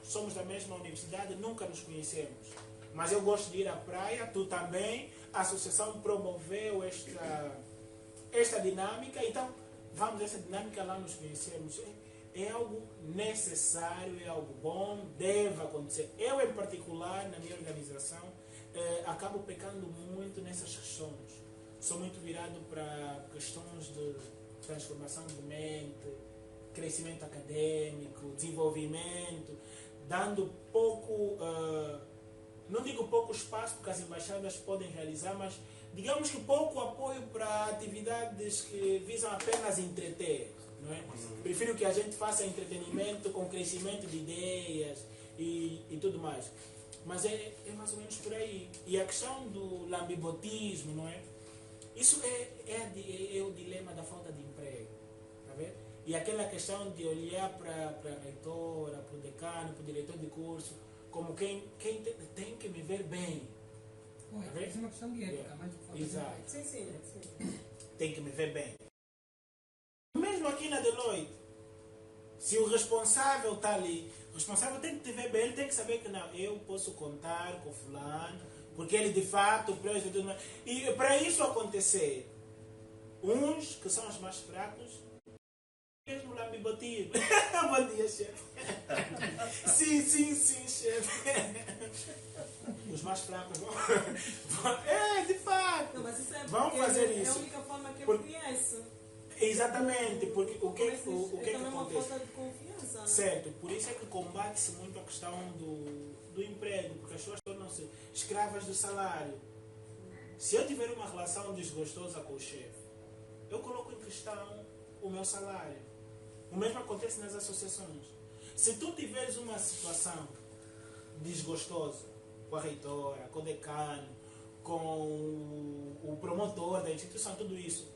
Speaker 2: Somos da mesma universidade, nunca nos conhecemos. Mas eu gosto de ir à praia, tu também. A associação promoveu esta dinâmica, então vamos essa dinâmica lá nos conhecermos. É algo necessário, é algo bom, deve acontecer. Eu, em particular, na minha organização, acabo pecando muito nessas questões. Sou muito virado para questões de transformação de mente, crescimento acadêmico, desenvolvimento, dando pouco, não digo pouco espaço, porque as embaixadas podem realizar, mas digamos que pouco apoio para atividades que visam apenas entreter. Não é? Prefiro que a gente faça entretenimento com crescimento de ideias e tudo mais. Mas é mais ou menos por aí. E a questão do lambibotismo, não é? Isso é o dilema da falta de emprego. Tá vendo? E aquela questão de olhar para a reitora, para o decano, para o diretor de curso, como quem tem que me ver bem. Tá
Speaker 3: É uma questão de ética, mas
Speaker 2: exato.
Speaker 5: Sim.
Speaker 2: Tem que me ver bem. Mesmo aqui na Deloitte, se o responsável está ali, o responsável tem que te ver bem, ele tem que saber que não, eu posso contar com o fulano, porque ele de fato presta tudo mais. E para isso acontecer, uns que são os mais fracos, mesmo lá me batido. Bom dia, chefe. Sim, chefe. Os mais fracos vão. De fato.
Speaker 5: Não, mas isso
Speaker 2: vão fazer isso.
Speaker 5: É a única forma que eu conheço.
Speaker 2: Exatamente, porque o que
Speaker 5: é
Speaker 2: que
Speaker 5: uma
Speaker 2: acontece?
Speaker 5: falta de confiança. Né?
Speaker 2: Certo, por isso é que combate-se muito a questão do emprego, porque as pessoas tornam-se escravas do salário. Se eu tiver uma relação desgostosa com o chefe, eu coloco em questão o meu salário. O mesmo acontece nas associações. Se tu tiveres uma situação desgostosa com a reitora, com o decano, com o promotor da instituição, tudo isso,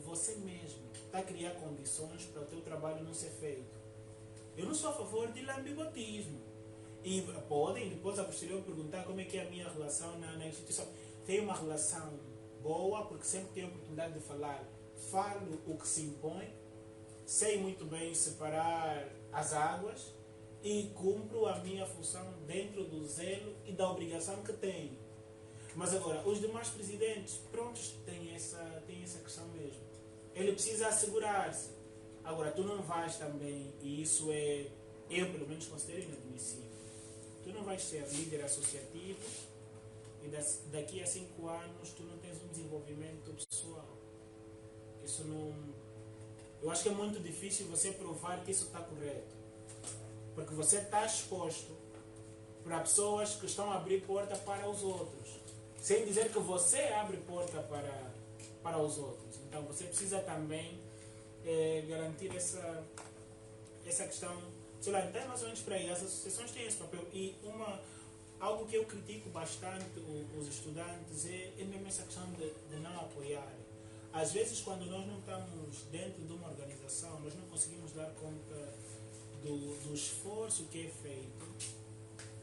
Speaker 2: você mesmo está a criar condições para o teu trabalho não ser feito. Eu não sou a favor de lambibotismo. E podem depois a posterior perguntar como é que é a minha relação na instituição. Tenho uma relação boa, porque sempre tenho a oportunidade de falar. Falo o que se impõe, sei muito bem separar as águas e cumpro a minha função dentro do zelo e da obrigação que tenho. Mas agora, os demais presidentes, prontos, têm essa questão mesmo. Ele precisa assegurar-se. Agora, tu não vais também, e isso eu pelo menos considero inadmissível, tu não vais ser líder associativo e daqui a 5 anos tu não tens um desenvolvimento pessoal. Isso não... Eu acho que é muito difícil você provar que isso está correto. Porque você está exposto para pessoas que estão a abrir porta para os outros. Sem dizer que você abre porta para os outros. Então você precisa também garantir essa questão. Sei lá, então é mais ou menos por aí. As associações têm esse papel. E algo que eu critico bastante os estudantes é mesmo essa questão de não apoiar. Às vezes, quando nós não estamos dentro de uma organização, nós não conseguimos dar conta do esforço que é feito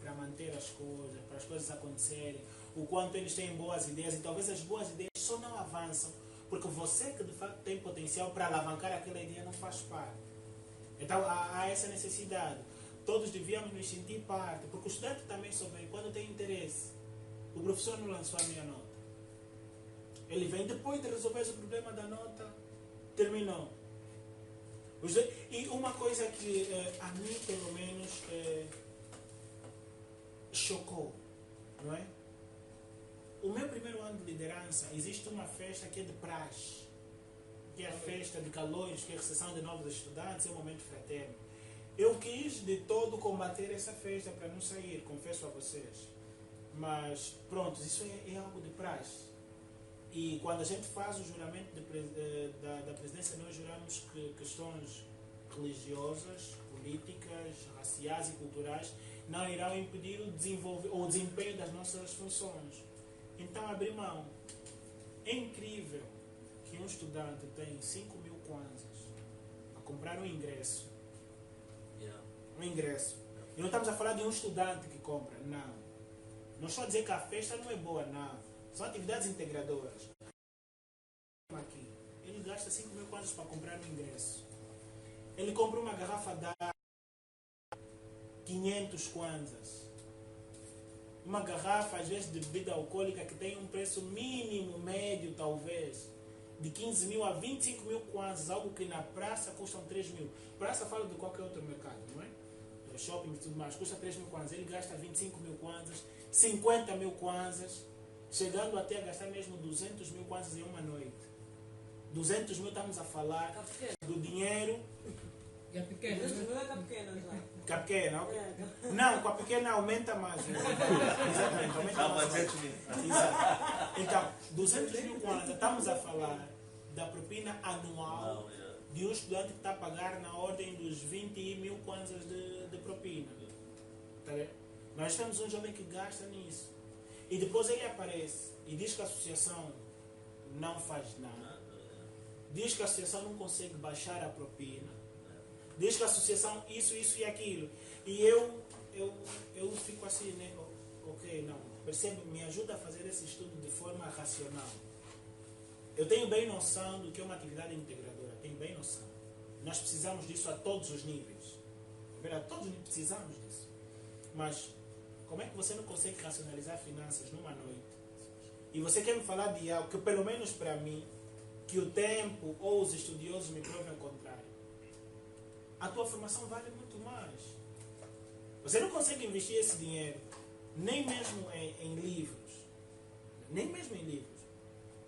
Speaker 2: para manter as coisas, para as coisas acontecerem, o quanto eles têm boas ideias, e talvez as boas ideias só não avançam porque você que de facto tem potencial para alavancar aquela ideia não faz parte. Então há essa necessidade. Todos devíamos nos sentir parte, porque o estudante também souber quando tem interesse. O professor não lançou a minha nota. Ele vem depois de resolver o problema da nota, terminou. E uma coisa que a mim, pelo menos, chocou, não é? O meu primeiro ano de liderança, existe uma festa que é de praxe, que é a festa de calores, que é a recepção de novos estudantes, é um momento fraterno. Eu quis de todo combater essa festa para não sair, confesso a vocês. Mas, pronto, isso é algo de praxe. E quando a gente faz o juramento da presidência, nós juramos que questões religiosas, políticas, raciais e culturais não irão impedir o desempenho das nossas funções. Então, abrir mão. É incrível que um estudante tem 5 mil kwanzas a comprar um ingresso. Um ingresso. E não estamos a falar de um estudante que compra, não. Não estou a dizer que a festa não é boa, não. São atividades integradoras. Aqui, ele gasta 5 mil kwanzas para comprar um ingresso. Ele compra uma garrafa d'água, 500 kwanzas. Uma garrafa, às vezes, de bebida alcoólica que tem um preço mínimo, médio, talvez, de 15 mil a 25 mil kwanzas, algo que na praça custam 3 mil. Praça fala de qualquer outro mercado, não é? Shopping e tudo mais, custa 3 mil kwanzas. Ele gasta 25 mil kwanzas, 50 mil kwanzas, chegando até a gastar mesmo 200 mil kwanzas em uma noite. 200 mil estamos a falar do dinheiro.
Speaker 3: É pequeno.
Speaker 5: Não é com a pequena, já.
Speaker 2: Com a pequena, ok? Não, com a pequena aumenta mais. Exatamente, aumenta mais. Exato. Então, 200 mil kwanzas, estamos a falar da propina anual de um estudante que está a pagar na ordem dos 20 mil kwanzas de propina. Tá vendo? Nós temos um jovem que gasta nisso. E depois ele aparece e diz que a associação não faz nada. Diz que a associação não consegue baixar a propina. Diz que a associação isso e aquilo. E eu fico assim, né? Ok, não. Percebe? Me ajuda a fazer esse estudo de forma racional. Eu tenho bem noção do que é uma atividade integradora. Tenho bem noção. Nós precisamos disso a todos os níveis. A todos os níveis precisamos disso. Mas como é que você não consegue racionalizar finanças numa noite? E você quer me falar de algo que, pelo menos para mim, que o tempo ou os estudiosos me provem o contrário. A tua formação vale muito mais. Você não consegue investir esse dinheiro, nem mesmo em livros. Nem mesmo em livros.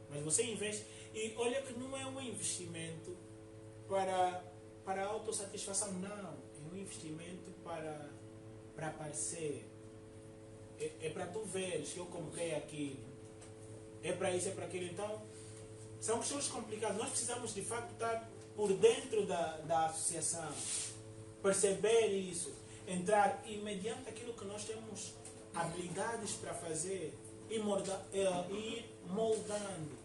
Speaker 2: Mas você investe. E olha que não é um investimento para autossatisfação, não. É um investimento para aparecer. É para tu veres que eu comprei aquilo. É para isso, é para aquilo. Então, são questões complicadas. Nós precisamos, de facto, estar por dentro da associação. Perceber isso. Entrar e, mediante aquilo que nós temos habilidades para fazer, ir moldando.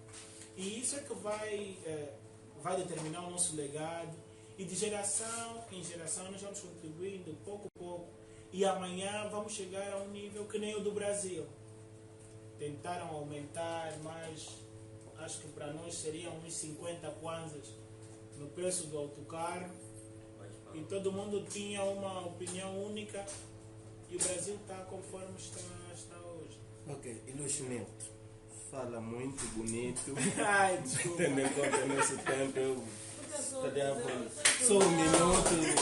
Speaker 2: E isso é que vai determinar o nosso legado. E de geração em geração nós vamos contribuindo pouco a pouco. E amanhã vamos chegar a um nível que nem o do Brasil. Tentaram aumentar, mas acho que para nós seriam uns 50 kwanzas no preço do autocarro. E todo mundo tinha uma opinião única. E o Brasil está conforme está hoje.
Speaker 1: Ok, e Luís Neto fala muito bonito.
Speaker 2: Ai, desculpa.
Speaker 1: Tendo em conta nesse tempo, eu só um minuto.